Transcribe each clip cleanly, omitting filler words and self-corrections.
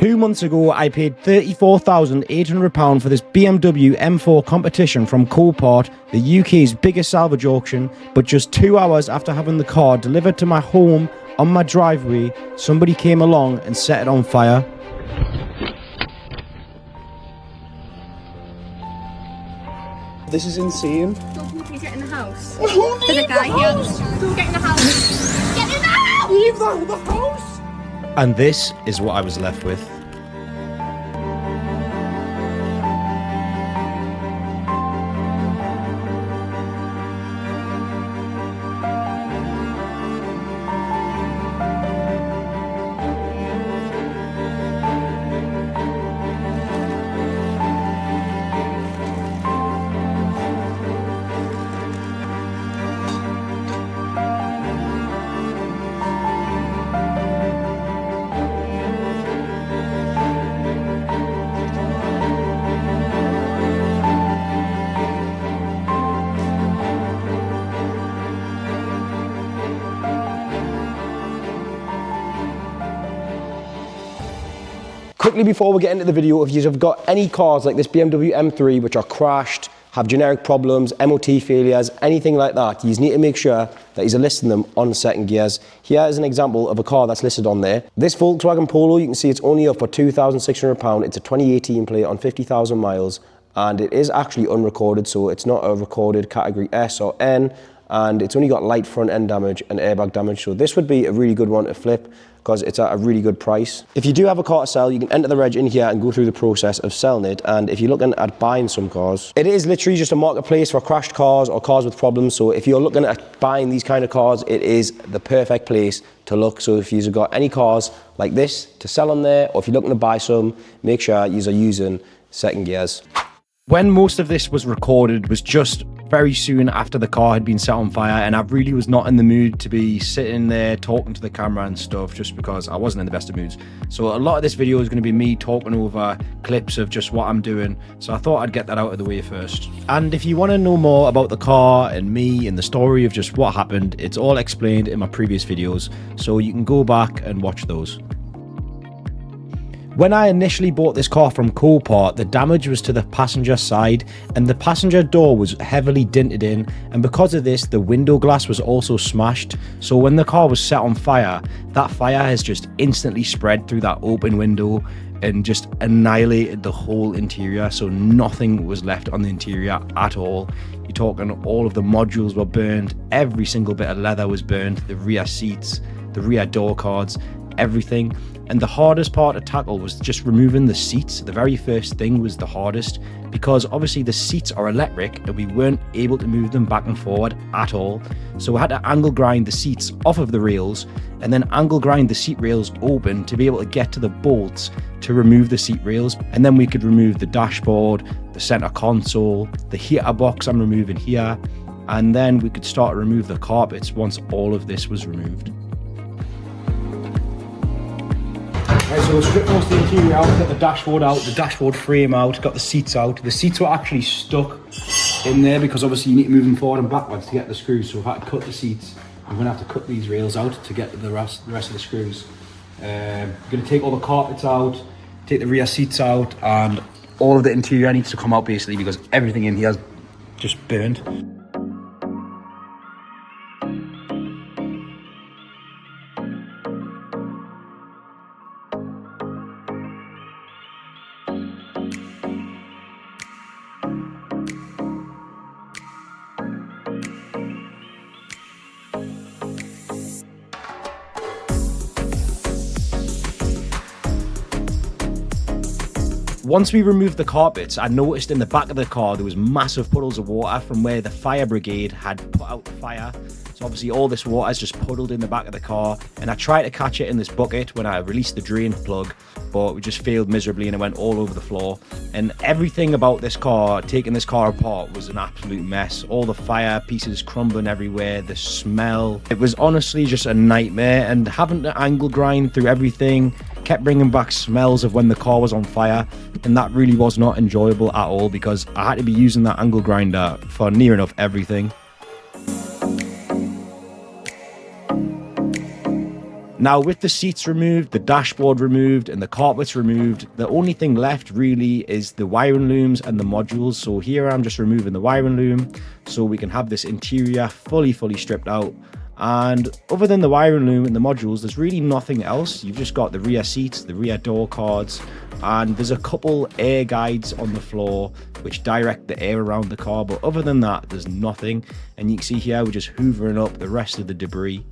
2 months ago, I paid £34,800 for this BMW M4 competition from Copart, the UK's biggest salvage auction, but just 2 hours after having the car delivered to my home on my driveway, somebody came along and set it on fire. This is insane. Don't please get in the house. There's a guy here. Don't get in the house. Get in the house! Leave the house! And this is what I was left with. Quickly before we get into the video, if you've got any cars like this BMW M3 which are crashed, have generic problems, MOT failures, anything like that, you need to make sure that you're listing them on second gears. Here is an example of a car that's listed on there. This Volkswagen Polo, you can see it's only up for £2,600. It's a 2018 plate on 50,000 miles, and it is actually unrecorded, so it's not a recorded category S or N, and it's only got light front end damage and airbag damage, so this would be a really good one to flip because it's at a really good price. If you do have a car to sell, you can enter the reg in here and go through the process of selling it. And if you're looking at buying some cars, it is literally just a marketplace for crashed cars or cars with problems. So if you're looking at buying these kind of cars, it is the perfect place to look. So if you've got any cars like this to sell on there, or if you're looking to buy some, make sure you're using second gears. When most of this was recorded was just very soon after the car had been set on fire, and I really was not in the mood to be sitting there talking to the camera and stuff, just because I wasn't in the best of moods. So a lot of this video is going to be me talking over clips of just what I'm doing, so I thought I'd get that out of the way first. And if you want to know more about the car and me and the story of just what happened, it's all explained in my previous videos, so you can go back and watch those. When I initially bought this car from Copart, the damage was to the passenger side, and the passenger door was heavily dinted in, and because of this the window glass was also smashed. So when the car was set on fire, that fire has just instantly spread through that open window and just annihilated the whole interior, so nothing was left on the interior at all. You're talking all of the modules were burned, every single bit of leather was burned, the rear seats, the rear door cards, everything. And the hardest part to tackle was just removing the seats. The very first thing was the hardest, because obviously the seats are electric and we weren't able to move them back and forward at all. So we had to angle grind the seats off of the rails and then angle grind the seat rails open to be able to get to the bolts to remove the seat rails. And then we could remove the dashboard, the center console, the heater box I'm removing here, and then we could start to remove the carpets once all of this was removed. Right, so we'll strip most of the interior out, get the dashboard out, the dashboard frame out, got the seats out. The seats were actually stuck in there because obviously you need to move them forward and backwards to get the screws. So if I had to cut the seats, I'm going to have to cut these rails out to get the rest of the screws. I'm going to take all the carpets out, take the rear seats out, and all of the interior needs to come out basically because everything in here is just burned. Once we removed the carpets, I noticed in the back of the car there was massive puddles of water from where the fire brigade had put out the fire. So obviously all this water is just puddled in the back of the car, and I tried to catch it in this bucket when I released the drain plug, but we just failed miserably and it went all over the floor. And everything about this car, taking this car apart, was an absolute mess. All the fire pieces crumbling everywhere, the smell. It was honestly just a nightmare, and having to angle grind through everything kept bringing back smells of when the car was on fire, and that really was not enjoyable at all because I had to be using that angle grinder for near enough everything. Now, with the seats removed, the dashboard removed, and the carpets removed, the only thing left really is the wiring looms and the modules. So here I'm just removing the wiring loom so we can have this interior fully stripped out. And other than the wiring loom and the modules, there's really nothing else. You've just got the rear seats, the rear door cards, and there's a couple air guides on the floor which direct the air around the car. But other than that, there's nothing. And you can see here, we're just hoovering up the rest of the debris.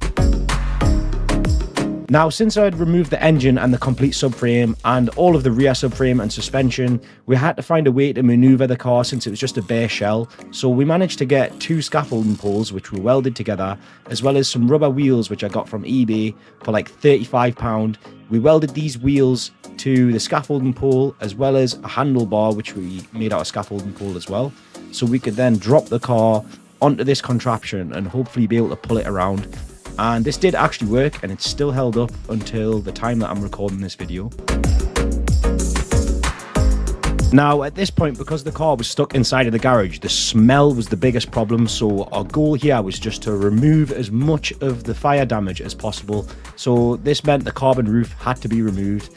Now, since I had removed the engine and the complete subframe and all of the rear subframe and suspension, we had to find a way to maneuver the car since it was just a bare shell. So we managed to get 2 scaffolding poles which were welded together, as well as some rubber wheels which I got from eBay for like £35. We welded these wheels to the scaffolding pole, as well as a handlebar which we made out of scaffolding pole as well. So we could then drop the car onto this contraption and hopefully be able to pull it around. And this did actually work, and it's still held up until the time that I'm recording this video. Now, at this point, because the car was stuck inside of the garage, the smell was the biggest problem. So our goal here was just to remove as much of the fire damage as possible. So this meant the carbon roof had to be removed.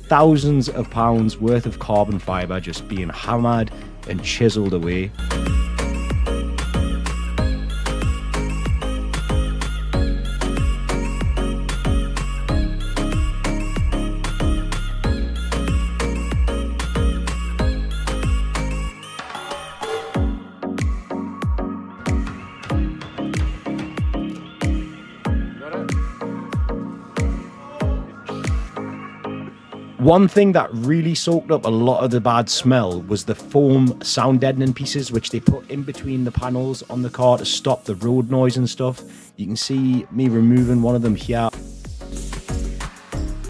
Thousands of pounds worth of carbon fiber just being hammered and chiseled away. One thing that really soaked up a lot of the bad smell was the foam sound deadening pieces which they put in between the panels on the car to stop the road noise and stuff. You can see me removing one of them here.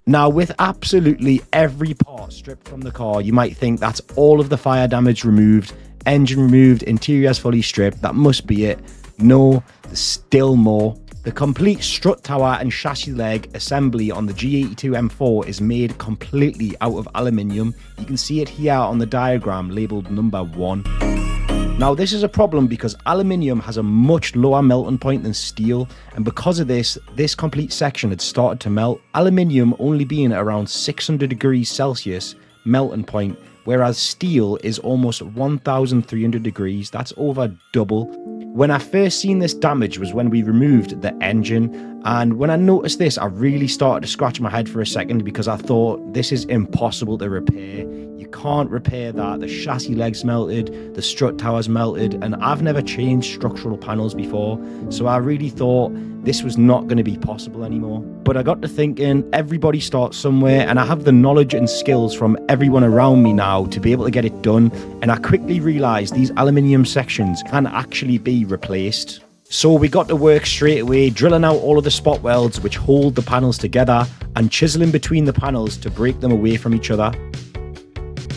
Now, with absolutely every part stripped from the car, you might think that's all of the fire damage removed, engine removed, interiors fully stripped, that must be it. No, there's still more. The complete strut tower and chassis leg assembly on the G82 M4 is made completely out of aluminium. You can see it here on the diagram labelled number 1. Now, this is a problem because aluminium has a much lower melting point than steel, and because of this, this complete section had started to melt, aluminium only being around 600 degrees Celsius melting point, whereas steel is almost 1,300 degrees. That's over double. When I first seen this damage was when we removed the engine, and when I noticed this, I really started to scratch my head for a second because I thought this is impossible to repair. You can't repair that. The chassis legs melted, the strut towers melted, and I've never changed structural panels before, so I really thought this was not going to be possible anymore. But I got to thinking, everybody starts somewhere, and I have the knowledge and skills from everyone around me now to be able to get it done, and I quickly realised these aluminium sections can actually be replaced. So we got to work straight away, drilling out all of the spot welds which hold the panels together and chiseling between the panels to break them away from each other.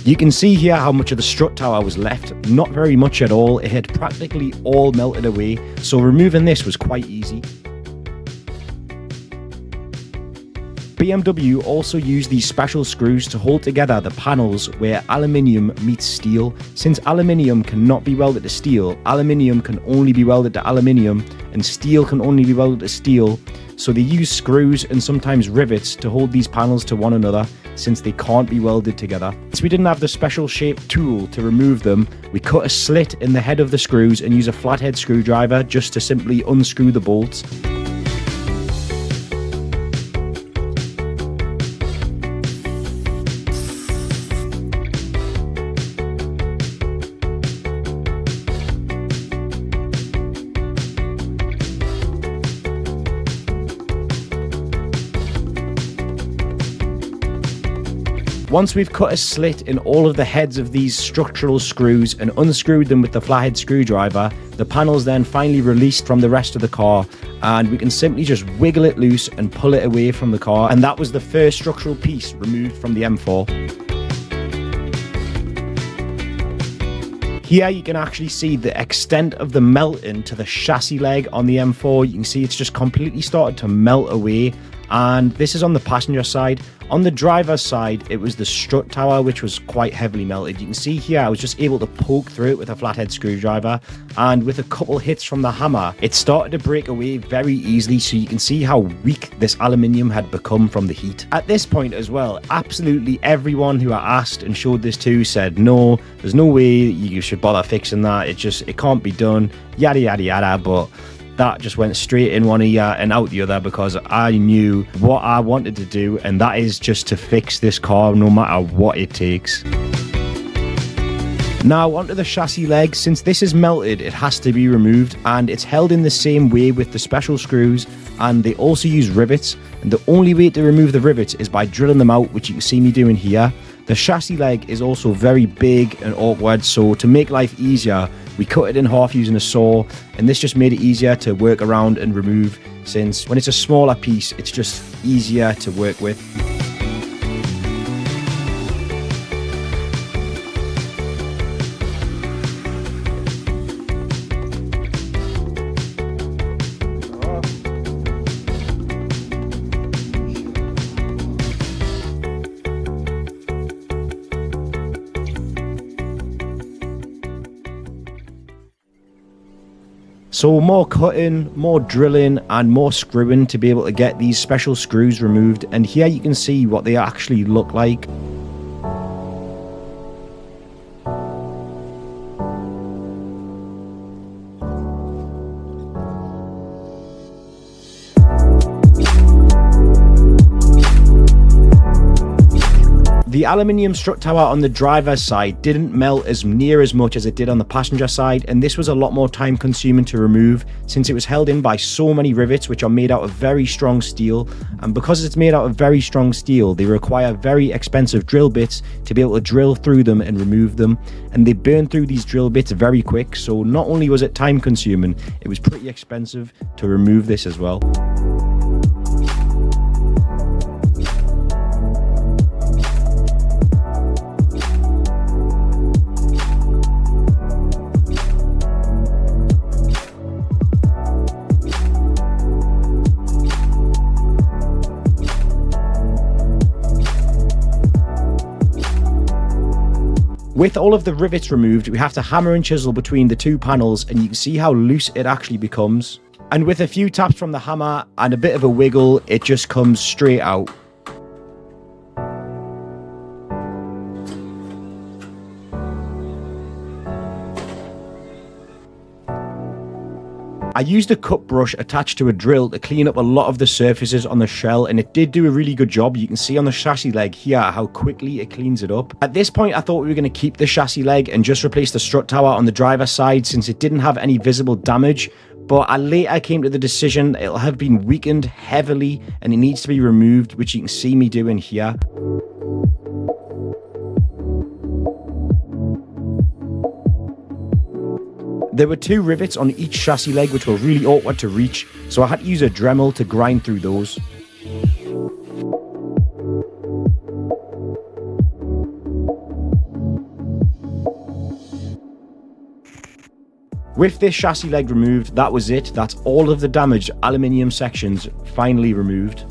You can see here how much of the strut tower was left, not very much at all. It had practically all melted away, so removing this was quite easy. BMW also used these special screws to hold together the panels where aluminium meets steel. Since aluminium cannot be welded to steel, aluminium can only be welded to aluminium, and steel can only be welded to steel. So they use screws and sometimes rivets to hold these panels to one another, since they can't be welded together. Since we didn't have the special shaped tool to remove them, we cut a slit in the head of the screws and use a flathead screwdriver just to simply unscrew the bolts. Once we've cut a slit in all of the heads of these structural screws and unscrewed them with the flathead screwdriver, the panel's then finally released from the rest of the car, and we can simply just wiggle it loose and pull it away from the car, and that was the first structural piece removed from the M4. Here you can actually see the extent of the melting to the chassis leg on the M4. You can see it's just completely started to melt away, and this is on the passenger side. On the driver's side, it was the strut tower, which was quite heavily melted. You can see here, I was just able to poke through it with a flathead screwdriver, and with a couple hits from the hammer, it started to break away very easily, so you can see how weak this aluminium had become from the heat. At this point as well, absolutely everyone who I asked and showed this to said, no, there's no way you should bother fixing that. It can't be done, yada, yada, yada, but that just went straight in one ear and out the other because I knew what I wanted to do, and that is just to fix this car no matter what it takes. Now onto the chassis leg. Since this is melted, it has to be removed, and it's held in the same way with the special screws, and they also use rivets, and the only way to remove the rivets is by drilling them out, which you can see me doing here. The chassis leg is also very big and awkward, so to make life easier, we cut it in half using a saw, and this just made it easier to work around and remove, since when it's a smaller piece, it's just easier to work with. So more cutting, more drilling, and more screwing to be able to get these special screws removed, and here you can see what they actually look like. The aluminium strut tower on the driver's side didn't melt near as much as it did on the passenger side, and this was a lot more time consuming to remove since it was held in by so many rivets which are made out of very strong steel, and because it's made out of very strong steel, they require very expensive drill bits to be able to drill through them and remove them, and they burn through these drill bits very quick, so not only was it time consuming, it was pretty expensive to remove this as well. With all of the rivets removed, we have to hammer and chisel between the two panels, and you can see how loose it actually becomes. And with a few taps from the hammer and a bit of a wiggle, it just comes straight out. I used a cut brush attached to a drill to clean up a lot of the surfaces on the shell, and it did do a really good job. You can see on the chassis leg here how quickly it cleans it up. At this point I thought we were going to keep the chassis leg and just replace the strut tower on the driver's side since it didn't have any visible damage, but I later came to the decision it'll have been weakened heavily and it needs to be removed, which you can see me doing here. There were two rivets on each chassis leg which were really awkward to reach, so I had to use a Dremel to grind through those. With this chassis leg removed, that was it. That's all of the damaged aluminium sections finally removed.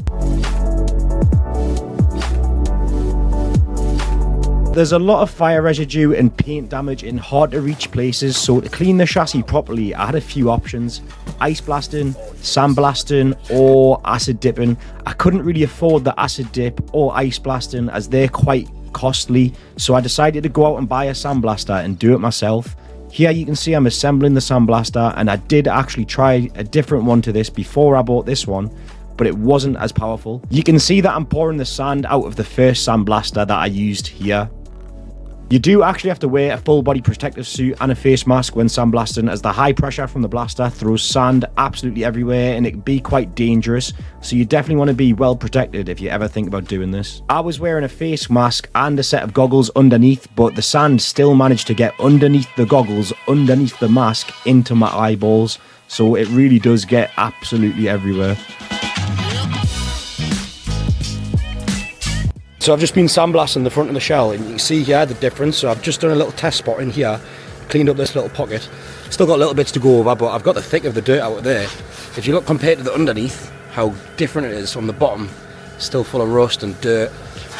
There's a lot of fire residue and paint damage in hard to reach places, so to clean the chassis properly I had a few options: ice blasting, sandblasting, or acid dipping. I couldn't really afford the acid dip or ice blasting as they're quite costly, so I decided to go out and buy a sandblaster and do it myself. Here you can see I'm assembling the sandblaster, and I did actually try a different one to this before I bought this one, but it wasn't as powerful. You can see that I'm pouring the sand out of the first sandblaster that I used here. You do actually have to wear a full body protective suit and a face mask when sandblasting, as the high pressure from the blaster throws sand absolutely everywhere and it can be quite dangerous, so you definitely want to be well protected if you ever think about doing this. I was wearing a face mask and a set of goggles underneath, but the sand still managed to get underneath the goggles, underneath the mask, into my eyeballs, so it really does get absolutely everywhere. So I've just been sandblasting the front of the shell, and you can see here the difference. So I've just done a little test spot in here, cleaned up this little pocket. Still got little bits to go over, but I've got the thick of the dirt out of there. If you look compared to the underneath, how different it is from the bottom. Still full of rust and dirt,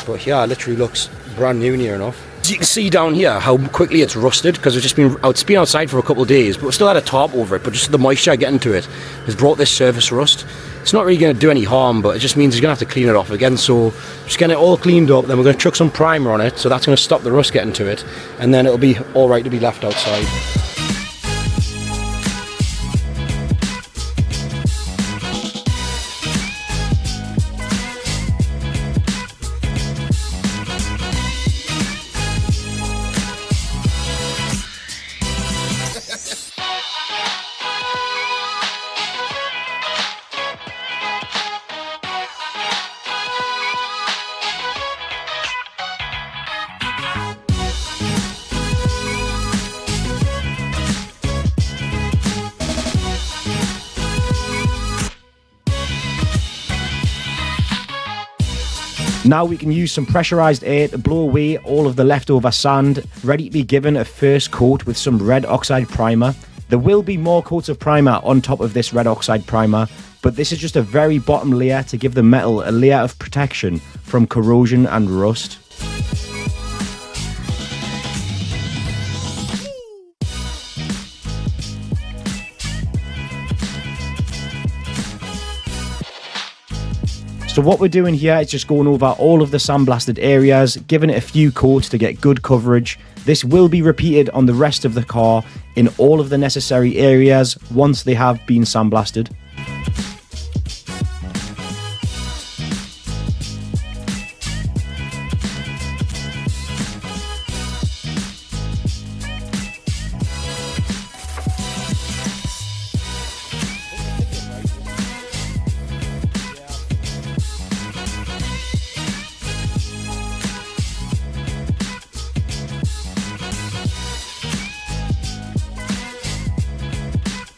but here it literally looks brand new near enough. As you can see down here how quickly it's rusted, because it's been outside for a couple of days, but we still had a tarp over it, but just the moisture getting to it has brought this surface rust. It's not really going to do any harm, but it just means you're going to have to clean it off again. So just getting it all cleaned up, then we're going to chuck some primer on it, so that's going to stop the rust getting to it, and then it'll be all right to be left outside. Now we can use some pressurized air to blow away all of the leftover sand, ready to be given a first coat with some red oxide primer. There will be more coats of primer on top of this red oxide primer, but this is just a very bottom layer to give the metal a layer of protection from corrosion and rust. So what we're doing here is just going over all of the sandblasted areas, giving it a few coats to get good coverage. This will be repeated on the rest of the car in all of the necessary areas once they have been sandblasted.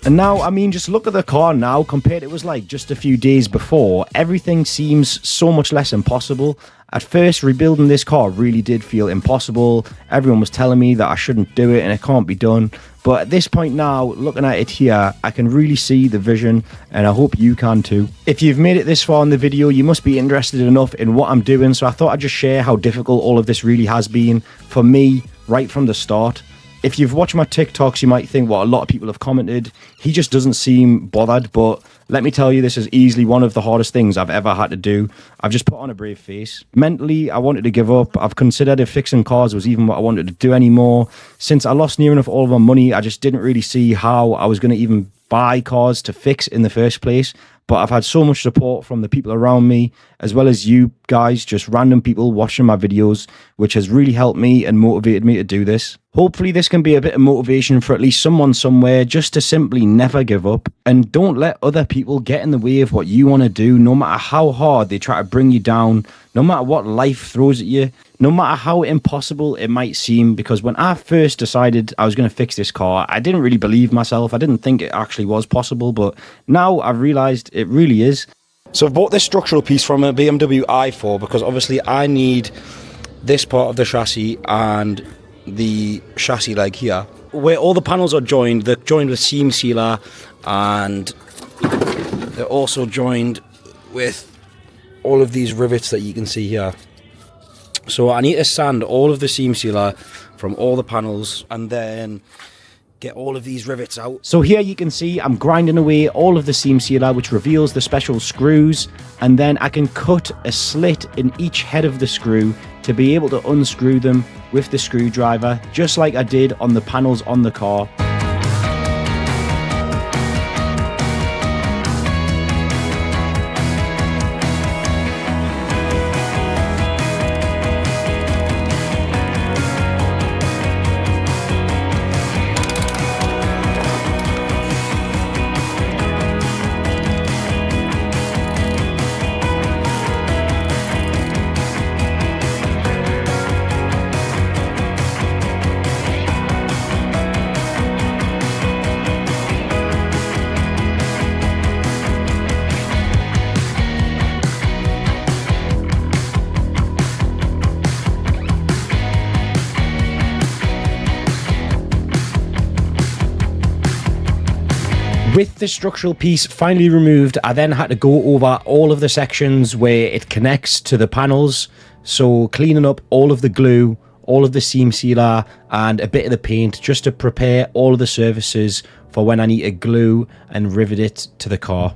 And now, I mean, just look at the car now compared to it was like just a few days before. Everything seems so much less impossible. At first, rebuilding this car really did feel impossible. Everyone was telling me that I shouldn't do it and it can't be done. But at this point now, looking at it here, I can really see the vision, and I hope you can too. If you've made it this far in the video, you must be interested enough in what I'm doing, so I thought I'd just share how difficult all of this really has been for me right from the start. If you've watched my TikToks, you might think what a lot of people have commented. He just doesn't seem bothered, but let me tell you, this is easily one of the hardest things I've ever had to do. I've just put on a brave face. Mentally, I wanted to give up. I've considered if fixing cars was even what I wanted to do anymore. Since I lost near enough all of my money, I just didn't really see how I was going to even buy cars to fix in the first place. But I've had so much support from the people around me, as well as you guys, just random people watching my videos, which has really helped me and motivated me to do this. Hopefully this can be a bit of motivation for at least someone somewhere, just to simply never give up. And don't let other people get in the way of what you want to do, no matter how hard they try to bring you down, no matter what life throws at you, no matter how impossible it might seem. Because when I first decided I was going to fix this car, I didn't really believe myself. I didn't think it actually was possible, but now I've realized it really is. So I've bought this structural piece from a BMW i4 because obviously I need this part of the chassis and the chassis leg here, where all the panels are joined. They're joined with seam sealer, and they're also joined with all of these rivets that you can see here. So I need to sand all of the seam sealer from all the panels and then get all of these rivets out. So here you can see I'm grinding away all of the seam sealer, which reveals the special screws, and then I can cut a slit in each head of the screw to be able to unscrew them with the screwdriver, just like I did on the panels on the car. With the structural piece finally removed, I then had to go over all of the sections where it connects to the panels. So cleaning up all of the glue, all of the seam sealer, and a bit of the paint, just to prepare all of the surfaces for when I need to glue and rivet it to the car.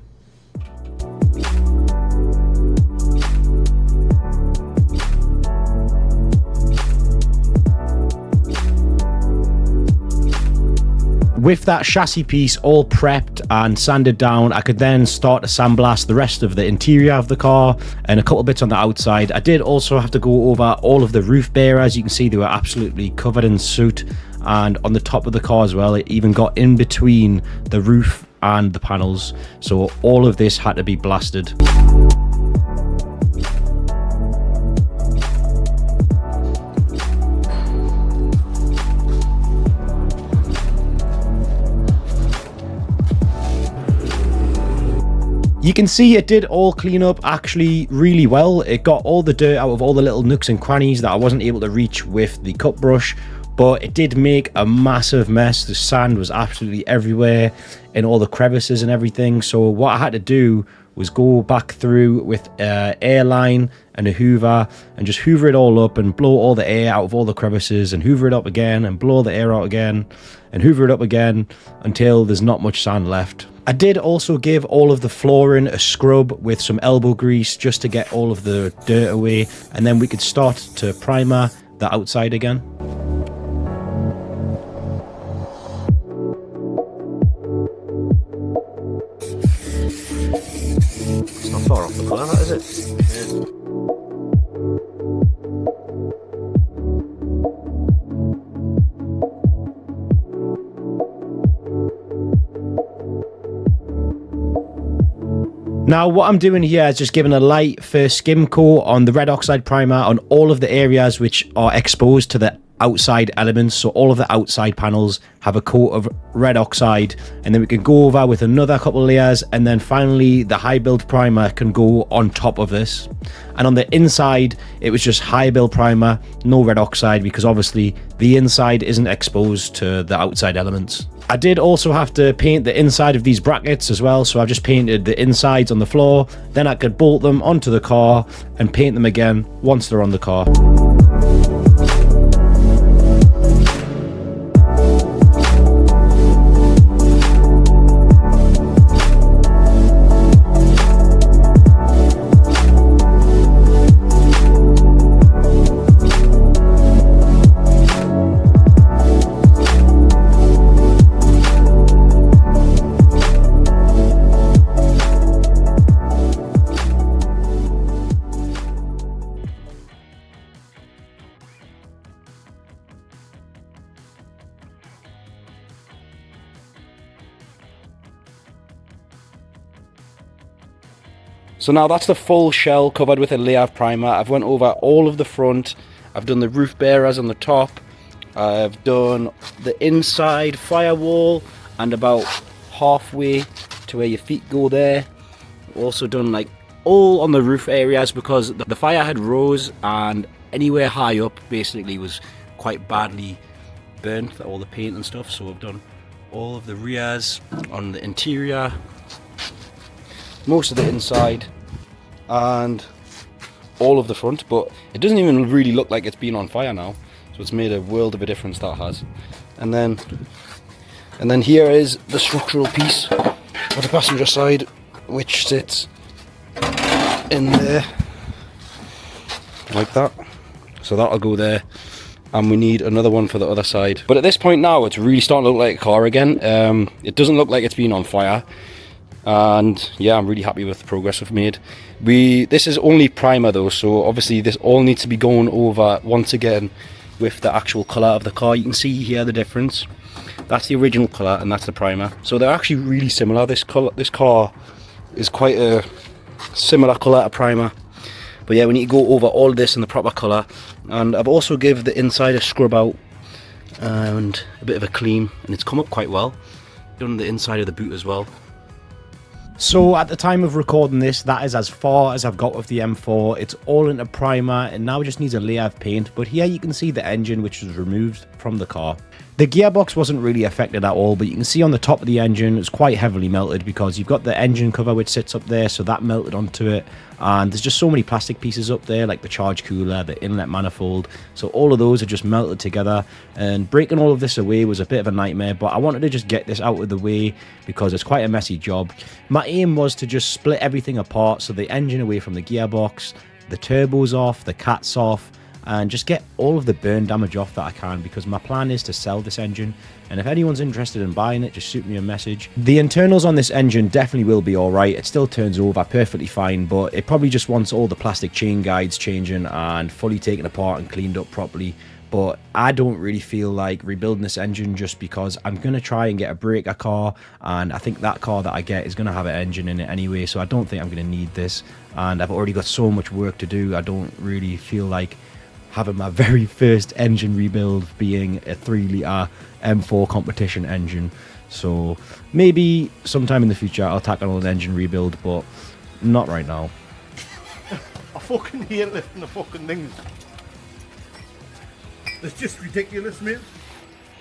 With that chassis piece all prepped and sanded down, I could then start to sandblast the rest of the interior of the car and a couple bits on the outside. I did also have to go over all of the roof bearers. You can see they were absolutely covered in soot, and on the top of the car as well, it even got in between the roof and the panels. So all of this had to be blasted. You can see it did all clean up actually really well. It got all the dirt out of all the little nooks and crannies that I wasn't able to reach with the cut brush, but it did make a massive mess. The sand was absolutely everywhere in all the crevices and everything. So what I had to do was go back through with an air line and a hoover and just hoover it all up and blow all the air out of all the crevices, and hoover it up again and blow the air out again and hoover it up again until there's not much sand left. I did also give all of the flooring a scrub with some elbow grease just to get all of the dirt away, and then we could start to primer the outside again. It's not far off the colour, that is it? Yeah. Now what I'm doing here is just giving a light first skim coat on the red oxide primer on all of the areas which are exposed to the outside elements. So all of the outside panels have a coat of red oxide, and then we can go over with another couple of layers, and then finally the high build primer can go on top of this. And on the inside it was just high build primer, no red oxide, because obviously the inside isn't exposed to the outside elements. I did also have to paint the inside of these brackets as well, so I just painted the insides on the floor, then I could bolt them onto the car and paint them again once they're on the car. So now that's the full shell covered with a layer of primer. I've went over all of the front, I've done the roof bearers on the top, I've done the inside firewall and about halfway to where your feet go there. Also done like all on the roof areas, because the fire had rose and anywhere high up basically was quite badly burnt, all the paint and stuff. So I've done all of the rears on the interior, most of the inside, and all of the front, but it doesn't even really look like it's been on fire now, so it's made a world of a difference, that has. And then here is the structural piece for the passenger side, which sits in there like that, so that'll go there, and we need another one for the other side. But at this point now it's really starting to look like a car again. It doesn't look like it's been on fire, and yeah, I'm really happy with the progress we've made. This is only primer though, so obviously this all needs to be going over once again with the actual colour of the car. You can see here the difference. That's the original colour and that's the primer, so they're actually really similar. This car is quite a similar colour to primer, but yeah, we need to go over all this in the proper colour. And I've also given the inside a scrub out and a bit of a clean, and it's come up quite well. Done the inside of the boot as well. So at the time of recording this, that is as far as I've got with the M4. It's all into primer and now it just needs a layer of paint. But here you can see the engine, which was removed from the car. The gearbox wasn't really affected at all, but you can see on the top of the engine it's quite heavily melted because you've got the engine cover which sits up there, so that melted onto it. And there's just so many plastic pieces up there, like the charge cooler, the inlet manifold. So all of those are just melted together, and breaking all of this away was a bit of a nightmare, but I wanted to just get this out of the way because it's quite a messy job. My aim was to just split everything apart, so the engine away from the gearbox, the turbos off, the cats off, and just get all of the burn damage off that I can, because my plan is to sell this engine, and if anyone's interested in buying it, just shoot me a message. The internals on this engine definitely will be alright. It still turns over perfectly fine, but it probably just wants all the plastic chain guides changing and fully taken apart and cleaned up properly. But I don't really feel like rebuilding this engine, just because I'm going to try and get a breaker car, and I think that car that I get is going to have an engine in it anyway, so I don't think I'm going to need this, and I've already got so much work to do. I don't really feel like having my very first engine rebuild being a 3-litre M4 competition engine. So maybe sometime in the future I'll tackle an engine rebuild, but not right now. I fucking hate lifting the fucking things. It's just ridiculous, mate.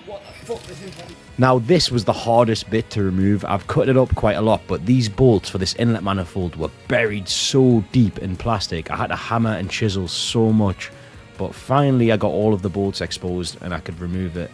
What the fuck is in there? Now this was the hardest bit to remove. I've cut it up quite a lot, but these bolts for this inlet manifold were buried so deep in plastic. I had to hammer and chisel so much. But finally I got all of the bolts exposed and I could remove it.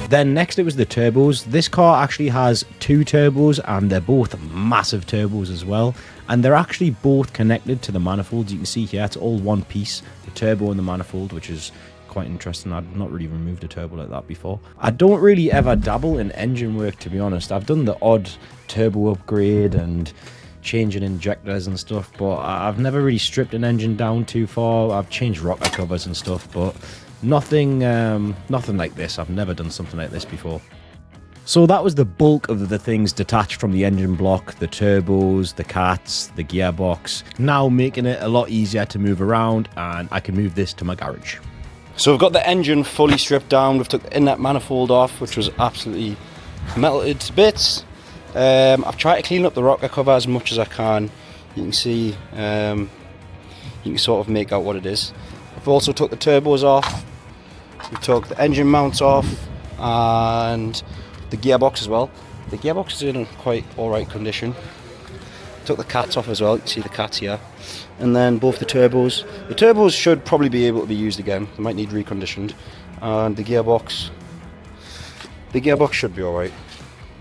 Then next it was the turbos. This car actually has 2 turbos, and they're both massive turbos as well. And they're actually both connected to the manifolds. You can see here it's all one piece, the turbo and the manifold, which is quite interesting. I've not really removed a turbo like that before. I don't really ever dabble in engine work, to be honest. I've done the odd turbo upgrade and changing injectors and stuff, but I've never really stripped an engine down too far. I've changed rocker covers and stuff, but nothing like this. I've never done something like this before. So that was the bulk of the things detached from the engine block: the turbos, the cats, the gearbox. Now making it a lot easier to move around, and I can move this to my garage. So we've got the engine fully stripped down. We've took the inlet manifold off, which was absolutely melted to bits. I've tried to clean up the rocker cover as much as I can. You can see, you can sort of make out what it is. I've also took the turbos off. We took the engine mounts off, and the gearbox as well. The gearbox is in quite alright condition. Took the cats off as well. You can see the cats here. And then both the turbos. The turbos should probably be able to be used again. They might need reconditioned. And the gearbox should be alright.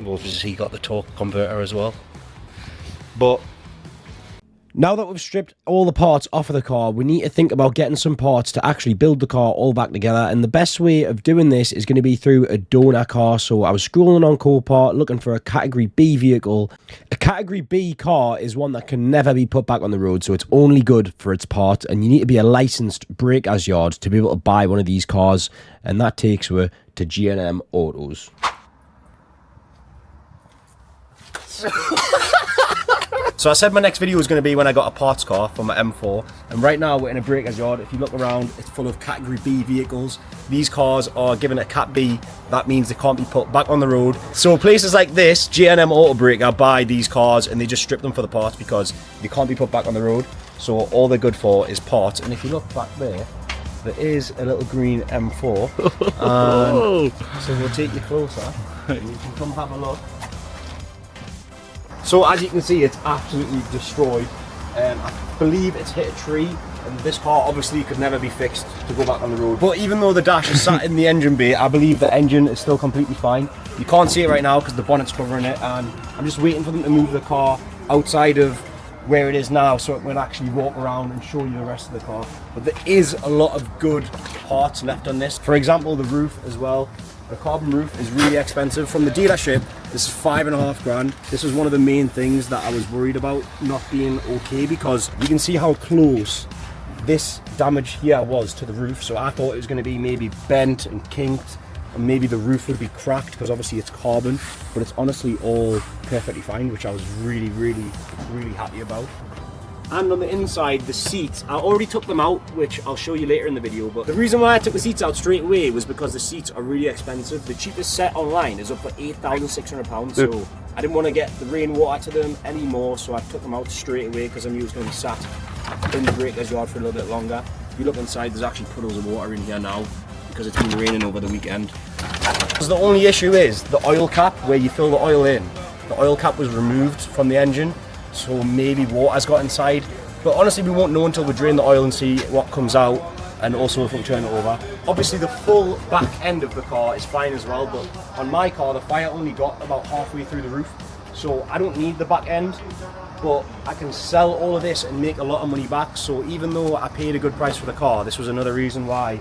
Obviously got the torque converter as well. But now that we've stripped all the parts off of the car, we need to think about getting some parts to actually build the car all back together. And the best way of doing this is going to be through a donor car. So I was scrolling on Copart looking for a Category B vehicle. A Category B car is one that can never be put back on the road, so it's only good for its parts. And you need to be a licensed breakers yard to be able to buy one of these cars. And that takes you to G&M Autos. So I said my next video was going to be when I got a parts car for my M4, and right now we're in a breaker's yard. If you look around, it's full of Category B vehicles. These cars are given a Cat B. That means they can't be put back on the road. So places like this, G&M Auto Breaker, buy these cars and they just strip them for the parts because they can't be put back on the road. So all they're good for is parts. And if you look back there is a little green M4. And so we'll take you closer and you can come have a look. So as you can see, it's absolutely destroyed. I believe it's hit a tree, and this car obviously could never be fixed to go back on the road. But even though the dash is sat in the engine bay, I believe the engine is still completely fine. You can't see it right now because the bonnet's covering it, and I'm just waiting for them to move the car outside of where it is now so it can actually walk around and show you the rest of the car. But there is a lot of good parts left on this. For example, the roof as well. The carbon roof is really expensive. From the dealership, this is $5.5 grand. This was one of the main things that I was worried about not being okay, because you can see how close this damage here was to the roof. So I thought it was going to be maybe bent and kinked, and maybe the roof would be cracked because obviously it's carbon, but it's honestly all perfectly fine, which I was really happy about. And on the inside, the seats, I already took them out, which I'll show you later in the video, but the reason why I took the seats out straight away was because the seats are really expensive. The cheapest set online is up for £8,600, so I didn't want to get the rainwater to them anymore, so I took them out straight away because I knew it was going to be sat in the breaker's yard for a little bit longer. If you look inside, there's actually puddles of water in here now because it's been raining over the weekend. Because the only issue is the oil cap, where you fill the oil in. The oil cap was removed from the engine, so maybe water's got inside. But honestly, we won't know until we drain the oil and see what comes out, and also if we turn it over. Obviously, the full back end of the car is fine as well, but on my car, the fire only got about halfway through the roof, so I don't need the back end. But I can sell all of this and make a lot of money back. So even though I paid a good price for the car, this was another reason why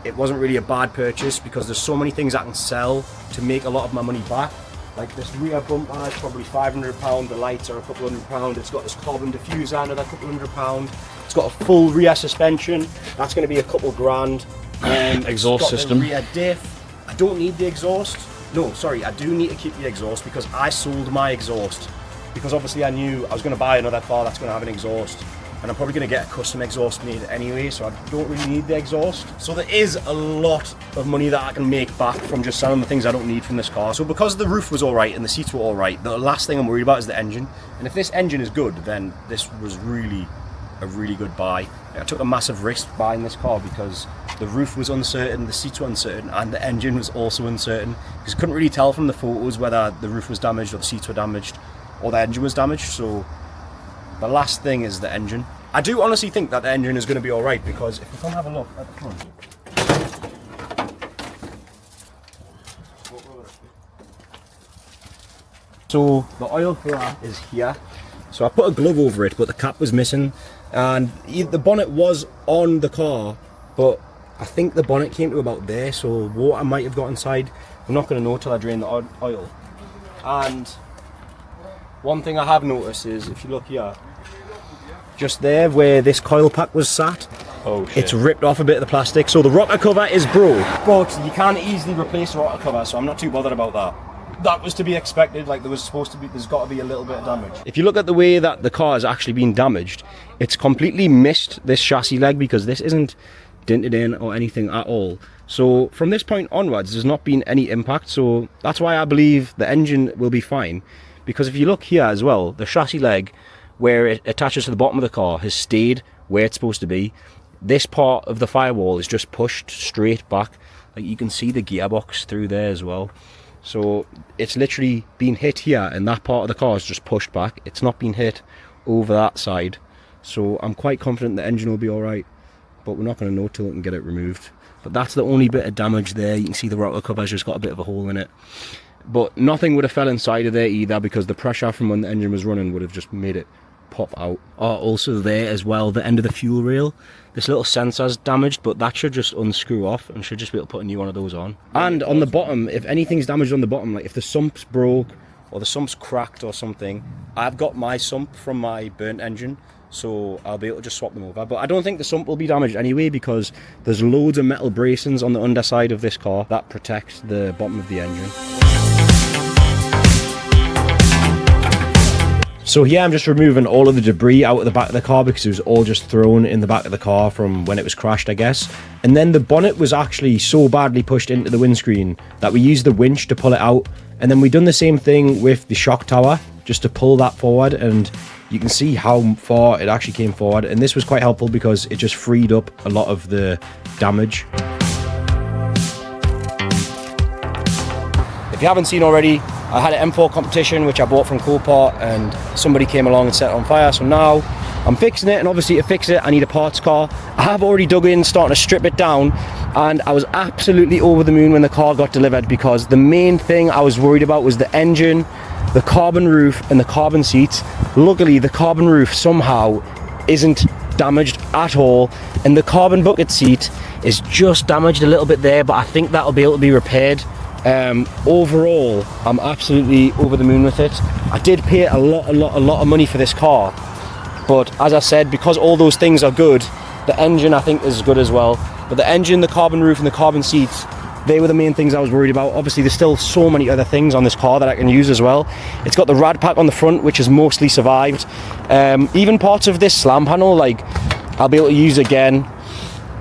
it wasn't really a bad purchase, because there's so many things I can sell to make a lot of my money back. Like this rear bumper is probably £500, the lights are a couple £100, it's got this carbon diffuser, another couple £100, it's got a full rear suspension, that's going to be a couple grand. Exhaust system. The rear diff, I don't need the exhaust. No, sorry, I do need to keep the exhaust because I sold my exhaust. Because obviously I knew I was going to buy another car that's going to have an exhaust, and I'm probably going to get a custom exhaust made anyway, so I don't really need the exhaust. So there is a lot of money that I can make back from just selling the things I don't need from this car. So because the roof was alright and the seats were alright, the last thing I'm worried about is the engine. And if this engine is good, then this was really a really good buy. I took a massive risk buying this car because the roof was uncertain, the seats were uncertain, and the engine was also uncertain. Because I couldn't really tell from the photos whether the roof was damaged or the seats were damaged, or the engine was damaged. So the last thing is the engine. I do honestly think that the engine is going to be alright, because if we come have a look at the front. So the oil filler is here. So I put a glove over it, but the cap was missing, and the bonnet was on the car, but I think the bonnet came to about there, so water might have got inside. I'm not going to know till I drain the oil. And one thing I have noticed is, if you look here, just there where this coil pack was sat, it's ripped off a bit of the plastic. So the rocker cover is broke, but you can easily replace the rocker cover, so I'm not too bothered about that. That was to be expected. Like, there's got to be a little bit of damage. If you look at the way that the car has actually been damaged, it's completely missed this chassis leg, because this isn't dented in or anything at all. So from this point onwards, there's not been any impact, so that's why I believe the engine will be fine. Because if you look here as well, the chassis leg where it attaches to the bottom of the car has stayed where it's supposed to be. This part of the firewall is just pushed straight back. Like, you can see the gearbox through there as well. So it's literally been hit here, and that part of the car is just pushed back. It's not been hit over that side. So I'm quite confident the engine will be alright, but we're not going to know till we can get it removed. But that's the only bit of damage there. You can see the rocker cover's just got a bit of a hole in it. But nothing would have fell inside of there either, because the pressure from when the engine was running would have just made it pop out. Also there as well, the end of the fuel rail, this little sensor's damaged, but that should just unscrew off and should just be able to put a new one of those on. And on the bottom, if anything's damaged on the bottom, like if the sump's broke or the sump's cracked or something, I've got my sump from my burnt engine, so I'll be able to just swap them over. But I don't think the sump will be damaged anyway, because there's loads of metal bracings on the underside of this car that protect the bottom of the engine. So here I'm just removing all of the debris out of the back of the car, because it was all just thrown in the back of the car from when it was crashed, I guess. And then the bonnet was actually so badly pushed into the windscreen that we used the winch to pull it out. And then we done the same thing with the shock tower, just to pull that forward, and you can see how far it actually came forward. And this was quite helpful because it just freed up a lot of the damage. If you haven't seen already, I had an M4 competition which I bought from Copart, and somebody came along and set it on fire. So now I'm fixing it, and obviously to fix it I need a parts car. I have already dug in, starting to strip it down, and I was absolutely over the moon when the car got delivered, because the main thing I was worried about was the engine, the carbon roof and the carbon seats. Luckily the carbon roof somehow isn't damaged at all, and the carbon bucket seat is just damaged a little bit there, but I think that'll be able to be repaired. Overall, I'm absolutely over the moon with it. I did pay a lot of money for this car, but as I said, because all those things are good, the engine I think is good as well. But the engine, the carbon roof and the carbon seats they were the main things I was worried about. Obviously there's still so many other things on this car that I can use as well. It's got the rad pack on the front, which has mostly survived. Even parts of this slam panel, like, I'll be able to use again.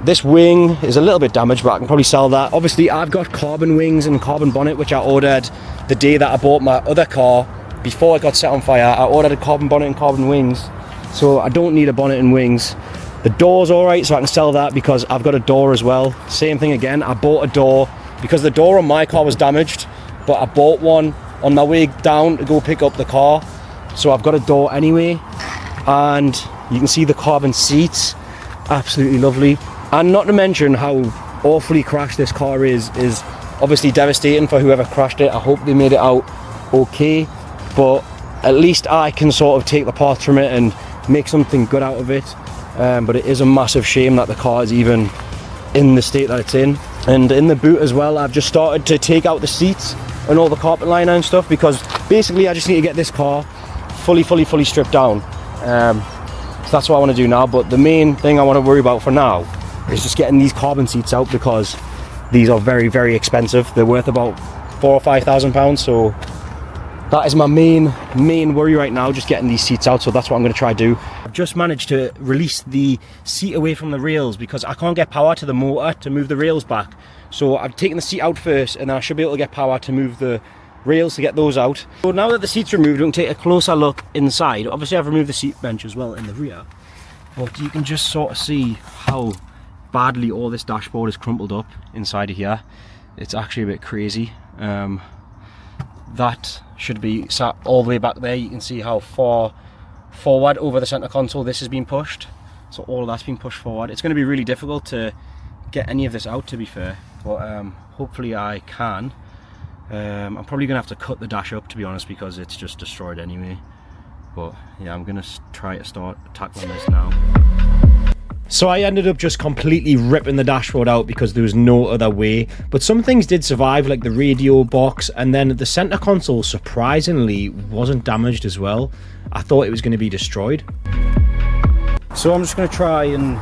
This wing is a little bit damaged, but I can probably sell that. Obviously I've got carbon wings and carbon bonnet, which I ordered the day that I bought my other car before it got set on fire. I ordered a carbon bonnet and carbon wings, so I don't need a bonnet and wings. The door's alright, so I can sell that because I've got a door as well. Same thing again, I bought a door because the door on my car was damaged, but I bought one on my way down to go pick up the car, so I've got a door anyway. And you can see the carbon seats, absolutely lovely. And not to mention how awfully crashed this car is obviously devastating for whoever crashed it. I hope they made it out okay, but at least I can sort of take the parts from it and make something good out of it. But it is a massive shame that the car is even in the state that it's in. And in the boot as well, I've just started to take out the seats and all the carpet liner and stuff, because basically I just need to get this car fully stripped down. So that's what I want to do now, but the main thing I want to worry about for now is just getting these carbon seats out, because these are very expensive. They're worth about £4,000 or £5,000, so that is my main worry right now, just getting these seats out. So that's what I'm going to try to do. I've just managed to release the seat away from the rails because I can't get power to the motor to move the rails back. So I've taken the seat out first, and then I should be able to get power to move the rails to get those out. So now that the seat's removed, we can take a closer look inside. Obviously I've removed the seat bench as well in the rear, but you can just sort of see how badly all this dashboard is crumpled up inside of here. It's actually a bit crazy. That should be sat all the way back there. You can see how far forward over the center console this has been pushed. So all of that's been pushed forward. It's going to be really difficult to get any of this out, to be fair, but hopefully I can. I'm probably going to have to cut the dash up, to be honest, because it's just destroyed anyway. But yeah, I'm going to try to start tackling this now. So I ended up just completely ripping the dashboard out because there was no other way. But some things did survive, like the radio box, and then the center console surprisingly wasn't damaged as well. I thought it was going to be destroyed. So I'm just going to try and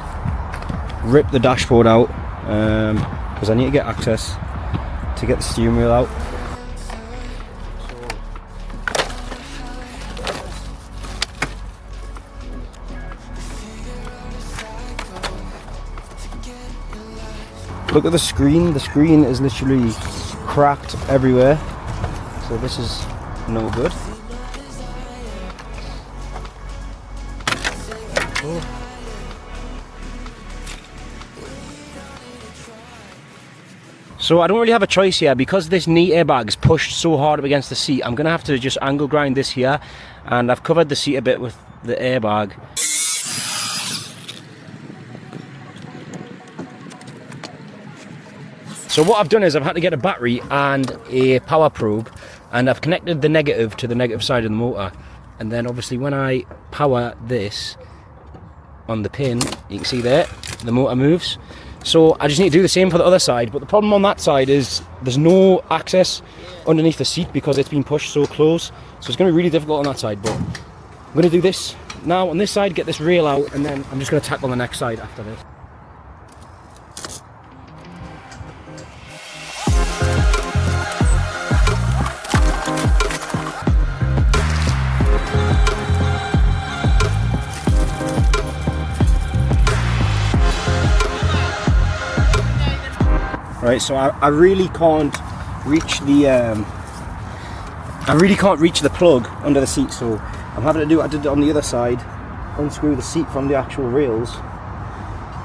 rip the dashboard out, because I need to get access to get the steering wheel out. Look at the screen is literally cracked everywhere, so this is no good. So I don't really have a choice here, because this knee airbag is pushed so hard up against the seat. I'm going to have to just angle grind this here, and I've covered the seat a bit with the airbag. So what I've done is I've had to get a battery and a power probe, and I've connected the negative to the negative side of the motor, and then obviously when I power this on the pin, you can see there the motor moves. So I just need to do the same for the other side, but the problem on that side is there's no access underneath the seat because it's been pushed so close, so it's going to be really difficult on that side. But I'm going to do this now on this side, get this rail out, and then I'm just going to tackle the next side after this. Right, so I really can't reach the plug under the seat, so I'm having to do what I did on the other side, unscrew the seat from the actual rails,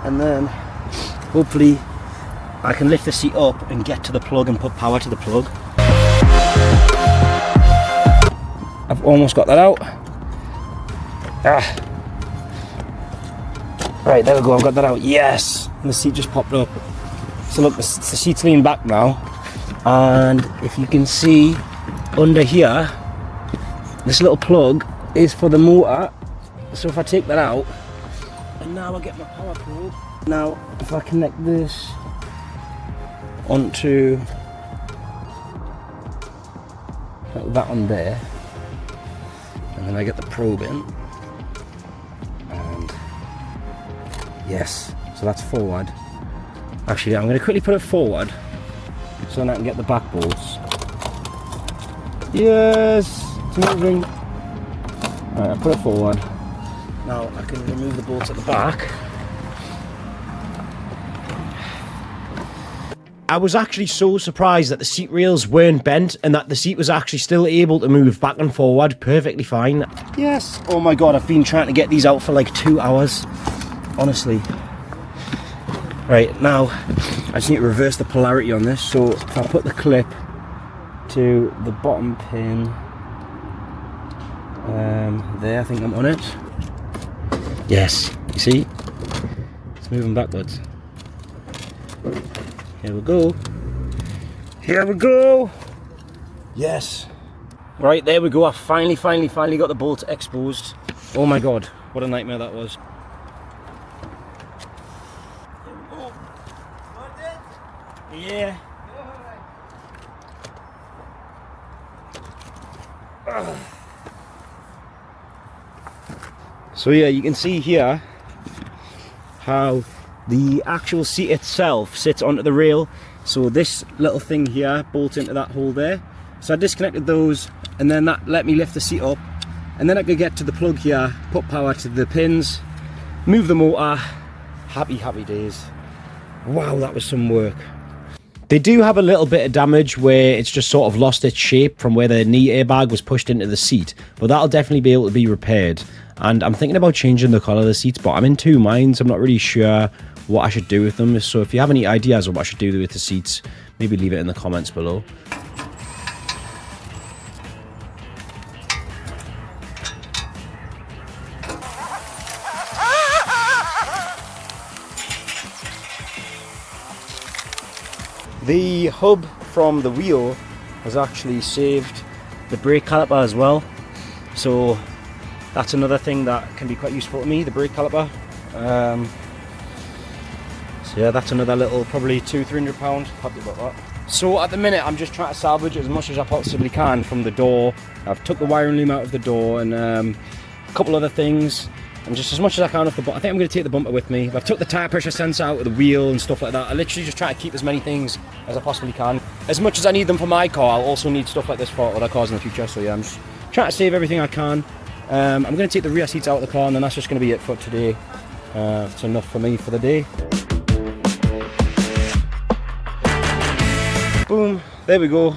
and then hopefully I can lift the seat up and get to the plug and put power to the plug. I've almost got that out. Right, there we go, I've got that out, yes! And the seat just popped up. So look, the seat's leaning back now, and if you can see under here, this little plug is for the motor. So if I take that out, and now I get my power probe. Now if I connect this onto that on there, and then I get the probe in, and yes, so that's forward. Actually, I'm going to quickly put it forward so then I can get the back bolts. Yes, it's moving. Right, I'll put it forward. Now I can remove the bolts at the back. I was actually so surprised that the seat rails weren't bent and that the seat was actually still able to move back and forward perfectly fine. Yes. Oh my god, I've been trying to get these out for like 2 hours. Honestly. Right, now I just need to reverse the polarity on this. So if I put the clip to the bottom pin there, I think I'm on it. Yes, you see? It's moving backwards. Here we go. Here we go. Yes. Right, there we go. I finally got the bolts exposed. Oh my god, what a nightmare that was. Yeah. So yeah, you can see here how the actual seat itself sits onto the rail. So this little thing here bolts into that hole there. So I disconnected those and then that let me lift the seat up. And then I could get to the plug here, put power to the pins, move the motor. Happy days. Wow, that was some work. They do have a little bit of damage where it's just sort of lost its shape from where the knee airbag was pushed into the seat, but that'll definitely be able to be repaired. And I'm thinking about changing the colour of the seats, but I'm in two minds. I'm not really sure what I should do with them. So if you have any ideas on what I should do with the seats, maybe leave it in the comments below. The hub from the wheel has actually saved the brake caliper as well, so that's another thing that can be quite useful to me, the brake caliper. So yeah, that's another little probably £200-300, happy about that. So at the minute I'm just trying to salvage as much as I possibly can from the door. I've took the wiring loom out of the door and a couple other things. And just as much as I can off the bumper. I think I'm going to take the bumper with me. I've took the tyre pressure sensor out of the wheel and stuff like that. I literally just try to keep as many things as I possibly can. As much as I need them for my car, I'll also need stuff like this for other cars in the future. So yeah, I'm just trying to save everything I can. I'm going to take the rear seats out of the car and then that's just going to be it for today. It's enough for me for the day. Boom, there we go.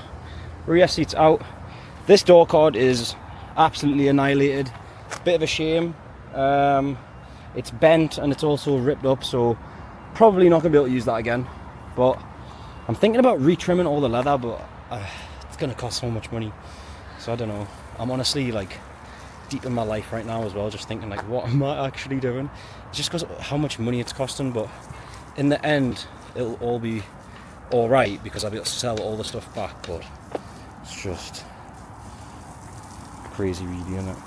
Rear seats out. This door cord is absolutely annihilated. Bit of a shame. It's bent and it's also ripped up, so probably not going to be able to use that again. But I'm thinking about retrimming all the leather, but it's going to cost so much money. So I don't know. I'm honestly like deep in my life right now as well, just thinking like, what am I actually doing? Just because how much money it's costing, but in the end it'll all be alright because I'll be able to sell all the stuff back. But it's just crazy really, isn't it?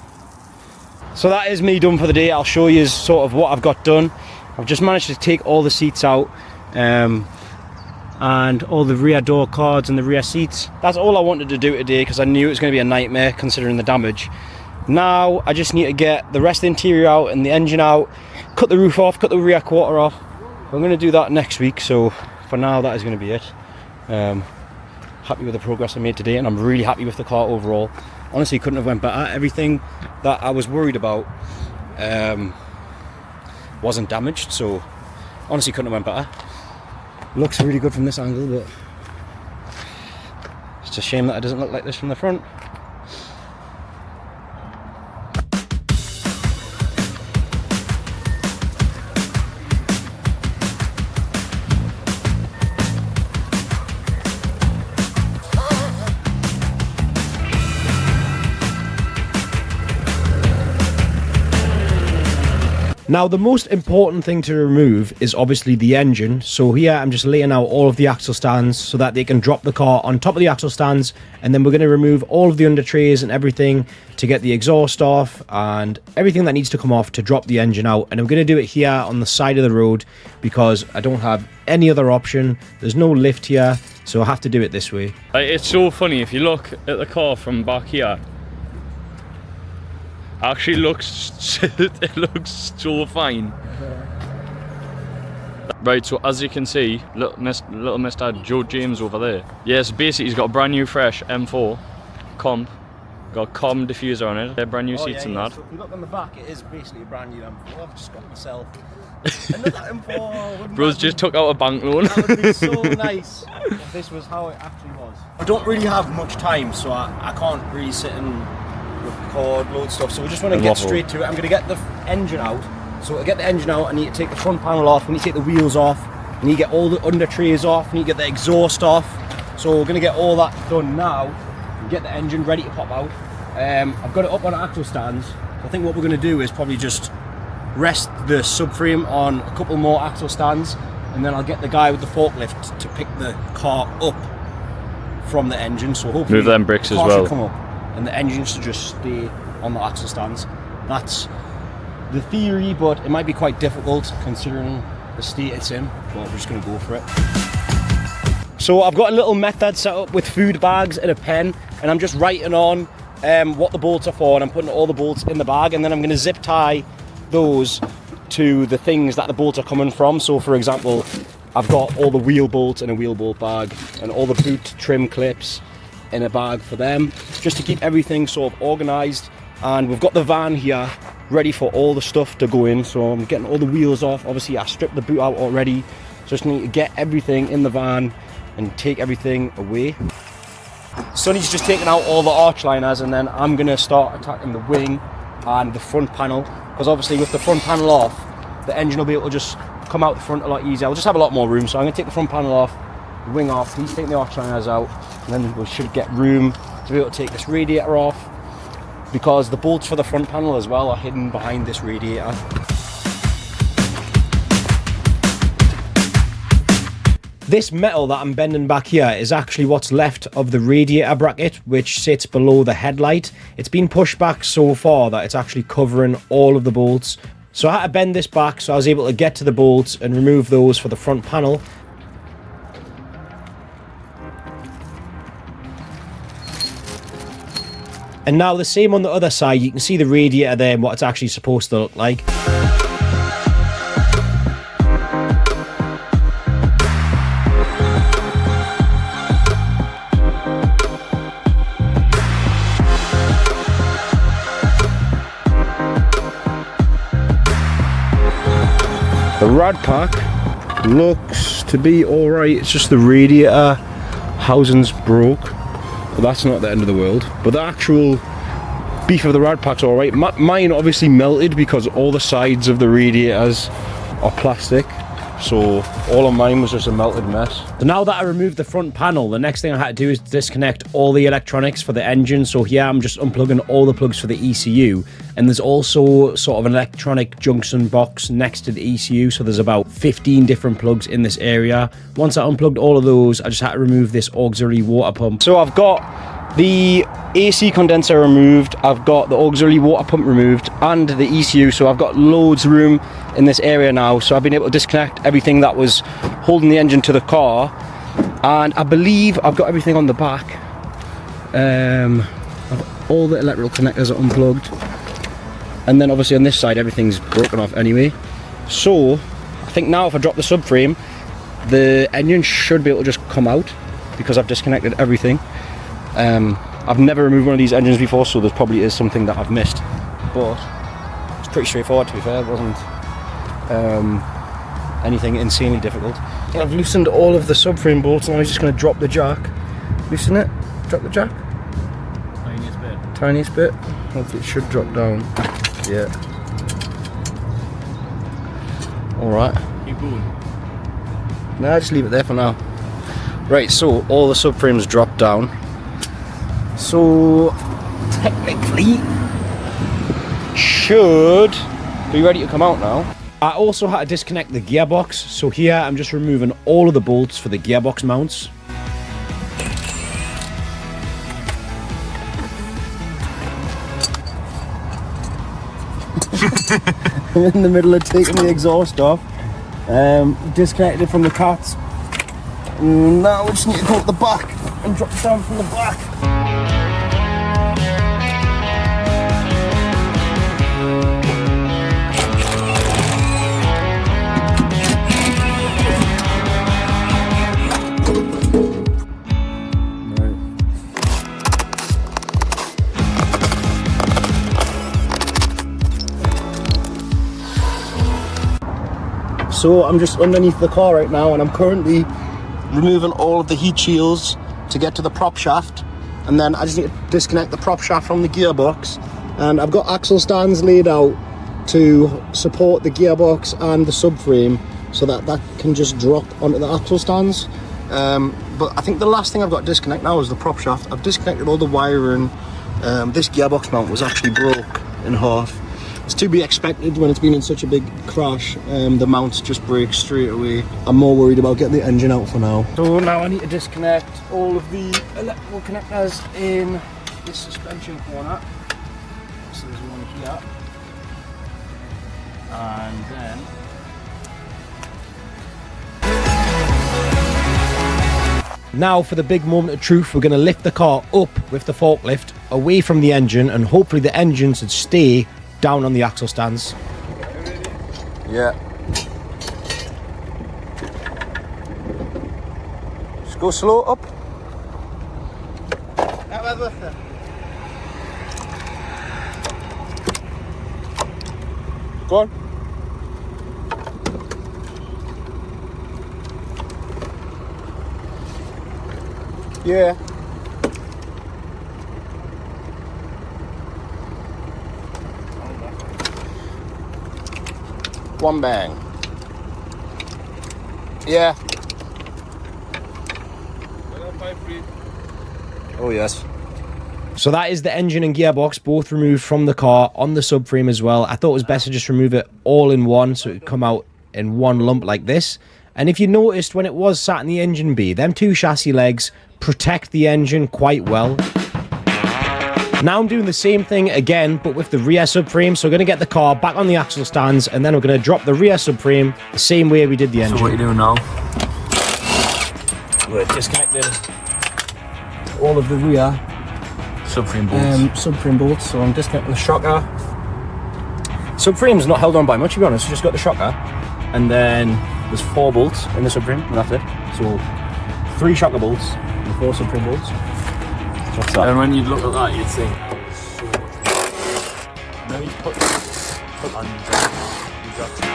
So that is me done for the day. I'll show you sort of what I've got done. I've just managed to take all the seats out and all the rear door cards and the rear seats. That's all I wanted to do today because I knew it was going to be a nightmare considering the damage. Now I just need to get the rest of the interior out and the engine out, cut the roof off, cut the rear quarter off. I'm going to do that next week, so for now that is going to be it. Happy with the progress I made today and I'm really happy with the car overall. Honestly, couldn't have went better. Everything that I was worried about wasn't damaged, so honestly couldn't have went better. Looks really good from this angle, but it's a shame that it doesn't look like this from the front. Now, the most important thing to remove is obviously the engine. So here I'm just laying out all of the axle stands so that they can drop the car on top of the axle stands, and then we're going to remove all of the under trays and everything to get the exhaust off and everything that needs to come off to drop the engine out. And I'm going to do it here on the side of the road because I don't have any other option. There's no lift here, so I have to do it this way. It's so funny if you look at the car from back here. Actually looks it looks so fine. Right, so as you can see, little Mr. Joe James over there. Yes, basically he's got a brand new fresh M4 comp. Got a com diffuser on it. They're brand new seats and that. So if you look on the back, it is basically a brand new M4. I've just got myself another M4. Bro's just took out a bank loan. That would be so nice if this was how it actually was. I don't really have much time, so I can't really sit and record loads of stuff. So we just want to get straight to it. I'm going to get the engine out. So to get the engine out, I need to take the front panel off. I need to take the wheels off. I need to get all the under trays off. I need to get the exhaust off. So we're going to get all that done now and get the engine ready to pop out. I've got it up on axle stands. I think what we're going to do is probably just rest the subframe on a couple more axle stands, and then I'll get the guy with the forklift to pick the car up from the engine. So hopefully move them bricks the as car well. should come up and the engine should just stay on the axle stands. That's the theory, but it might be quite difficult considering the state it's in, but we're just going to go for it. So I've got a little method set up with food bags and a pen, and I'm just writing on what the bolts are for, and I'm putting all the bolts in the bag, and then I'm going to zip tie those to the things that the bolts are coming from. So for example, I've got all the wheel bolts in a wheel bolt bag, and all the boot trim clips in a bag for them, just to keep everything sort of organized. And we've got the van here ready for all the stuff to go in. So I'm getting all the wheels off. Obviously I stripped the boot out already, just need to get everything in the van and take everything away. Sonny's just taking out all the arch liners, and then I'm gonna start attacking the wing and the front panel, because obviously with the front panel off, the engine will be able to just come out the front a lot easier. I'll just have a lot more room, so I'm gonna take the front panel off, the wing off, he's taking the arch liners out, and then we should get room to be able to take this radiator off, because the bolts for the front panel as well are hidden behind this radiator. This metal that I'm bending back here is actually what's left of the radiator bracket, which sits below the headlight. It's been pushed back so far that it's actually covering all of the bolts. So I had to bend this back so I was able to get to the bolts and remove those for the front panel. And now the same on the other side, you can see the radiator there and what it's actually supposed to look like. The rad pack looks to be alright, it's just the radiator housing's broke, but that's not the end of the world. But the actual beef of the rad pack's alright. Mine obviously melted because all the sides of the radiators are plastic, so all of mine was just a melted mess. So now that I removed the front panel, the next thing I had to do is disconnect all the electronics for the engine. So here I'm just unplugging all the plugs for the ECU, and there's also sort of an electronic junction box next to the ECU, so there's about 15 different plugs in this area. Once I unplugged all of those, I just had to remove this auxiliary water pump. So I've got the AC condenser removed, I've got the auxiliary water pump removed, and the ECU, so I've got loads of room in this area now. So I've been able to disconnect everything that was holding the engine to the car, and I believe I've got everything on the back. All the electrical connectors are unplugged, and then obviously on this side everything's broken off anyway. So I think now if I drop the subframe, the engine should be able to just come out because I've disconnected everything. I've never removed one of these engines before, so there probably is something that I've missed, but it's pretty straightforward, to be fair. It wasn't anything insanely difficult. I've loosened all of the subframe bolts, and I'm just going to drop the jack. Loosen it, drop the jack. Tiniest bit. Tiniest bit. Hopefully it should drop down. Yeah. Alright. Keep going. Nah, just leave it there for now. Right, so all the subframes dropped down. So technically should be ready to come out now. I also had to disconnect the gearbox, so here I'm just removing all of the bolts for the gearbox mounts. I'm in the middle of taking the exhaust off. Disconnected it from the cats. Now we just need to go up the back and drop it down from the back. So I'm just underneath the car right now, and I'm currently removing all of the heat shields to get to the prop shaft, and then I just need to disconnect the prop shaft from the gearbox. And I've got axle stands laid out to support the gearbox and the subframe, so that can just drop onto the axle stands. But I think the last thing I've got to disconnect now is the prop shaft. I've disconnected all the wiring. This gearbox mount was actually broke in half. It's to be expected when it's been in such a big crash. The mounts just break straight away. I'm more worried about getting the engine out for now. So now I need to disconnect all of the electrical connectors in this suspension corner. So there's one here. And then Now for the big moment of truth, we're going to lift the car up with the forklift away from the engine, and hopefully the engine should stay down on the axle stands. yeah. Just go slow up. Go on. Yeah. One bang. Yeah. Oh yes. So that is the engine and gearbox both removed from the car on the subframe as well. I thought it was best to just remove it all in one so it would come out in one lump like this. And if you noticed when it was sat in the engine bay, them two chassis legs protect the engine quite well. Now I'm doing the same thing again, but with the rear subframe. So we're going to get the car back on the axle stands, and then we're going to drop the rear subframe the same way we did the engine. So what are you doing now? We're disconnecting all of the rear Subframe bolts. subframe bolts. So I'm disconnecting the shocker. Subframe's not held on by much, to be honest. It's just got the shocker, and then there's 4 bolts in the subframe, and that's it. So 3 shocker bolts and 4 subframe bolts. What's that? And when you look at that, you'd think, so much. No, you put on exactly.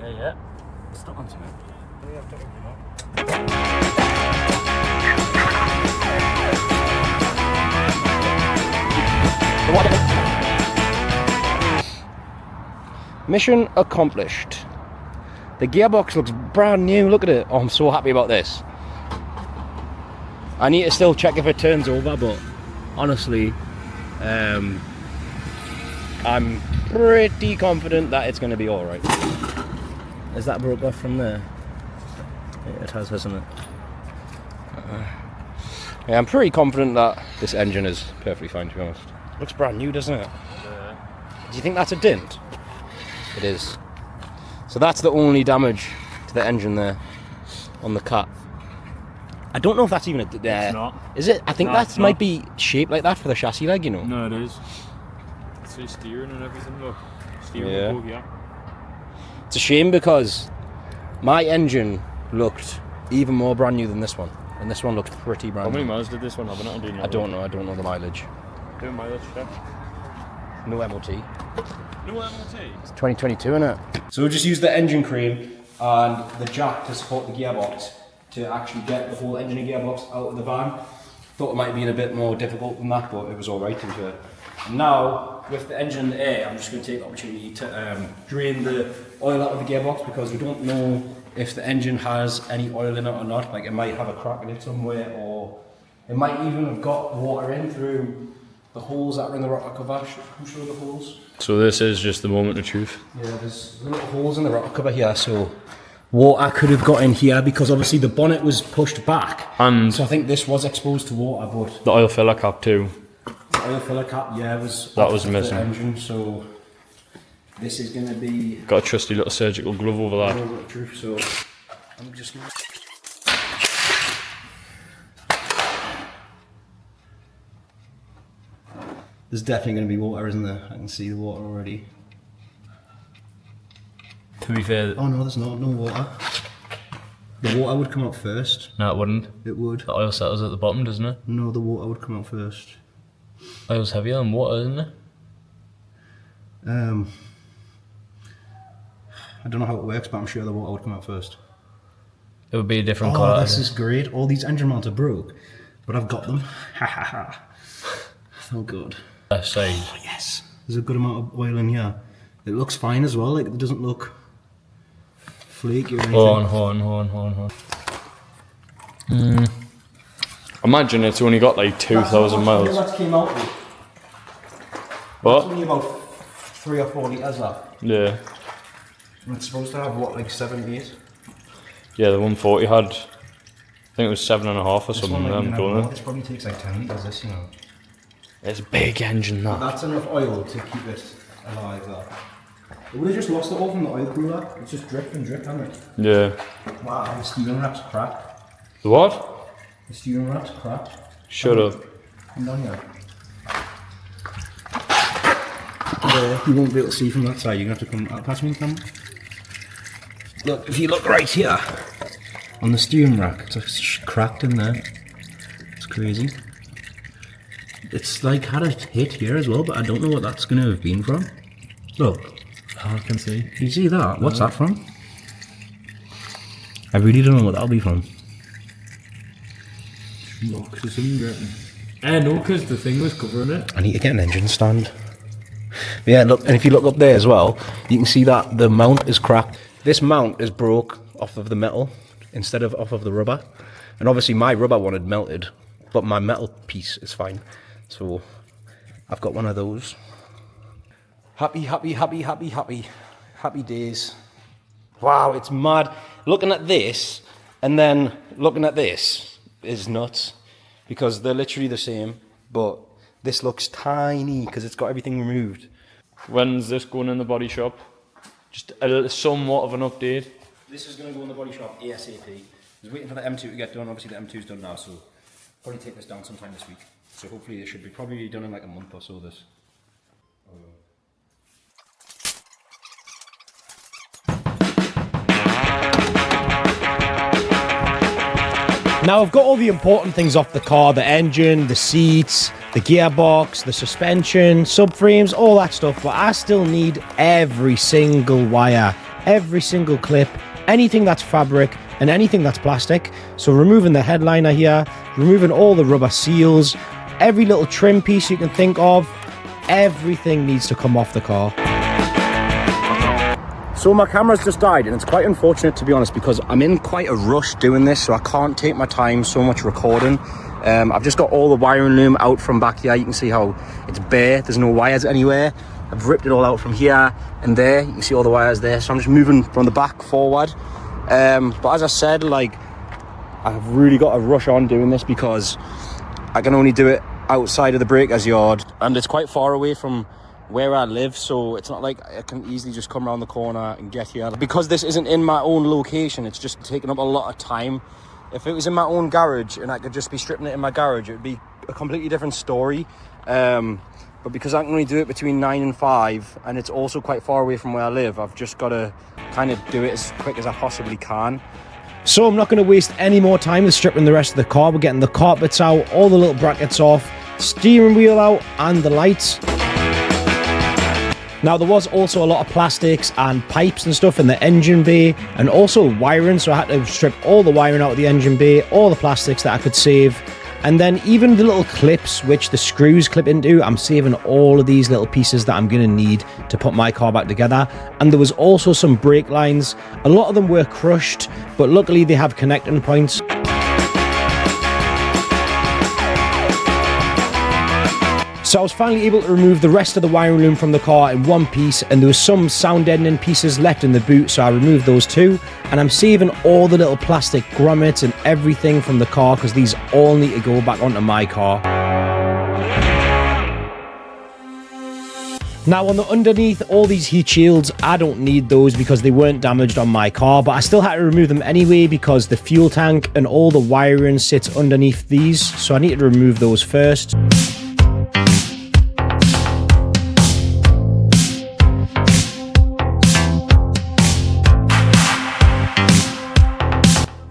Yeah. Stuck onto it. Mission accomplished. The gearbox looks brand new. Look at it. Oh, I'm so happy about this. I need to still check if it turns over, but honestly, I'm pretty confident that it's going to be all right. Is that broke off from there? Yeah, it has, hasn't it? Yeah, I'm pretty confident that this engine is perfectly fine, to be honest. Looks brand new, doesn't it? Yeah. Do you think that's a dent? It is. So that's the only damage to the engine there on the cat. I don't know if that's even a... It's not. Is it? I think No, that it's might not. be shaped like that for the chassis leg, you know? No, it is. See steering and everything, look. Steering Yeah. above, yeah. It's a shame because my engine looked even more brand new than this one. And this one looks pretty How brand many new. miles did this one have? I don't know the mileage. Doing mileage, yeah. No MOT. No MOT. It's 2022, innit? So we'll just use the engine crane and the jack to support the gearbox to actually get the whole engine and gearbox out of the van. Thought it might have been a bit more difficult than that, but it was alright into it. Now, with the engine in the air, I'm just going to take the opportunity to drain the oil out of the gearbox, because we don't know if the engine has any oil in it or not. Like, it might have a crack in it somewhere, or it might even have got water in through the holes that are in the rocker cover. Who showed the holes? So this is just the moment of truth. Yeah, there's little holes in the rocker cover here, so water could have got in here, because obviously the bonnet was pushed back. And So I think this was exposed to water, but the oil filler cap too. the oil filler cap, yeah, was That off was of missing. the engine, so this is going to be Got a trusty little surgical glove over a that. little bit of truth, so I'm just going to... There's definitely going to be water, isn't there? I can see the water already. To be fair, Oh no, there's no water. The water would come out first. no, it wouldn't. It would. The oil settles at the bottom, doesn't it? No, the water would come out first. Oil's heavier than water, isn't it? I don't know how it works, but I'm sure the water would come out first. It would be a different Oh, colour. this is great. All these engine mounts are broke, but I've got them. Ha ha ha. So good. Left side. Oh, yes. There's a good amount of oil in here. It looks fine as well, like it doesn't look flaky or anything. Hold on. Imagine it's only got like 2,000 miles. That came out with. What? It's only about 3 or 4 litres left. Yeah. And it's supposed to have what, like 7, 8? Yeah, the 140 had, I think it was 7.5 or something. Don't it? This probably takes like 10 litres, this, you know. It's a big engine, that. That's enough oil to keep it alive, that. It would have just lost it all from the oil cooler. It's just drip and drip, hasn't it? Yeah. Wow, the steering rack's cracked. The what? The steering rack's cracked. Shut up. Come down here. You won't be able to see from that side, you're going to have to come past me and come. Look, if you look right here, on the steering rack, it's cracked in there. It's crazy. It's like had a hit here as well, but I don't know what that's going to have been from. Look. I can see. You see that? What's that from? I really don't know what that'll be from. No, because the thing was covering it. I need to get an engine stand. Yeah, look, and if you look up there as well, you can see that the mount is cracked. This mount is broke off of the metal instead of off of the rubber. And obviously my rubber one had melted, but my metal piece is fine. So I've got one of those. Happy days. Wow, it's mad. Looking at this and then looking at this is nuts because they're literally the same, but this looks tiny because it's got everything removed. When's this going in the body shop? Just somewhat of an update. This is going to go in the body shop ASAP. I was waiting for the M2 to get done. Obviously the M2's done now, so probably take this down sometime this week. So hopefully it should be probably done in like a month or so, this. Now I've got all the important things off the car, the engine, the seats, the gearbox, the suspension, subframes, all that stuff, but I still need every single wire, every single clip, anything that's fabric and anything that's plastic. So removing the headliner here, removing all the rubber seals, every little trim piece you can think of, everything needs to come off the car. So my camera's just died and it's quite unfortunate to be honest because I'm in quite a rush doing this, so I can't take my time so much recording. I've just got all the wiring loom out from back here. You can see how it's bare, there's no wires anywhere. I've ripped it all out from here and there. You can see all the wires there, so I'm just moving from the back forward. But as I said, like, I've really got to rush on doing this because I can only do it outside of the breaker's yard and it's quite far away from where I live, so it's not like I can easily just come around the corner and get here. Because this isn't in my own location, it's just taking up a lot of time. If it was in my own garage and I could just be stripping it in my garage, it would be a completely different story. But because I can only do it between 9 and 5 and it's also quite far away from where I live, I've just got to kind of do it as quick as I possibly can. So I'm not going to waste any more time with stripping the rest of the car. We're getting the carpets out, all the little brackets off, steering wheel out and the lights. Now there was also a lot of plastics and pipes and stuff in the engine bay and also wiring, so I had to strip all the wiring out of the engine bay, all the plastics that I could save, and then even the little clips which the screws clip into, I'm saving all of these little pieces that I'm going to need to put my car back together. And there was also some brake lines. A lot of them were crushed, but luckily they have connecting points. So I was finally able to remove the rest of the wiring loom from the car in one piece, and there was some sound deadening pieces left in the boot, so I removed those too. And I'm saving all the little plastic grommets and everything from the car because these all need to go back onto my car. Now on the underneath, all these heat shields, I don't need those because they weren't damaged on my car, but I still had to remove them anyway because the fuel tank and all the wiring sits underneath these, so I needed to remove those first.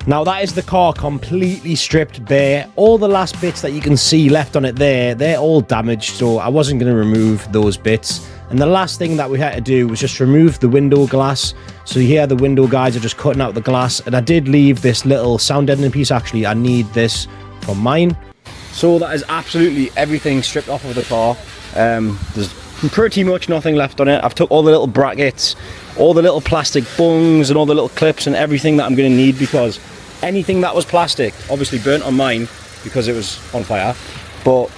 Now that is the car completely stripped bare. All the last bits that you can see left on it there, they're all damaged, so I wasn't going to remove those bits. And the last thing that we had to do was just remove the window glass. So here the window guys are just cutting out the glass, and I did leave this little sound deadening piece. Actually, I need this for mine. So that is absolutely everything stripped off of the car. There's pretty much nothing left on it. I've took all the little brackets, all the little plastic bungs and all the little clips and everything that I'm going to need, because anything that was plastic obviously burnt on mine because it was on fire. But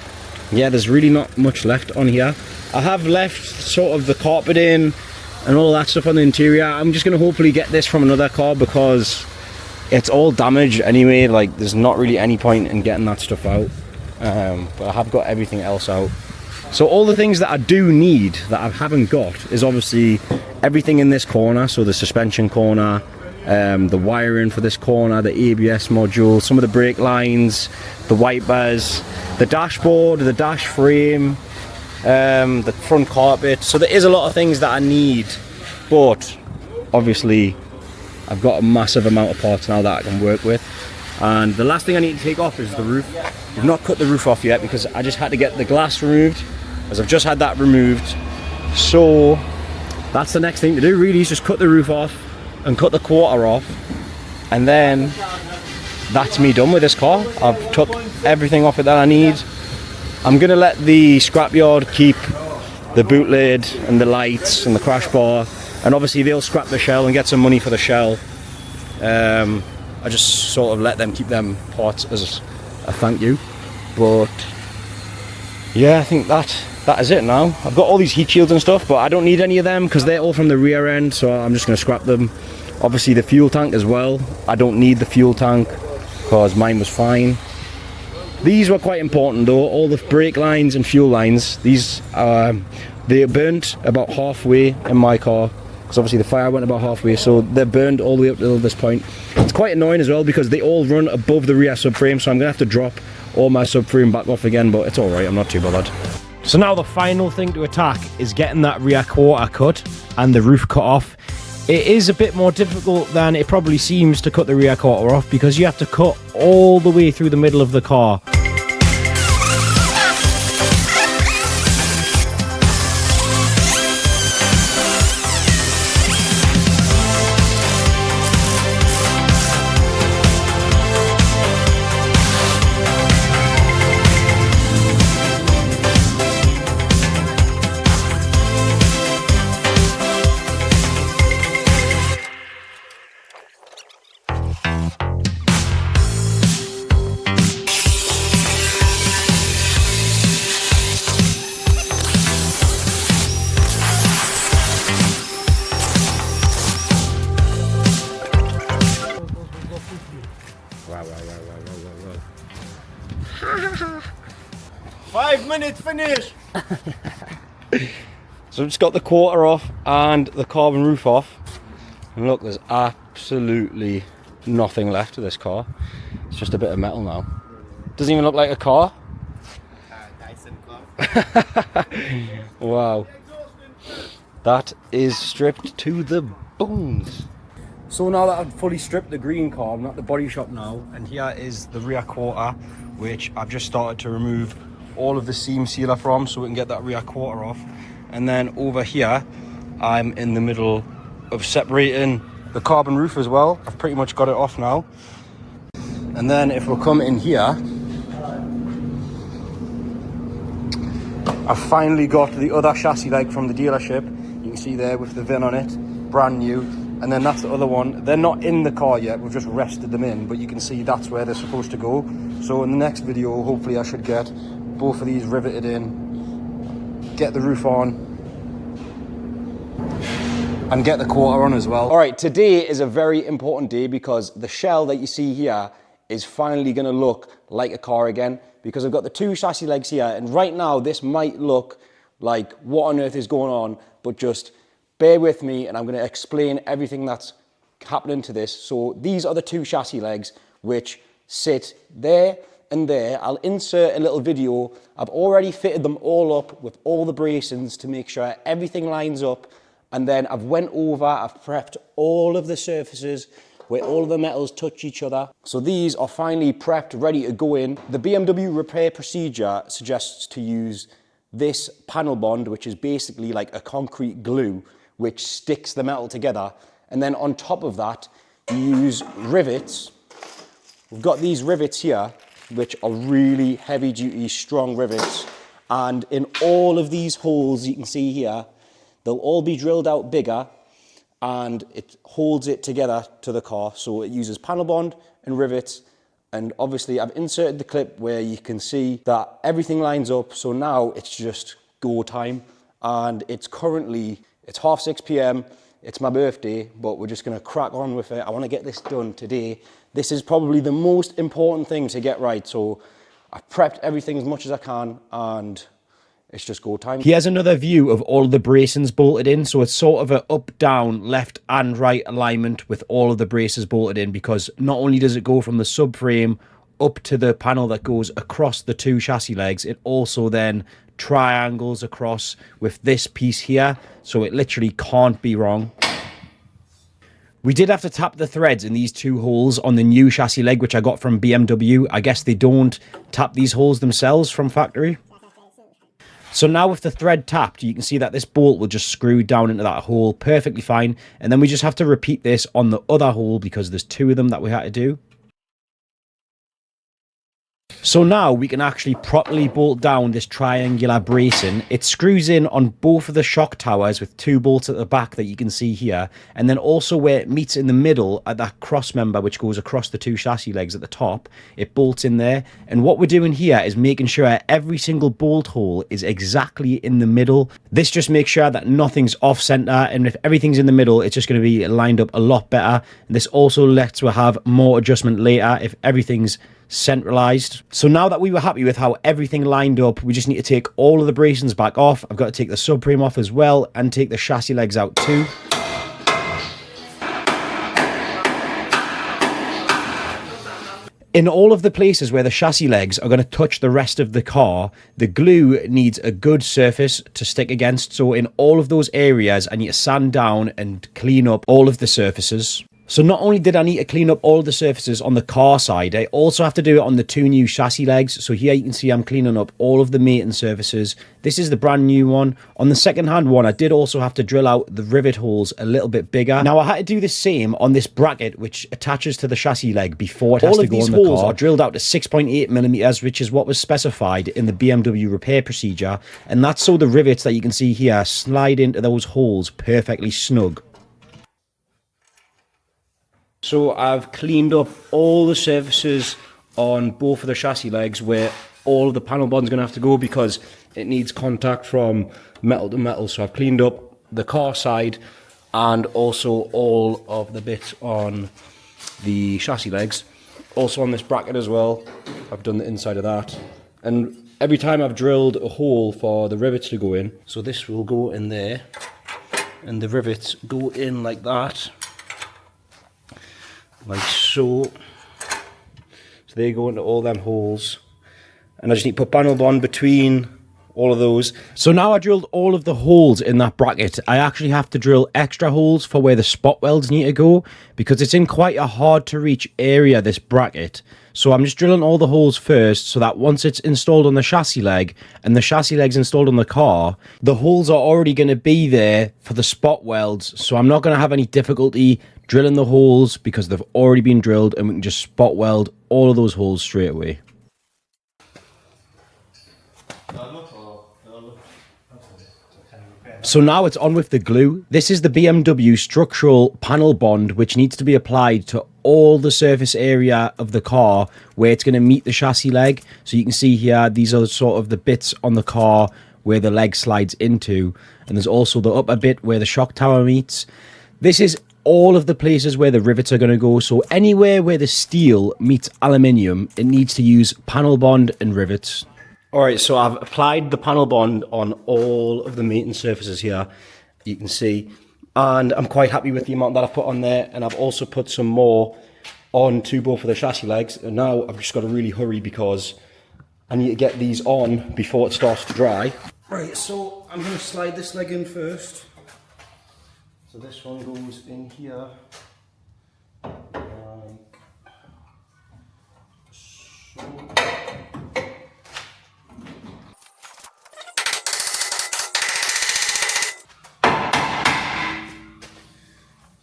yeah, there's really not much left on here. I have left sort of the carpeting and all that stuff on the interior. I'm just going to hopefully get this from another car because it's all damaged anyway. Like, there's not really any point in getting that stuff out. But I have got everything else out. So all the things that I do need that I haven't got is obviously everything in this corner. So the suspension corner, the wiring for this corner, the ABS module, some of the brake lines, the wipers, the dashboard, the dash frame, the front carpet. So there is a lot of things that I need, but obviously I've got a massive amount of parts now that I can work with. And the last thing I need to take off is the roof. I've not cut the roof off yet because I just had to get the glass removed, as I've just had that removed. So that's the next thing to do really, is just cut the roof off and cut the quarter off, and then that's me done with this car. I've took everything off it that I need. I'm gonna let the scrapyard keep the boot lid and the lights and the crash bar, and obviously they'll scrap the shell and get some money for the shell. I just sort of let them keep them parts as a thank you. But yeah, I think that is it now. I've got all these heat shields and stuff, but I don't need any of them because they're all from the rear end, so I'm just going to scrap them. Obviously the fuel tank as well. I don't need the fuel tank because mine was fine. These were quite important though, all the brake lines and fuel lines. These they burnt about halfway in my car, because obviously the fire went about halfway, so they're burned all the way up to this point. It's quite annoying as well because they all run above the rear subframe, so I'm going to have to drop all my subframe back off again, but it's alright, I'm not too bothered. So now the final thing to attack is getting that rear quarter cut and the roof cut off. It is a bit more difficult than it probably seems to cut the rear quarter off, because you have to cut all the way through the middle of the car. Wow. 5 minutes finish. So I've just got the quarter off and the carbon roof off, and look, there's absolutely nothing left of this car. It's just a bit of metal now. Doesn't even look like a car. Wow, that is stripped to the bones. So now that I've fully stripped the green car, I'm at the body shop now, and here is the rear quarter, which I've just started to remove all of the seam sealer from, so we can get that rear quarter off. And then over here, I'm in the middle of separating the carbon roof as well. I've pretty much got it off now. And then if we come in here, I've finally got the other chassis leg from the dealership. You can see there with the VIN on it, brand new. And then that's the other one. They're not in the car yet, we've just rested them in, but you can see that's where they're supposed to go. So in the next video, hopefully I should get both of these riveted in, get the roof on, and get the quarter on as well. All right, today is a very important day because the shell that you see here is finally gonna look like a car again, because I've got the two chassis legs here, and right now this might look like what on earth is going on, but just bear with me and I'm gonna explain everything that's happening to this. So these are the two chassis legs which sit there and there. I'll insert a little video. I've already fitted them all up with all the bracings to make sure everything lines up, and then I've went over, I've prepped all of the surfaces where all of the metals touch each other. So these are finally prepped, ready to go in. The BMW repair procedure suggests to use this panel bond, which is basically like a concrete glue, which sticks the metal together. And then on top of that, you use rivets. We've got these rivets here, which are really heavy duty, strong rivets. And in all of these holes you can see here, they'll all be drilled out bigger, and it holds it together to the car. So it uses panel bond and rivets. And obviously I've inserted the clip where you can see that everything lines up. So now it's just go time. And it's 6:30 p.m. It's my birthday, but we're just gonna crack on with it. I wanna get this done today. This is probably the most important thing to get right. So I've prepped everything as much as I can, and it's just go time. Here's another view of all of the bracings bolted in. So it's sort of a up, down, left and right alignment with all of the braces bolted in, because not only does it go from the subframe up to the panel that goes across the two chassis legs, it also then triangles across with this piece here. So it literally can't be wrong. We did have to tap the threads in these two holes on the new chassis leg, which I got from BMW. I guess they don't tap these holes themselves from factory. So now with the thread tapped, you can see that this bolt will just screw down into that hole perfectly fine. And then we just have to repeat this on the other hole because there's two of them that we had to do. So now we can actually properly bolt down this triangular bracing. It screws in on both of the shock towers with two bolts at the back that you can see here. And then also where it meets in the middle at that cross member, which goes across the two chassis legs at the top, it bolts in there. And what we're doing here is making sure every single bolt hole is exactly in the middle. This just makes sure that nothing's off center. And if everything's in the middle, it's just going to be lined up a lot better. And this also lets us have more adjustment later if everything's centralized. So now that we were happy with how everything lined up, we just need to take all of the bracings back off. I've got to take the subframe off as well and take the chassis legs out too. In all of the places where the chassis legs are going to touch the rest of the car, the glue needs a good surface to stick against. So in all of those areas, I need to sand down and clean up all of the surfaces. So not only did I need to clean up all the surfaces on the car side, I also have to do it on the two new chassis legs. So here you can see I'm cleaning up all of the mating surfaces. This is the brand new one. On the second hand one, I did also have to drill out the rivet holes a little bit bigger. Now I had to do the same on this bracket, which attaches to the chassis leg before it has to go on the car. All of these holes are drilled out to 6.8 millimeters, which is what was specified in the BMW repair procedure. And that's so the rivets that you can see here slide into those holes perfectly snug. So I've cleaned up all the surfaces on both of the chassis legs where all of the panel bond's going to have to go because it needs contact from metal to metal. So I've cleaned up the car side and also all of the bits on the chassis legs. Also on this bracket as well, I've done the inside of that. And every time I've drilled a hole for the rivets to go in, so this will go in there and the rivets go in like that. Like so. So they go into all them holes. And I just need to put panel bond between all of those. So now I drilled all of the holes in that bracket. I actually have to drill extra holes for where the spot welds need to go because it's in quite a hard to reach area, this bracket. So I'm just drilling all the holes first so that once it's installed on the chassis leg and the chassis leg's installed on the car, the holes are already going to be there for the spot welds. So I'm not going to have any difficulty drilling the holes because they've already been drilled and we can just spot weld all of those holes straight away. So now it's on with the glue. This is the BMW structural panel bond, which needs to be applied to all the surface area of the car where it's going to meet the chassis leg. So you can see here, these are sort of the bits on the car where the leg slides into. And there's also the upper bit where the shock tower meets. This is all of the places where the rivets are going to go. So anywhere where the steel meets aluminium, it needs to use panel bond and rivets. All right, so I've applied the panel bond on all of the mating surfaces here, you can see, and I'm quite happy with the amount that I've put on there, and I've also put some more onto both of the chassis legs, and now I've just got to really hurry because I need to get these on before it starts to dry. Right, so I'm going to slide this leg in first. So this one goes in here.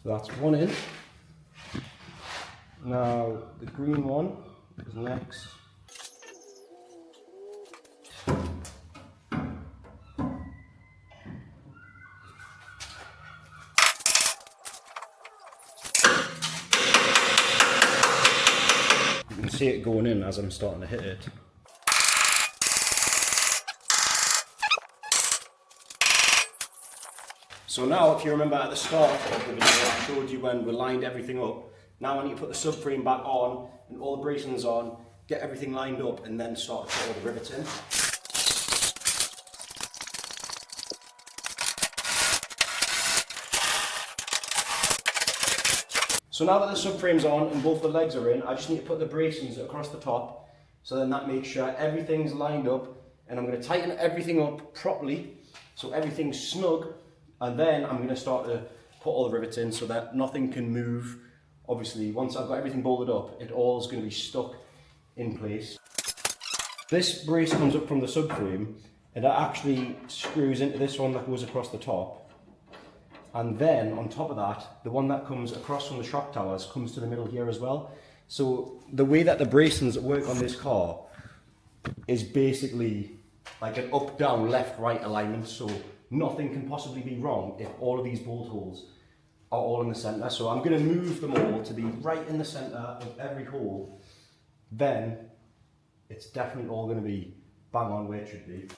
So that's one in. Now the green one is next. You can see it going in as I'm starting to hit it. So now, if you remember at the start of the video, I showed you when we lined everything up. Now I need to put the subframe back on and all the bracings on, get everything lined up, and then start to put all the rivets in. So now that the subframe's on and both the legs are in, I just need to put the bracings across the top. So then that makes sure everything's lined up, and I'm going to tighten everything up properly so everything's snug. And then I'm going to start to put all the rivets in so that nothing can move. Obviously, once I've got everything bolted up, it all's going to be stuck in place. This brace comes up from the subframe, and it actually screws into this one that goes across the top. And then on top of that, the one that comes across from the shock towers comes to the middle here as well. So the way that the bracings work on this car is basically like an up, down, left, right alignment. So nothing can possibly be wrong if all of these bolt holes are all in the centre. So I'm going to move them all to be right in the centre of every hole. Then it's definitely all going to be bang on where it should be.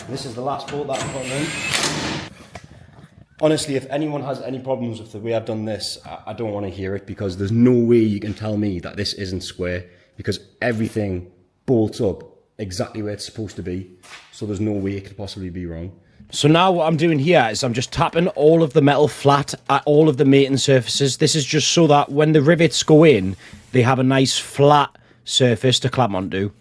This is the last bolt that I'm putting in. Honestly, if anyone has any problems with the way I've done this, I don't want to hear it, because there's no way you can tell me that this isn't square, because everything bolts up exactly where it's supposed to be. So there's no way it could possibly be wrong. So now what I'm doing here is I'm just tapping all of the metal flat at all of the mating surfaces. This is just so that when the rivets go in, they have a nice flat surface to clamp onto.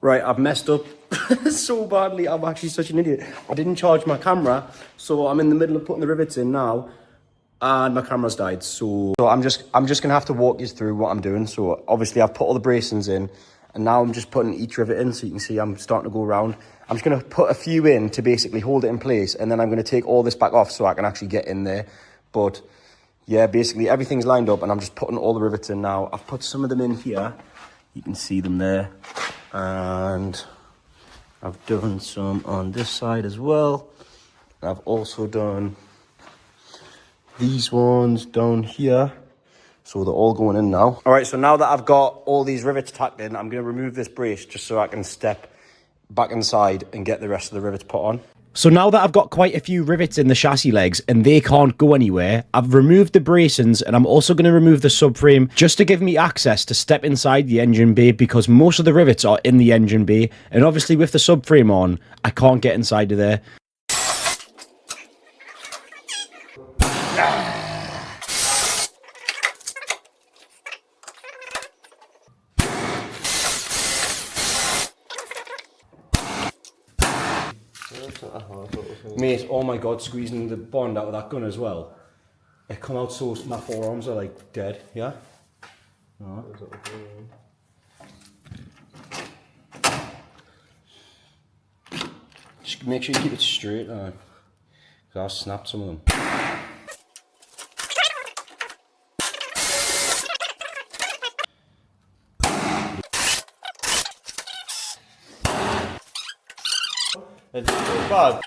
Right, I've messed up so badly. I'm actually such an idiot. I didn't charge my camera, so I'm in the middle of putting the rivets in now, and my camera's died. So I'm just gonna have to walk you through what I'm doing. So obviously I've put all the bracings in, and now I'm just putting each rivet in, so you can see I'm starting to go around. I'm just gonna put a few in to basically hold it in place, and then I'm gonna take all this back off so I can actually get in there. But yeah, basically everything's lined up, and I'm just putting all the rivets in now. I've put some of them in here. You can see them there. And I've done some on this side as well. I've also done these ones down here. So they're all going in now. All right, so now that I've got all these rivets tacked in, I'm gonna remove this brace just so I can step back inside and get the rest of the rivets put on. So now that I've got quite a few rivets in the chassis legs and they can't go anywhere, I've removed the bracings, and I'm also going to remove the subframe just to give me access to step inside the engine bay, because most of the rivets are in the engine bay, and obviously with the subframe on, I can't get inside of there. Mate, oh my god, squeezing the bond out of that gun as well. It come out so my forearms are like dead, yeah? No. Just make sure you keep it straight, because I've snapped some of them. It's bad.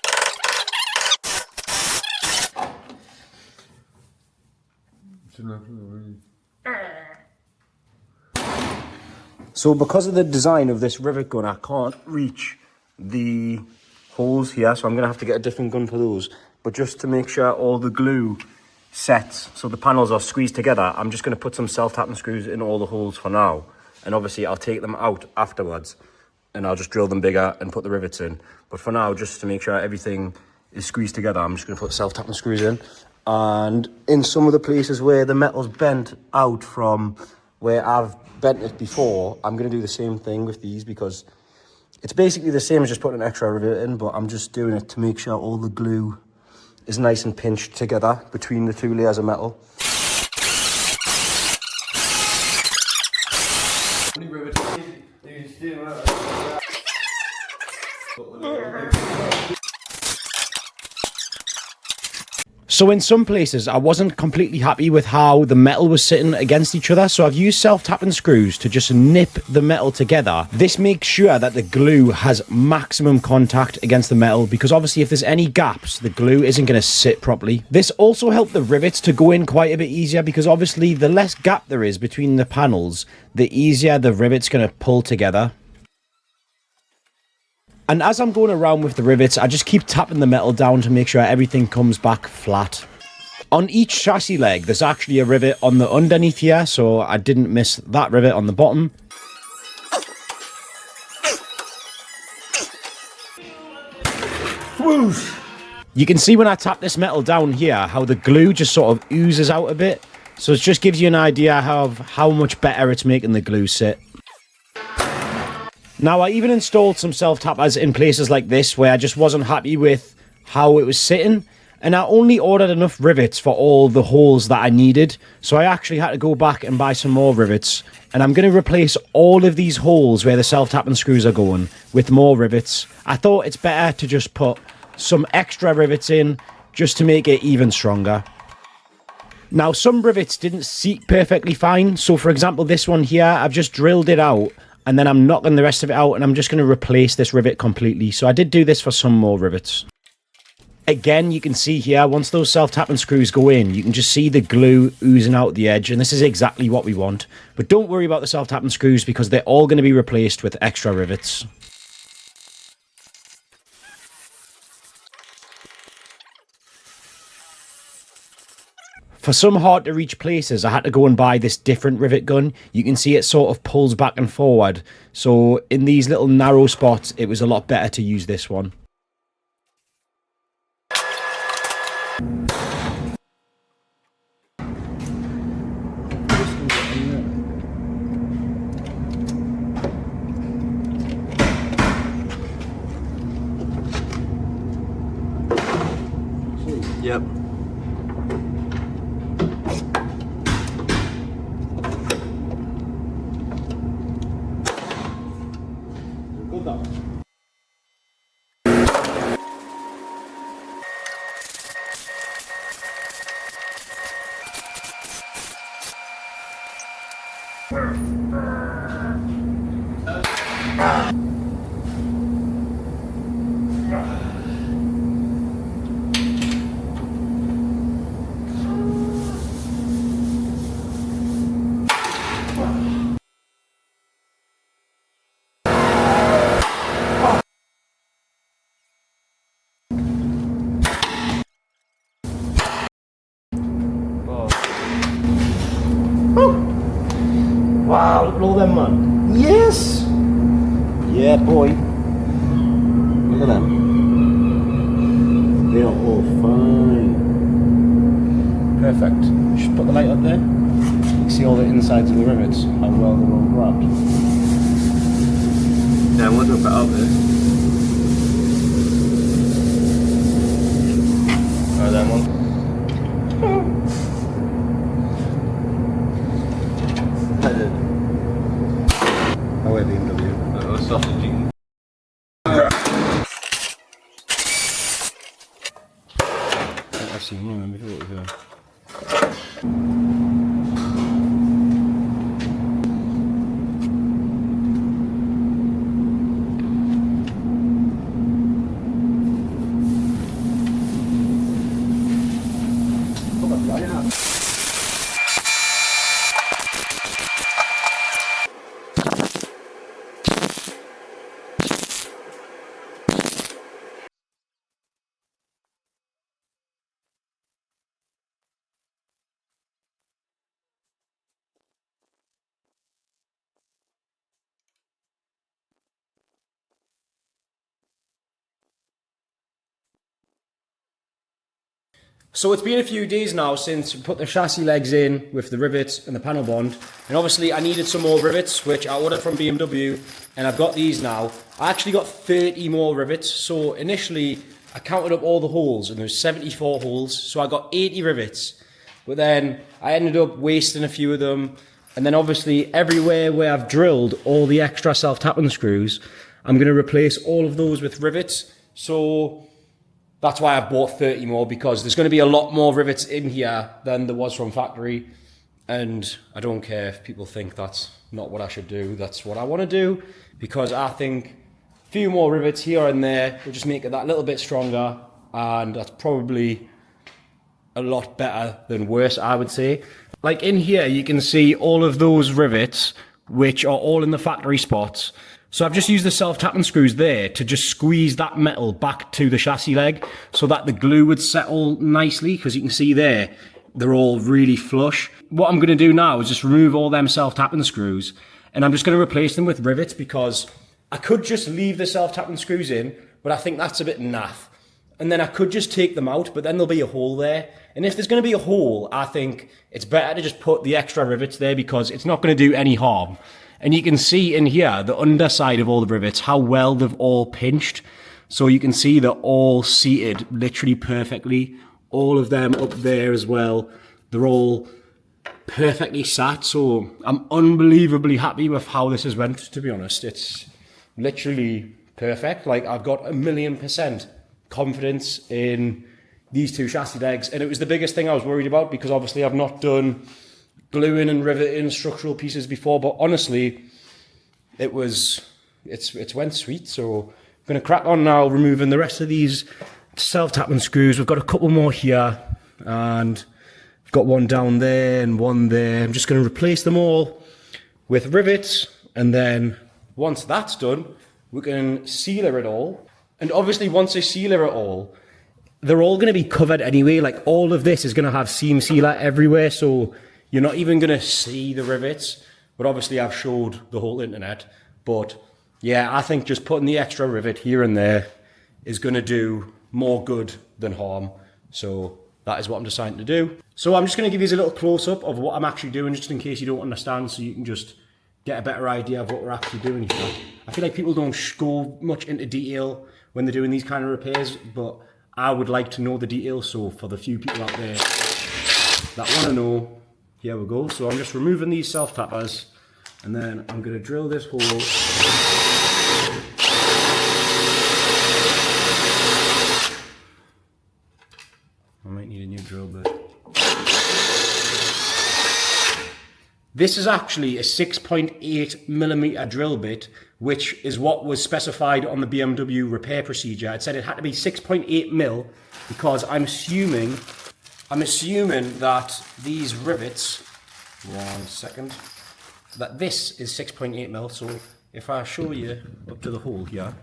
So because of the design of this rivet gun, I can't reach the holes here, so I'm going to have to get a different gun for those. But just to make sure all the glue sets, so the panels are squeezed together, I'm just going to put some self-tapping screws in all the holes for now. And obviously I'll take them out afterwards and I'll just drill them bigger and put the rivets in. But for now, just to make sure everything is squeezed together, I'm just going to put self-tapping screws in. And in some of the places where the metal's bent out from where I've bent it before, I'm going to do the same thing with these, because it's basically the same as just putting an extra rivet in, but I'm just doing it to make sure all the glue is nice and pinched together between the two layers of metal. So in some places, I wasn't completely happy with how the metal was sitting against each other, so I've used self-tapping screws to just nip the metal together. This makes sure that the glue has maximum contact against the metal, because obviously if there's any gaps, the glue isn't going to sit properly. This also helped the rivets to go in quite a bit easier, because obviously the less gap there is between the panels, the easier the rivet's going to pull together. And as I'm going around with the rivets, I just keep tapping the metal down to make sure everything comes back flat. On each chassis leg, there's actually a rivet on the underneath here, so I didn't miss that rivet on the bottom. Whoosh! You can see when I tap this metal down here, how the glue just sort of oozes out a bit. So it just gives you an idea of how much better it's making the glue sit. Now, I even installed some self-tappers in places like this where I just wasn't happy with how it was sitting, and I only ordered enough rivets for all the holes that I needed, so I actually had to go back and buy some more rivets, and I'm going to replace all of these holes where the self-tapping screws are going with more rivets. I thought it's better to just put some extra rivets in just to make it even stronger. Now, some rivets didn't seat perfectly fine, so for example this one here, I've just drilled it out, and then I'm knocking the rest of it out, and I'm just going to replace this rivet completely. So I did do this for some more rivets. Again, you can see here, once those self-tapping screws go in, you can just see the glue oozing out the edge, and this is exactly what we want. But don't worry about the self-tapping screws, because they're all going to be replaced with extra rivets. For some hard to reach places, I had to go and buy this different rivet gun. You can see it sort of pulls back and forward. So in these little narrow spots, it was a lot better to use this one. Yep. Wow, look at all them, man. Yes! Yeah, boy. Look at them. They are all fine. Perfect. Just put the light up there. You can see all the insides of the rivets, how well they're all grabbed. Yeah, I'm looking for it out there. Oh, that one. Oh, wait, BMW. Oh, sausage. I've seen one of them before. So it's been a few days now since we put the chassis legs in with the rivets and the panel bond, and obviously I needed some more rivets, which I ordered from BMW, and I've got these now. I actually got 30 more rivets. So initially I counted up all the holes and there's 74 holes, so I got 80 rivets, but then I ended up wasting a few of them. And then obviously everywhere where I've drilled all the extra self-tapping screws, I'm going to replace all of those with rivets. So that's why I bought 30 more, because there's going to be a lot more rivets in here than there was from factory. And I don't care if people think that's not what I should do. That's what I want to do, because I think a few more rivets here and there will just make it that little bit stronger. And that's probably a lot better than worse, I would say. Like in here, you can see all of those rivets, which are all in the factory spots. So I've just used the self-tapping screws there to just squeeze that metal back to the chassis leg so that the glue would settle nicely, because you can see there, they're all really flush. What I'm going to do now is just remove all them self-tapping screws, and I'm just going to replace them with rivets, because I could just leave the self-tapping screws in, but I think that's a bit naff. And then I could just take them out, but then there'll be a hole there. And if there's going to be a hole, I think it's better to just put the extra rivets there, because it's not going to do any harm. And you can see in here, the underside of all the rivets, how well they've all pinched. So you can see they're all seated literally perfectly. All of them up there as well. They're all perfectly sat. So I'm unbelievably happy with how this has went, to be honest. It's literally perfect. Like, I've got 1,000,000% confidence in these two chassis legs, and it was the biggest thing I was worried about, because obviously I've not done gluing and riveting structural pieces before, but honestly it's went sweet. So I'm going to crack on now removing the rest of these self-tapping screws. We've got a couple more here, and I've got one down there and one there. I'm just going to replace them all with rivets, and then once that's done, we can sealer it all. And obviously once I sealer it all, they're all going to be covered anyway. Like, all of this is going to have seam sealer everywhere, so you're not even going to see the rivets. But obviously I've showed the whole internet. But yeah, I think just putting the extra rivet here and there is going to do more good than harm. So that is what I'm deciding to do. So I'm just going to give you a little close-up of what I'm actually doing, just in case you don't understand, so you can just get a better idea of what we're actually doing here. I feel like people don't go much into detail when they're doing these kind of repairs, but I would like to know the details. So for the few people out there that want to know, here we go. So I'm just removing these self-tappers, and then I'm going to drill this hole. I might need a new drill bit. This is actually a 6.8mm drill bit, which is what was specified on the BMW repair procedure. It said it had to be 6.8mm, because I'm assuming that these rivets, one second, that this is 6.8mm. So if I show you up to the hole here,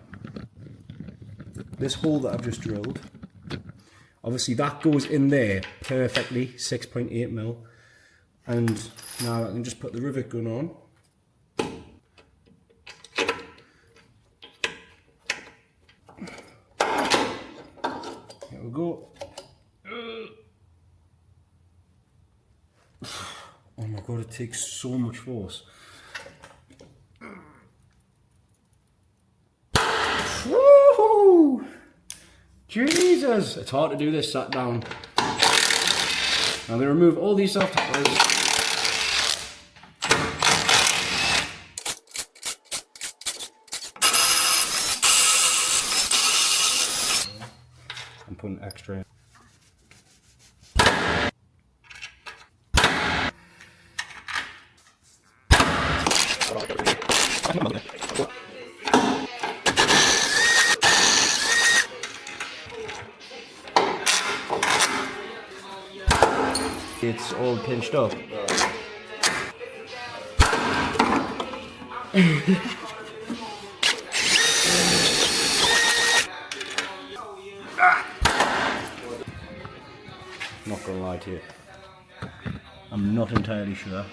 this hole that I've just drilled, obviously that goes in there perfectly, 6.8mm. And now I can just put the rivet gun on. Here we go. Oh my god, it takes so much force. Woohoo! Jesus! It's hard to do this sat down. I'm going to remove all these self-tappers. I'm putting extra in. It's all pinched up. Not gonna lie to you, I'm not entirely sure.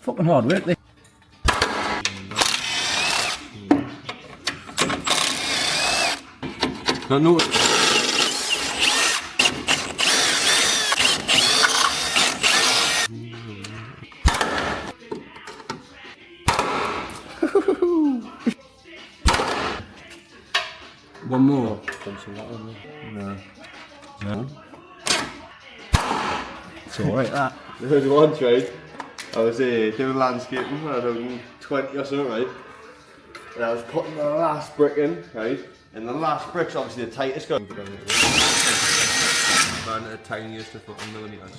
fucking hard work. This. No. One more. No. It's alright that. There was one trade. I was doing landscaping when I was only 20 or something, right? And I was putting the last brick in, right? And the last brick's obviously the tightest gun. Find it the tiniest of fucking millimeters.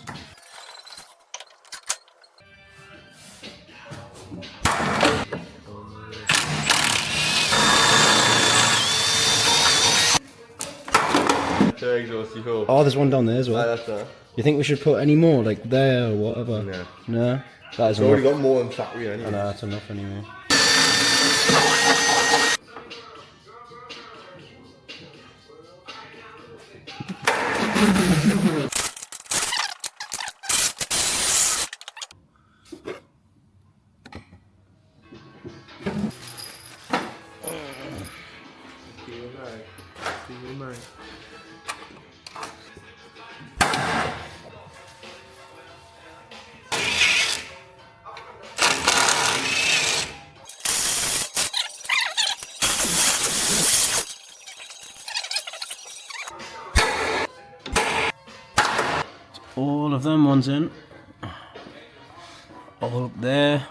Oh, there's one down there as well. That's that. You think we should put any more, like there or whatever? No. No? That is I've already enough. got more than factory anyway. I know, that's enough anyway. All of them ones in. All up there.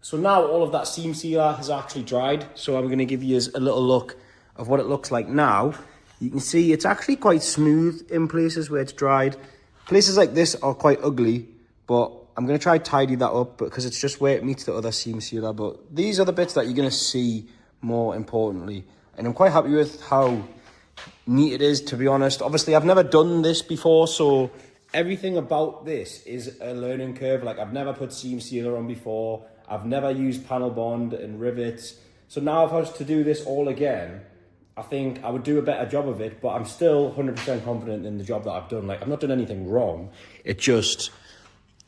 So now all of that seam sealer has actually dried. So I'm going to give you a little look of what it looks like now. You can see it's actually quite smooth in places where it's dried. Places like this are quite ugly, but I'm going to try to tidy that up because it's just where it meets the other seam sealer. But these are the bits that you're going to see more importantly. And I'm quite happy with how neat it is, to be honest. Obviously, I've never done this before, so everything about this is a learning curve. Like, I've never put seam sealer on before. I've never used panel bond and rivets. So now if I was to do this all again, I think I would do a better job of it, but I'm still 100% confident in the job that I've done. Like, I've not done anything wrong. It just,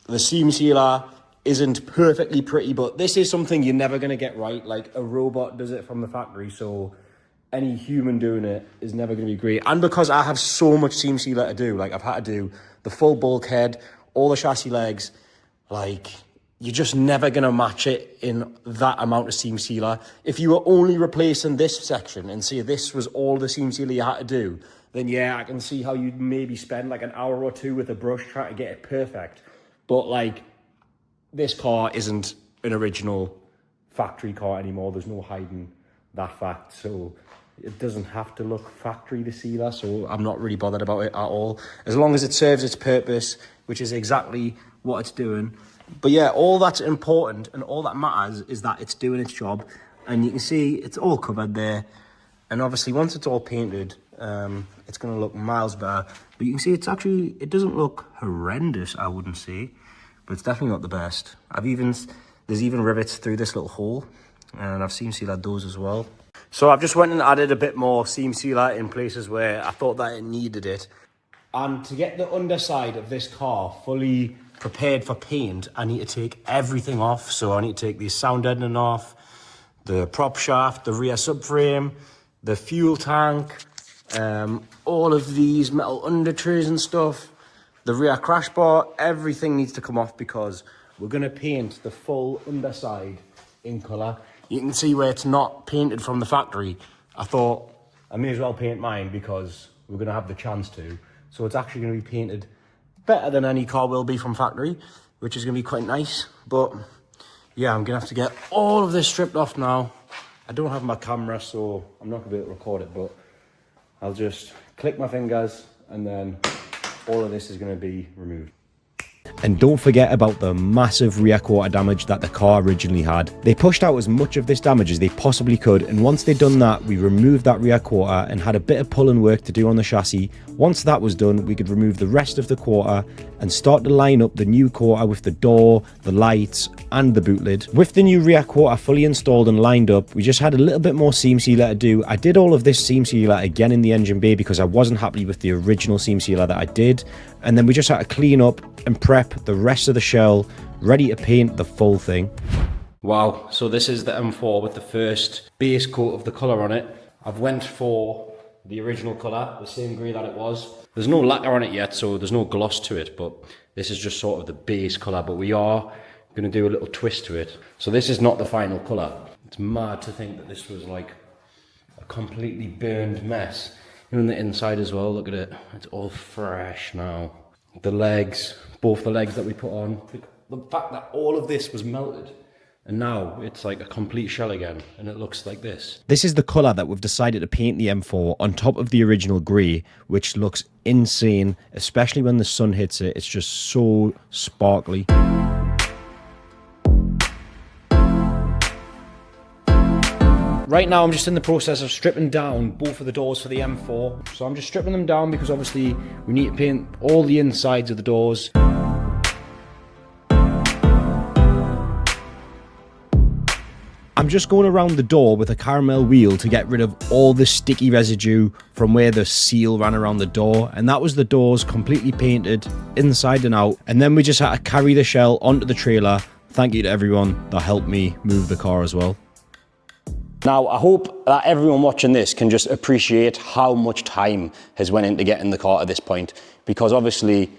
the seam sealer isn't perfectly pretty, but this is something you're never going to get right. Like, a robot does it from the factory, so any human doing it is never going to be great. And because I have so much seam sealer to do, like, I've had to do the full bulkhead, all the chassis legs, like, you're just never going to match it in that amount of seam sealer. If you were only replacing this section and say this was all the seam sealer you had to do, then yeah, I can see how you'd maybe spend like an hour or two with a brush trying to get it perfect. But like, this car isn't an original factory car anymore. There's no hiding that fact. So it doesn't have to look factory, the sealer. So I'm not really bothered about it at all. As long as it serves its purpose, which is exactly what it's doing. But yeah, all that's important and all that matters is that it's doing its job. And you can see it's all covered there. And obviously once it's all painted, it's going to look miles better. But you can see it's actually, it doesn't look horrendous, I wouldn't say. But it's definitely not the best. There's even rivets through this little hole. And I've seam sealed those as well. So I've just went and added a bit more seam sealer in places where I thought that it needed it. And to get the underside of this car fully prepared for paint, I need to take everything off. So I need to take the sound deadening off, the prop shaft, the rear subframe, the fuel tank, all of these metal under trays and stuff, the rear crash bar, everything needs to come off because we're going to paint the full underside in colour. You can see where it's not painted from the factory. I thought I may as well paint mine because we're going to have the chance to. So it's actually going to be painted better than any car will be from factory, which is going to be quite nice. But yeah, I'm going to have to get all of this stripped off now. I don't have my camera, so I'm not going to be able to record it, but I'll just click my fingers and then all of this is going to be removed. And don't forget about the massive rear quarter damage that the car originally had. They pushed out as much of this damage as they possibly could, and once they'd done that, we removed that rear quarter and had a bit of pulling work to do on the chassis. Once that was done, we could remove the rest of the quarter and start to line up the new quarter with the door, the lights and the boot lid. With the new rear quarter fully installed and lined up, we just had a little bit more seam sealer to do. I did all of this seam sealer again in the engine bay because I wasn't happy with the original seam sealer that I did, and then we just had to clean up and prep the rest of the shell ready to paint the full thing. Wow, so this is the M4 with the first base coat of the colour on it. I've went for the original colour, the same grey that it was. There's no lacquer on it yet, so there's no gloss to it, but this is just sort of the base colour, but we are going to do a little twist to it. So this is not the final colour. It's mad to think that this was like a completely burned mess. Even the inside as well, look at it. It's all fresh now. The legs, both the legs that we put on. The fact that all of this was melted and now it's like a complete shell again and it looks like this. This is the colour that we've decided to paint the M4 on top of the original grey, which looks insane, especially when the sun hits it. It's just so sparkly. Right now I'm just in the process of stripping down both of the doors for the M4. So I'm just stripping them down because obviously we need to paint all the insides of the doors. I'm just going around the door with a caramel wheel to get rid of all the sticky residue from where the seal ran around the door, and that was the doors completely painted inside and out. And then we just had to carry the shell onto the trailer. Thank you to everyone that helped me move the car as well. Now, I hope that everyone watching this can just appreciate how much time has went into getting the car to this point, because obviously,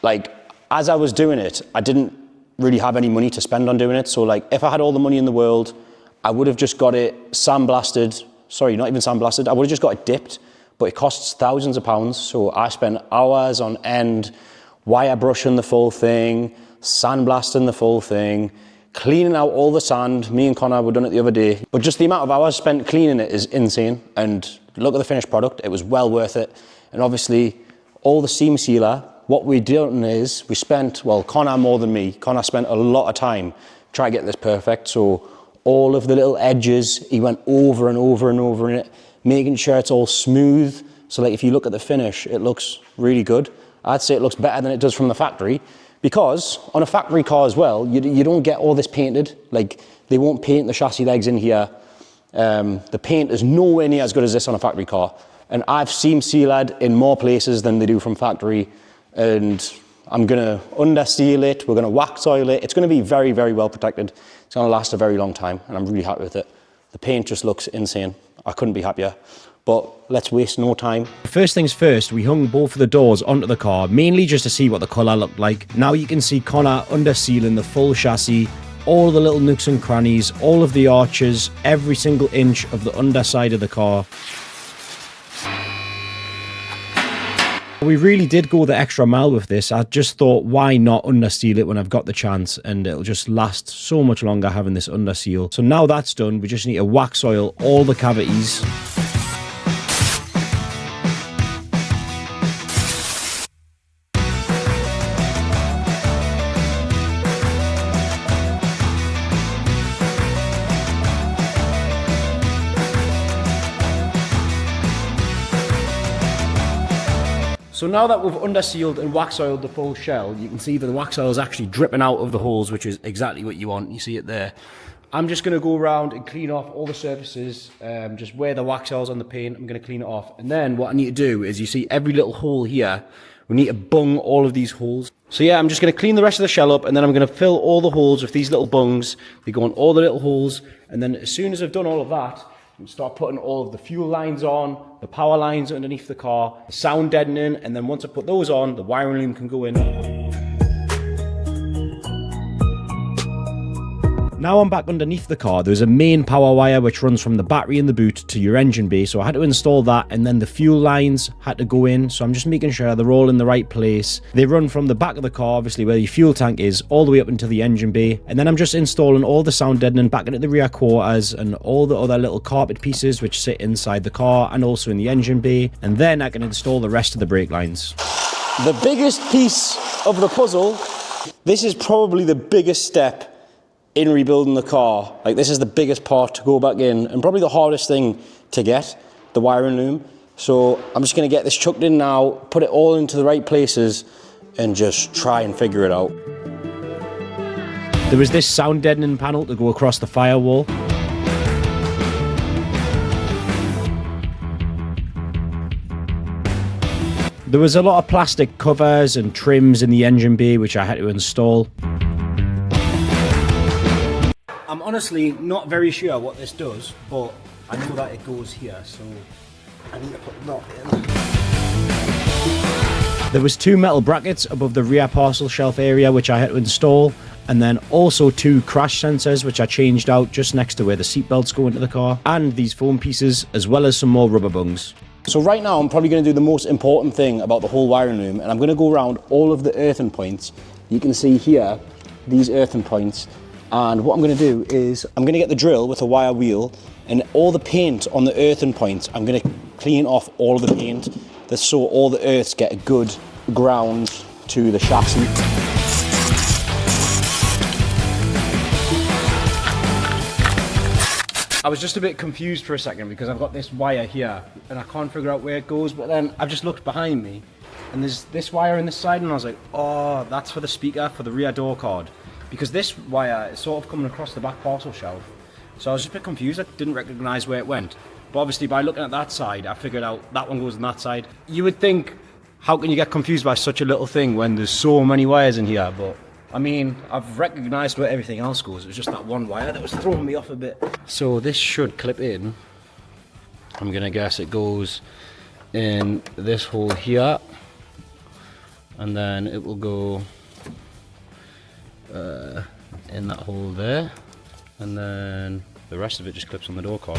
like, as I was doing it, I didn't really have any money to spend on doing it. So like, if I had all the money in the world, I would have just got it sandblasted. Sorry, not even sandblasted. I would have just got it dipped, but it costs thousands of pounds. So I spent hours on end wire brushing the full thing, sandblasting the full thing, cleaning out all the sand. Me and Connor were done it the other day. But just the amount of hours spent cleaning it is insane. And look at the finished product. It was well worth it. And obviously, all the seam sealer, what we done is we spent, well, Connor more than me. Connor spent a lot of time trying to get this perfect. So all of the little edges, he went over and over and over in it, making sure it's all smooth. So like if you look at the finish, it looks really good. I'd say it looks better than it does from the factory, because on a factory car as well, you don't get all this painted. Like, they won't paint the chassis legs in here. The paint is nowhere near as good as this on a factory car. And I've seen sealed in more places than they do from factory. And I'm gonna under seal it, we're gonna wax oil it. It's gonna be very, very well protected. It's gonna last a very long time, and I'm really happy with it. The paint just looks insane. I couldn't be happier. But let's waste no time. First things first, we hung both of the doors onto the car, mainly just to see what the colour looked like. Now you can see Connor under sealing the full chassis, all the little nooks and crannies, all of the arches, every single inch of the underside of the car. We really did go the extra mile with this. I just thought, why not under seal it when I've got the chance, and it'll just last so much longer having this under seal. So now that's done, we just need to wax oil all the cavities. So now that we've under sealed and wax oiled the full shell, you can see that the wax oil is actually dripping out of the holes, which is exactly what you want. You see it there. I'm just going to go around and clean off all the surfaces, just where the wax oil's on the paint. I'm going to clean it off. And then what I need to do is, you see every little hole here, we need to bung all of these holes. So yeah, I'm just going to clean the rest of the shell up, and then I'm going to fill all the holes with these little bungs. They go on all the little holes, and then as soon as I've done all of that, and start putting all of the fuel lines on, the power lines underneath the car, the sound deadening, and then once I put those on, the wiring loom can go in. Now I'm back underneath the car. There's a main power wire which runs from the battery in the boot to your engine bay, so I had to install that, and then the fuel lines had to go in, so I'm just making sure they're all in the right place. They run from the back of the car, obviously where your fuel tank is, all the way up into the engine bay, and then I'm just installing all the sound deadening back into the rear quarters and all the other little carpet pieces which sit inside the car and also in the engine bay, and then I can install the rest of the brake lines. The biggest piece of the puzzle, this is probably the biggest step in rebuilding the car. Like, this is the biggest part to go back in, and probably the hardest thing to get, the wiring loom. So I'm just going to get this chucked in now, put it all into the right places, and just try and figure it out. There was this sound deadening panel to go across the firewall. There was a lot of plastic covers and trims in the engine bay which I had to install. I'm honestly not very sure what this does, but I know that it goes here, so I need to put that in. There was 2 metal brackets above the rear parcel shelf area which I had to install, and then also 2 crash sensors which I changed out just next to where the seat belts go into the car, and these foam pieces, as well as some more rubber bungs. So right now I'm probably going to do the most important thing about the whole wiring loom, and I'm going to go around all of the earthing points. You can see here these earthing points, and what I'm going to do is I'm going to get the drill with a wire wheel, and all the paint on the earthing points, I'm going to clean off all of the paint, so all the earths get a good ground to the chassis. I was just a bit confused for a second because I've got this wire here and I can't figure out where it goes, but then I've just looked behind me and there's this wire in this side, and I was like, oh, that's for the speaker for the rear door card, because this wire is sort of coming across the back parcel shelf. So I was just a bit confused. I didn't recognize where it went, but obviously by looking at that side I figured out that one goes on that side. You would think, how can you get confused by such a little thing when there's so many wires in here? But I mean, I've recognized where everything else goes. It was just that one wire that was throwing me off a bit. So this should clip in. I'm gonna guess it goes in this hole here, and then it will go in that hole there, and then the rest of it just clips on the door card.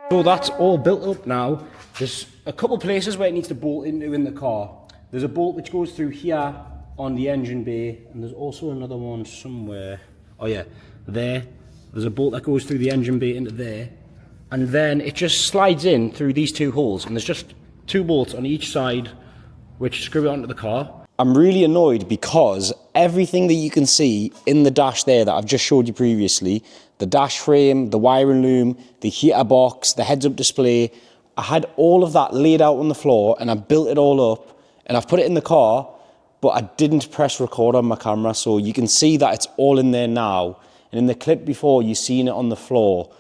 So that's all built up now. There's a couple places where it needs to bolt into in the car. There's a bolt which goes through here on the engine bay, and there's also another one somewhere. Oh yeah, there. There's a bolt that goes through the engine bay into there, and then it just slides in through these 2 holes, and there's just 2 bolts on each side which screw it onto the car. I'm really annoyed because everything that you can see in the dash there that I've just showed you previously, the dash frame, the wiring loom, the heater box, the heads-up display, I had all of that laid out on the floor and I built it all up and I've put it in the car, but I didn't press record on my camera, so you can see that it's all in there now. And in the clip before, you've seen it on the floor.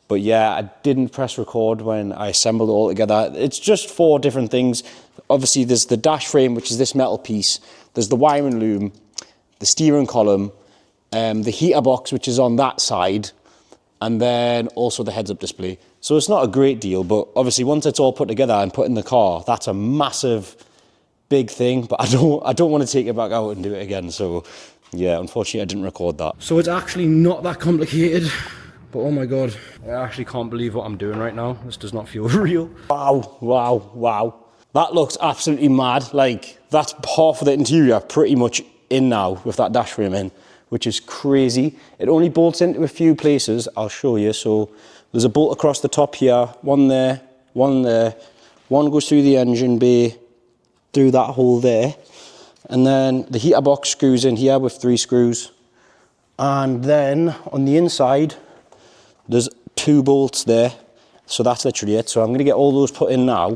But yeah, I didn't press record when I assembled it all together. It's just 4 different things. Obviously, there's the dash frame, which is this metal piece. There's the wiring loom, the steering column, the heater box, which is on that side, and then also the heads-up display. So it's not a great deal, but obviously once it's all put together and put in the car, that's a massive, big thing. But I don't want to take it back out and do it again. So yeah, unfortunately, I didn't record that. So it's actually not that complicated. But oh my God, I actually can't believe what I'm doing right now. This does not feel real. Wow, wow, wow. That looks absolutely mad. Like, that's half of the interior pretty much in now with that dash frame in, which is crazy. It only bolts into a few places. I'll show you. So there's a bolt across the top here, one there, one there. One goes through the engine bay, through that hole there. And then the heater box screws in here with 3 screws. And then on the inside, there's 2 bolts there, so that's literally it. So I'm going to get all those put in now.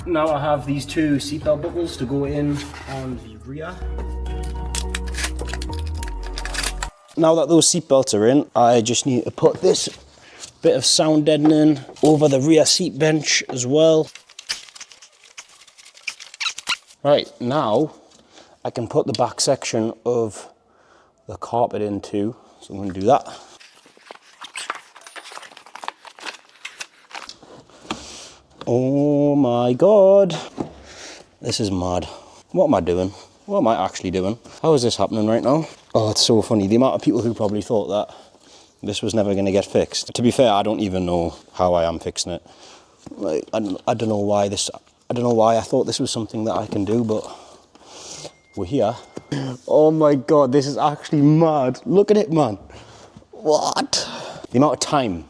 Now I have these 2 seatbelt buckles to go in on the rear. Now that those seatbelts are in, I just need to put this bit of sound deadening over the rear seat bench as well. Right, now I can put the back section of the carpet in too, so I'm going to do that. Oh my God, this is mad. What am I doing? What am I actually doing? How is this happening right now? Oh, it's so funny, the amount of people who probably thought that this was never going to get fixed. To be fair, I don't even know how I am fixing it. Like, I don't know why I thought this was something that I can do, but we're here. Oh my God, this is actually mad. Look at it, man. What? The amount of time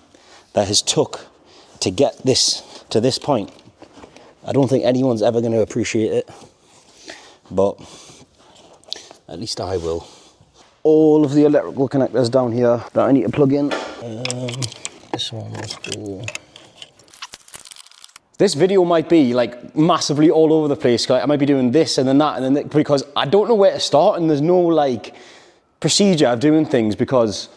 that has took to get this to this point, I don't think anyone's ever going to appreciate it, but at least I will. All of the electrical connectors down here that I need to plug in. This one must go. This video might be like massively all over the place. Like, I might be doing this and then that and then that, because I don't know where to start and there's no like procedure of doing things because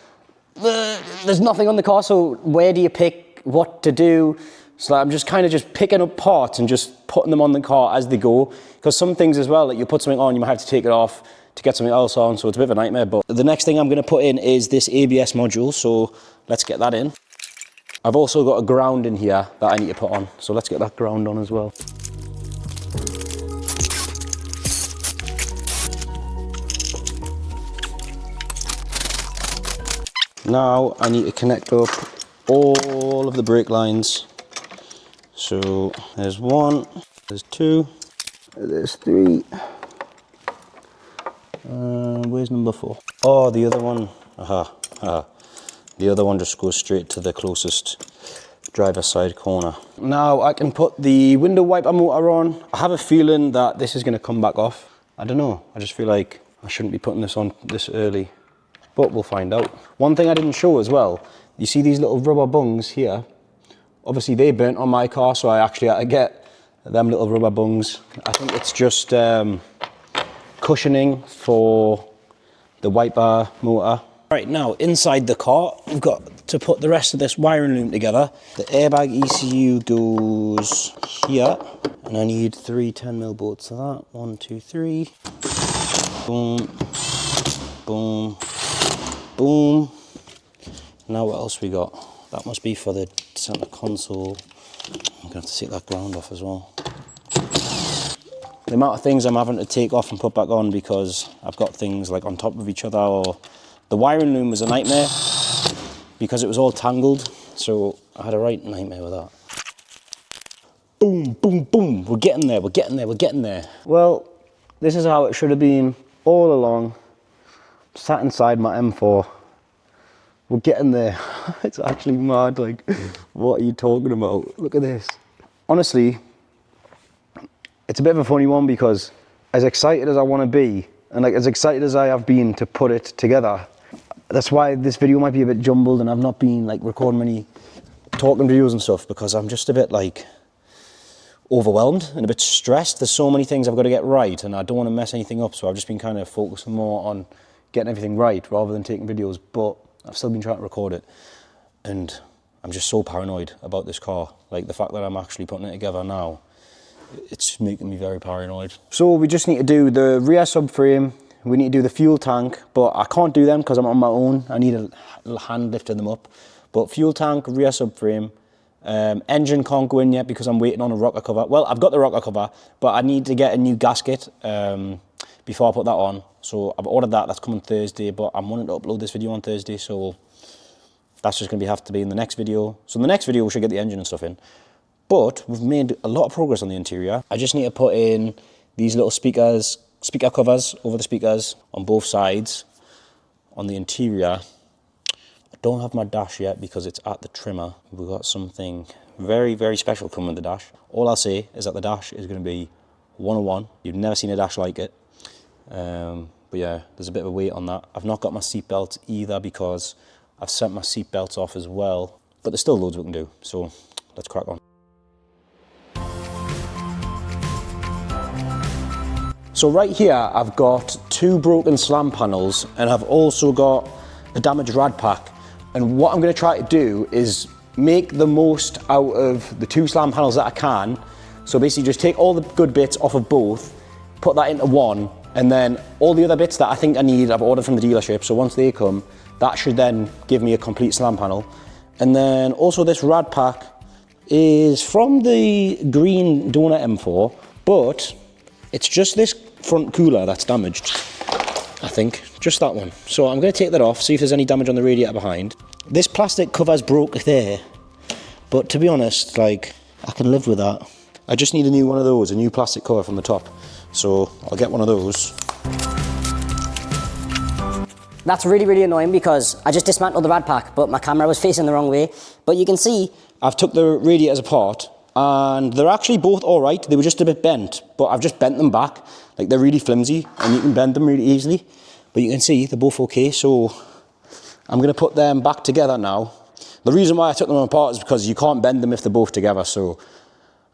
there's nothing on the car. So where do you pick what to do? So like, I'm just kind of just picking up parts and just putting them on the car as they go. Because some things as well, like you put something on, you might have to take it off to get something else on. So it's a bit of a nightmare. But the next thing I'm going to put in is this ABS module. So let's get that in. I've also got a ground in here that I need to put on. So let's get that ground on as well. Now I need to connect up all of the brake lines. So there's 1, there's 2, there's 3. Where's number 4? Oh, the other one. The other one just goes straight to the closest driver's side corner. Now I can put the window wiper motor on. I have a feeling that this is going to come back off. I don't know. I just feel like I shouldn't be putting this on this early, but we'll find out. One thing I didn't show as well, you see these little rubber bungs here? Obviously they burnt on my car, so I actually had to get them little rubber bungs. I think it's just cushioning for the wiper motor. Right, now inside the car, we've got to put the rest of this wiring loom together. The airbag ECU goes here, and I need 3 10mm bolts of that. 1, 2, 3. Boom, boom, boom. Now what else we got? That must be for the center console. I'm gonna have to take that ground off as well. The amount of things I'm having to take off and put back on because I've got things like on top of each other, or the wiring loom was a nightmare because it was all tangled, so I had a right nightmare with that. Boom, boom, boom, we're getting there, we're getting there, we're getting there. Well, this is how it should have been all along. Sat inside my M4 We're getting there. It's actually mad, like, what are you talking about? Look at this. Honestly, it's a bit of a funny one because as excited as I want to be, and like as excited as I have been to put it together, that's why this video might be a bit jumbled and I've not been like recording many talking videos and stuff, because I'm just a bit like overwhelmed and a bit stressed. There's so many things I've got to get right and I don't want to mess anything up, so I've just been kind of focusing more on getting everything right rather than taking videos. But I've still been trying to record it and I'm just so paranoid about this car. Like the fact that I'm actually putting it together now, it's making me very paranoid. So we just need to do the rear subframe, we need to do the fuel tank, but I can't do them because I'm on my own. I need a hand lifting them up. But fuel tank, rear subframe, engine can't go in yet because I'm waiting on a rocker cover. Well, I've got the rocker cover, but I need to get a new gasket before I put that on. So I've ordered that, that's coming Thursday, but I'm wanting to upload this video on Thursday, so that's just going to have to be in the next video. So in the next video we should get the engine and stuff in. But we've made a lot of progress on the interior. I just need to put in these little speaker covers over the speakers on both sides on the interior. I don't have my dash yet because it's at the trimmer. We've got something very, very special coming with the dash. All I'll say is that the dash is going to be 101. You've never seen a dash like it. But yeah, there's a bit of a weight on that. I've not got my seat belt either because I've sent my seat belts off as well. But there's still loads we can do. So let's crack on. So right here, I've got 2 broken slam panels and I've also got a damaged rad pack. And what I'm going to try to do is make the most out of the 2 slam panels that I can. So basically just take all the good bits off of both, put that into one, and then all the other bits that I think I need, I've ordered from the dealership. So once they come, that should then give me a complete slam panel. And then also this rad pack is from the green donut M4, but it's just this front cooler that's damaged, I think, just that one. So I'm going to take that off, see if there's any damage on the radiator behind. This plastic cover's broke there, but to be honest, like, I can live with that. I just need a new one of those, a new plastic cover from the top. So I'll get one of those. That's really, really annoying because I just dismantled the rad pack, but my camera was facing the wrong way. But you can see I've took the radiators apart and they're actually both all right. They were just a bit bent, but I've just bent them back. Like, they're really flimsy and you can bend them really easily. But you can see they're both okay, so I'm going to put them back together now. The reason why I took them apart is because you can't bend them if they're both together, so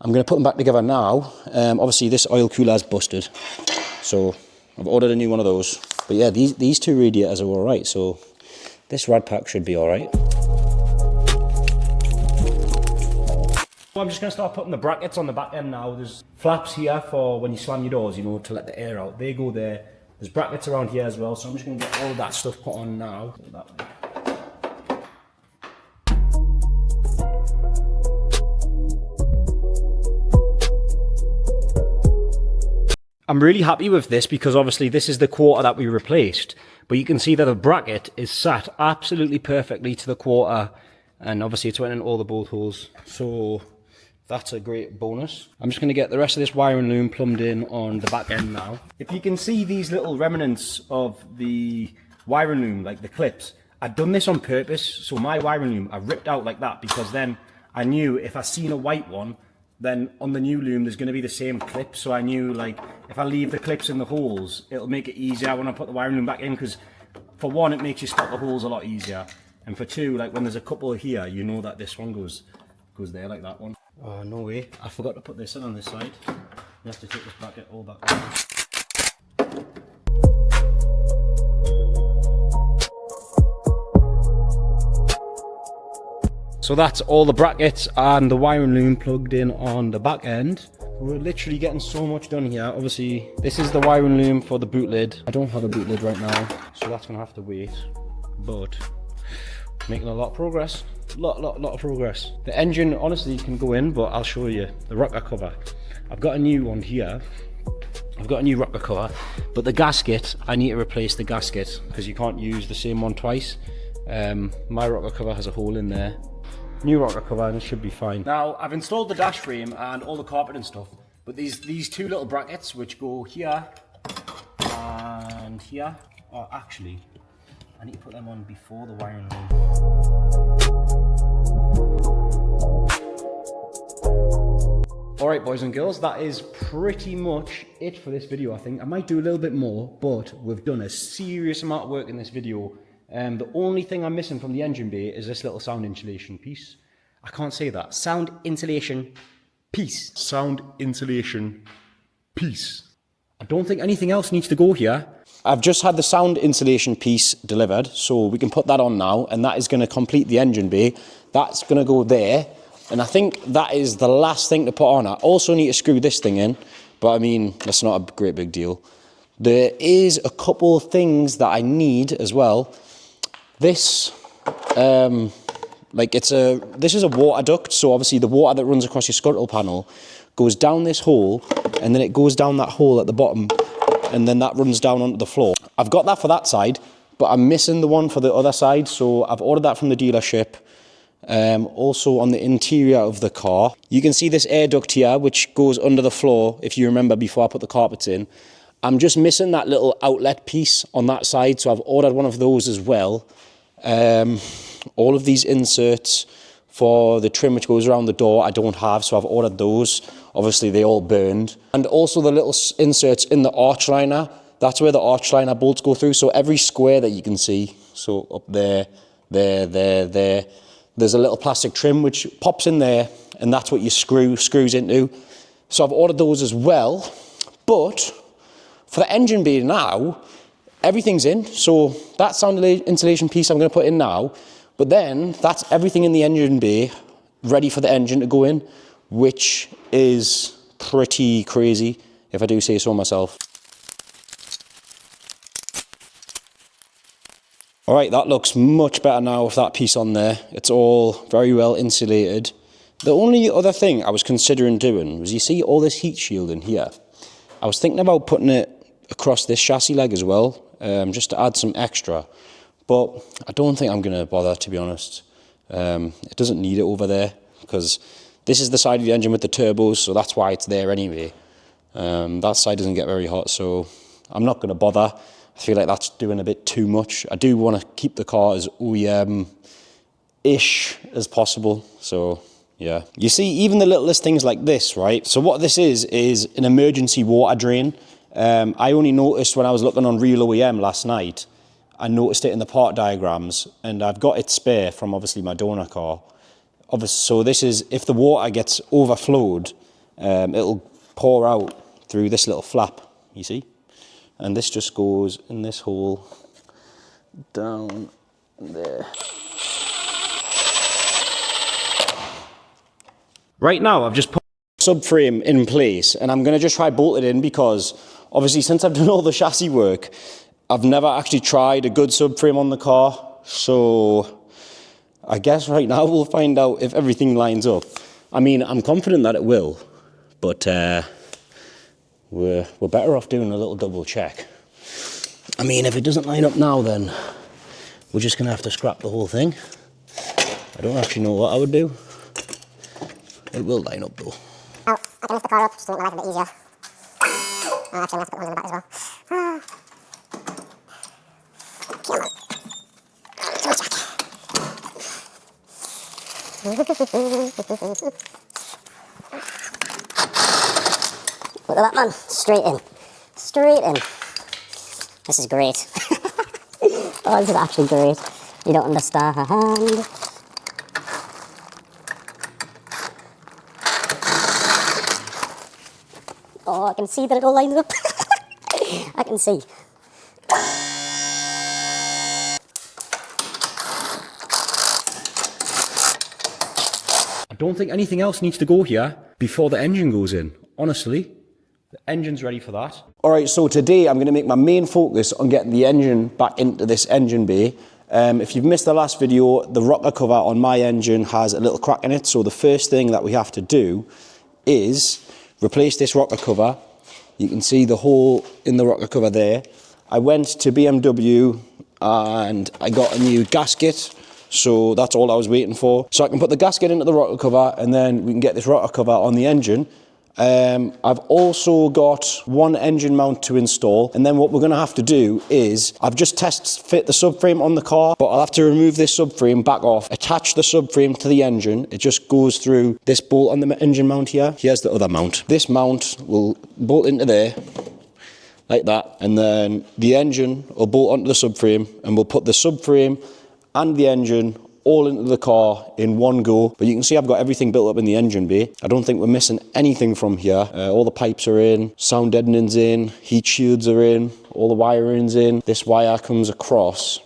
I'm going to put them back together now. Obviously this oil cooler is busted, so I've ordered a new one of those. But yeah, these 2 radiators are all right, so this rad pack should be all right. I'm just going to start putting the brackets on the back end now. There's flaps here for when you slam your doors, you know, to let the air out. They go there. There's brackets around here as well, so I'm just going to get all that stuff put on now. I'm really happy with this because obviously this is the quarter that we replaced, but you can see that the bracket is sat absolutely perfectly to the quarter, and obviously it's went in all the bolt holes, so that's a great bonus. I'm just going to get the rest of this wiring loom plumbed in on the back end now. If you can see these little remnants of the wiring loom, like the clips, I've done this on purpose. So my wiring loom I ripped out like that because then I knew if I seen a white one, then on the new loom there's going to be the same clip. So I knew, like, if I leave the clips in the holes, it'll make it easier when I put the wiring loom back in, because for one, it makes you stop the holes a lot easier, and for two, like when there's a couple here, you know that this one goes there like that one. Oh, no way. I forgot to put this in on this side. You have to take this bracket all back down. So that's all the brackets and the wiring loom plugged in on the back end. We're literally getting so much done here. Obviously, this is the wiring loom for the boot lid. I don't have a boot lid right now, so that's gonna have to wait. But making a lot of progress. Lot of progress. The engine honestly can go in, but I'll show you the rocker cover. I've got a new one here. I've got a new rocker cover, but the gasket, I need to replace the gasket because you can't use the same one twice. My rocker cover has a hole in there. New rocker cover and it should be fine. Now I've installed the dash frame and all the carpet and stuff, but these two little brackets which go here and here, or actually I need to put them on before the wiring loom. Alright boys and girls, that is pretty much it for this video I think. I might do a little bit more, but we've done a serious amount of work in this video. The only thing I'm missing from the engine bay is this little sound insulation piece. I can't say that. Sound insulation piece. Sound insulation piece. I don't think anything else needs to go here. I've just had the sound insulation piece delivered, so we can put that on now, and that is going to complete the engine bay. That's going to go there, and I think that is the last thing to put on. I also need to screw this thing in, but I mean, that's not a great big deal. There is a couple of things that I need as well. This, this is a water duct, so obviously the water that runs across your scuttle panel goes down this hole, and then it goes down that hole at the bottom, and then that runs down onto the floor. I've got that for that side, but I'm missing the one for the other side, so I've ordered that from the dealership. Also on the interior of the car, you can see this air duct here, which goes under the floor, if you remember before I put the carpets in. I'm just missing that little outlet piece on that side, so I've ordered one of those as well. All of these inserts for the trim which goes around the door I don't have, so I've ordered those. Obviously they all burned. And also the little inserts in the arch liner, that's where the arch liner bolts go through, so every square that you can see, so up there, there, there's a little plastic trim which pops in there, and that's what your screws into. So I've ordered those as well, but for the engine bay now, everything's in, so that sound insulation piece I'm going to put in now, but then that's everything in the engine bay ready for the engine to go in, which is pretty crazy, if I do say so myself. Alright, that looks much better now with that piece on there. It's all very well insulated. The only other thing I was considering doing was, you see all this heat shield in here? I was thinking about putting it across this chassis leg as well, just to add some extra. But I don't think I'm going to bother, to be honest. It doesn't need it over there, because this is the side of the engine with the turbos, so that's why it's there anyway. That side doesn't get very hot, so I'm not going to bother. I feel like that's doing a bit too much. I do want to keep the car as OEM-ish as possible, so yeah. You see, even the littlest things like this, right? So what this is an emergency water drain. I only noticed when I was looking on Real OEM last night, I noticed it in the part diagrams, and I've got it spare from obviously my donor car. So this is, if the water gets overflowed, it'll pour out through this little flap, you see? And this just goes in this hole, down there. Right now, I've just put the subframe in place, and I'm going to just try bolt it in, because obviously since I've done all the chassis work, I've never actually tried a good subframe on the car. So I guess right now we'll find out if everything lines up. I mean, I'm confident that it will, but we're better off doing a little double check. I mean, if it doesn't line up now, then we're just going to have to scrap the whole thing. I don't actually know what I would do. It will line up though. Oh, I can lift the car up just to make my life a bit easier. Oh, actually, I'm going to have to put one in the back as well. Come on. Look at that, man. Straight in. Straight in. This is great. Oh, this is actually great. You don't understand. Oh, I can see that it all lines up. I can see. I don't think anything else needs to go here before the engine goes in, honestly. The engine's ready for that. Alright, so today I'm going to make my main focus on getting the engine back into this engine bay. If you've missed the last video, the rocker cover on my engine has a little crack in it, so the first thing that we have to do is replace this rocker cover. You can see the hole in the rocker cover there. I went to BMW and I got a new gasket, so that's all I was waiting for. So I can put the gasket into the rocker cover, and then we can get this rocker cover on the engine, I've also got one engine mount to install, and then what we're going to have to do is, I've just test fit the subframe on the car, but I'll have to remove this subframe back off, attach the subframe to the engine. It just goes through this bolt on the engine mount here. Here's the other mount. This mount will bolt into there, like that, and then the engine will bolt onto the subframe, and we'll put the subframe and the engine all into the car in one go. But you can see I've got everything built up in the engine bay. I don't think we're missing anything from here. All the pipes are in, sound deadening's in, heat shields are in, all the wiring's in. This wire comes across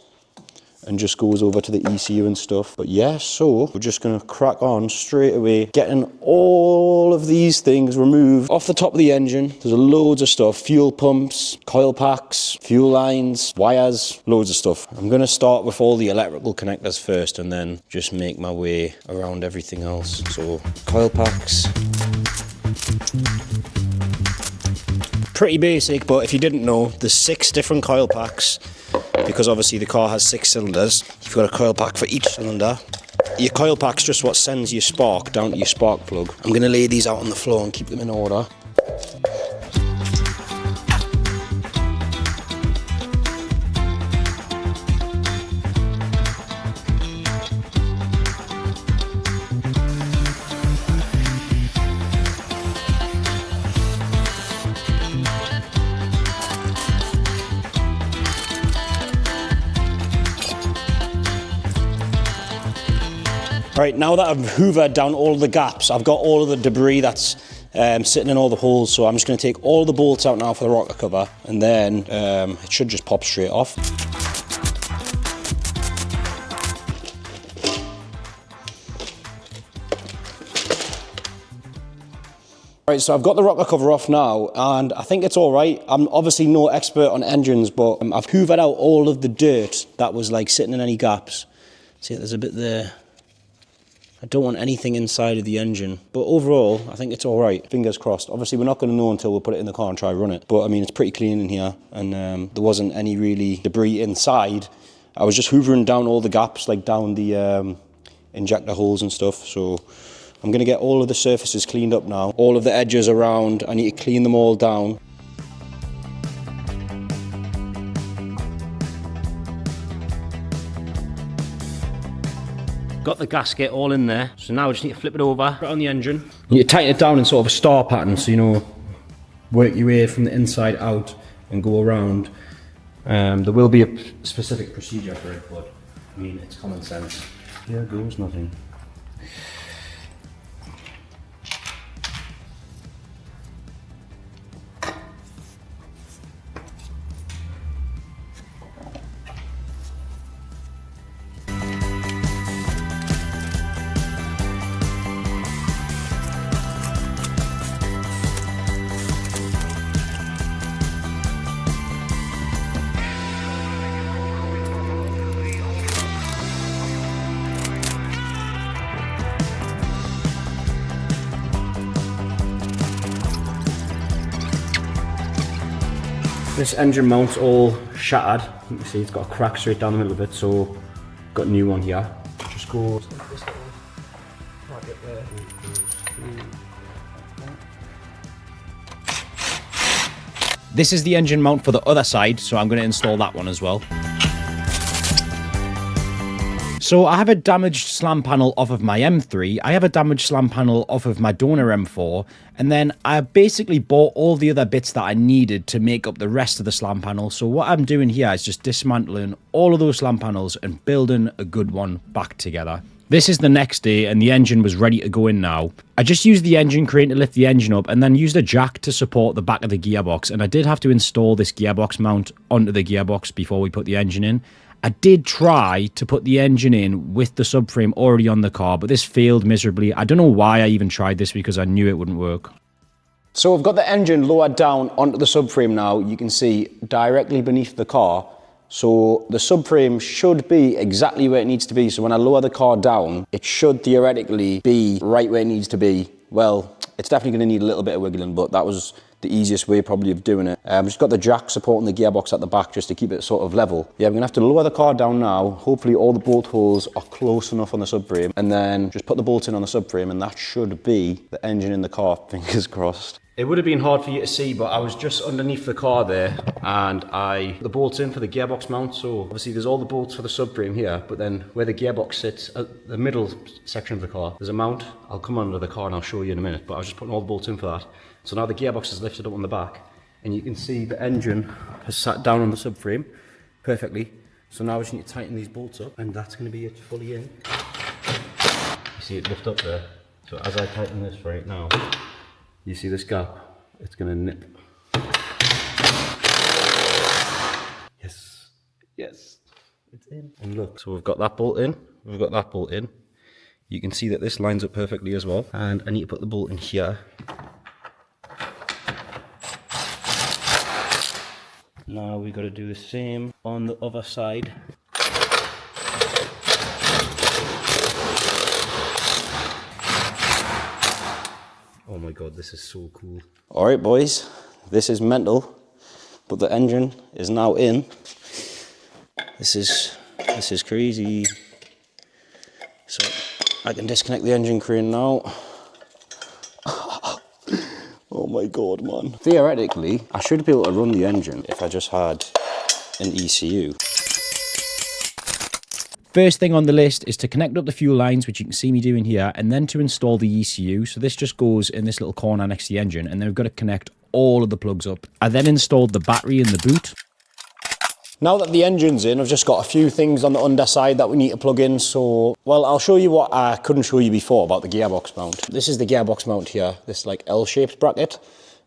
and just goes over to the ECU and stuff. But yeah, so we're just gonna crack on straight away, getting all of these things removed off the top of the engine. There's loads of stuff, fuel pumps, coil packs, fuel lines, wires, loads of stuff. I'm gonna start with all the electrical connectors first and then just make my way around everything else. So coil packs. Pretty basic, but if you didn't know, there's 6 different coil packs, because obviously the car has 6 cylinders. You've got a coil pack for each cylinder. Your coil pack's just what sends your spark down to your spark plug. I'm going to lay these out on the floor and keep them in order. Right, now that I've hoovered down all the gaps, I've got all of the debris that's sitting in all the holes, so I'm just going to take all the bolts out now for the rocker cover, and then it should just pop straight off. Right, so I've got the rocker cover off now, and I think it's all right. I'm obviously no expert on engines, but I've hoovered out all of the dirt that was like sitting in any gaps. See, there's a bit there. I don't want anything inside of the engine, but overall, I think it's all right. Fingers crossed. Obviously, we're not going to know until we put it in the car and try run it, but I mean, it's pretty clean in here, and there wasn't any really debris inside. I was just hoovering down all the gaps, like down the injector holes and stuff, so I'm going to get all of the surfaces cleaned up now. All of the edges around, I need to clean them all down. Got the gasket all in there, so now I just need to flip it over, put it on the engine. You need to tighten it down in sort of a star pattern, so you know, work your way from the inside out and go around. There will be a specific procedure for it, but I mean, it's common sense. Here goes nothing. This engine mount's all shattered. You can see it's got a crack straight down the middle of it, so got a new one here. Just goes like this. Right up there. This is the engine mount for the other side, so I'm going to install that one as well. So I have a damaged slam panel off of my M3, I have a damaged slam panel off of my donor M4, and then I basically bought all the other bits that I needed to make up the rest of the slam panel. So what I'm doing here is just dismantling all of those slam panels and building a good one back together. This is the next day and the engine was ready to go in now. I just used the engine crane to lift the engine up and then used a jack to support the back of the gearbox, and I did have to install this gearbox mount onto the gearbox before we put the engine in. I did try to put the engine in with the subframe already on the car, but this failed miserably. I don't know why I even tried this, because I knew it wouldn't work. So I've got the engine lowered down onto the subframe now. You can see directly beneath the car. So the subframe should be exactly where it needs to be. So when I lower the car down, it should theoretically be right where it needs to be. Well, it's definitely going to need a little bit of wiggling, but that was the easiest way probably of doing it. Just got the jack supporting the gearbox at the back just to keep it sort of level. Yeah, I'm gonna have to lower the car down now. Hopefully all the bolt holes are close enough on the subframe, and then just put the bolts in on the subframe, and that should be the engine in the car, fingers crossed. It would have been hard for you to see, but I was just underneath the car there, and I put the bolts in for the gearbox mount. So obviously there's all the bolts for the subframe here, but then where the gearbox sits at the middle section of the car, there's a mount. I'll come under the car and I'll show you in a minute, but I was just putting all the bolts in for that. So now the gearbox is lifted up on the back, and you can see the engine has sat down on the subframe perfectly. So now I just need to tighten these bolts up, and that's going to be it fully in. You see it lift up there. So as I tighten this right now, you see this gap, it's going to nip. Yes, yes, it's in. And look, so we've got that bolt in, we've got that bolt in. You can see that this lines up perfectly as well. And I need to put the bolt in here. Now we've got to do the same on the other side. Oh my god, this is so cool. Alright boys, this is mental, but the engine is now in. This is crazy. So I can disconnect the engine crane now. Oh my god, man. Theoretically, I should be able to run the engine if I just had an ECU. First thing on the list is to connect up the fuel lines, which you can see me doing here, and then to install the ECU. So this just goes in this little corner next to the engine, and then we've got to connect all of the plugs up. I then installed the battery in the boot. Now that the engine's in, I've just got a few things on the underside that we need to plug in. So, well, I'll show you what I couldn't show you before about the gearbox mount. This is the gearbox mount here, this like L-shaped bracket.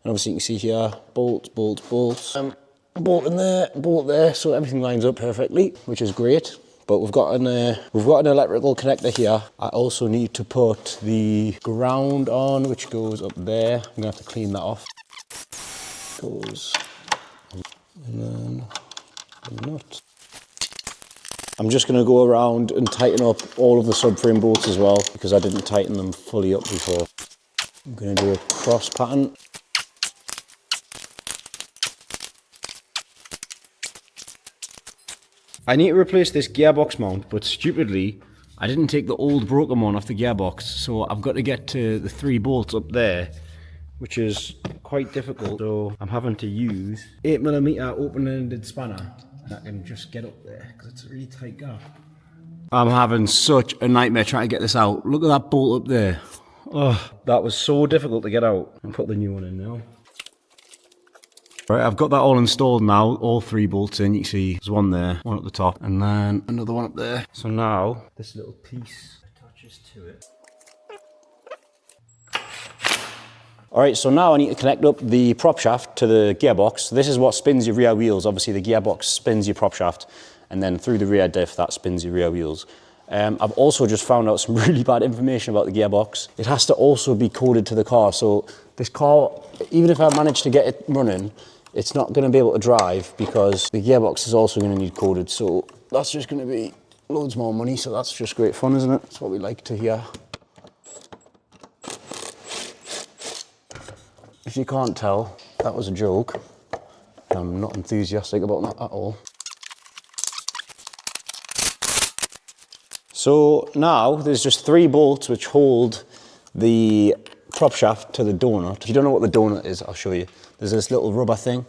And obviously you can see here, bolts, bolts, bolts. Bolt in there, bolt there, so everything lines up perfectly, which is great. But we've got an electrical connector here. I also need to put the ground on, which goes up there. I'm gonna have to clean that off. Goes, and then the nut. I'm just gonna go around and tighten up all of the subframe bolts as well, because I didn't tighten them fully up before. I'm gonna do a cross pattern. I need to replace this gearbox mount, but stupidly, I didn't take the old broken one off the gearbox, so I've got to get to the 3 bolts up there, which is quite difficult. So I'm having to use 8mm open-ended spanner, and I can just get up there, because it's a really tight gap. I'm having such a nightmare trying to get this out. Look at that bolt up there. Oh, that was so difficult to get out. I'll put the new one in now. Right, I've got that all installed now, all 3 bolts in. You can see there's one there, one at the top, and then another one up there. So now, this little piece attaches to it. Alright, so now I need to connect up the prop shaft to the gearbox. This is what spins your rear wheels. Obviously the gearbox spins your prop shaft, and then through the rear diff that spins your rear wheels. I've also just found out some really bad information about the gearbox. It has to also be coded to the car. So this car, even if I manage to get it running, it's not going to be able to drive because the gearbox is also going to need coded. So that's just going to be loads more money. So that's just great fun, isn't it? That's what we like to hear. If you can't tell, that was a joke. I'm not enthusiastic about that at all. So now there's just 3 bolts which hold the prop shaft to the donut. If you don't know what the donut is, I'll show you. There's this little rubber thing.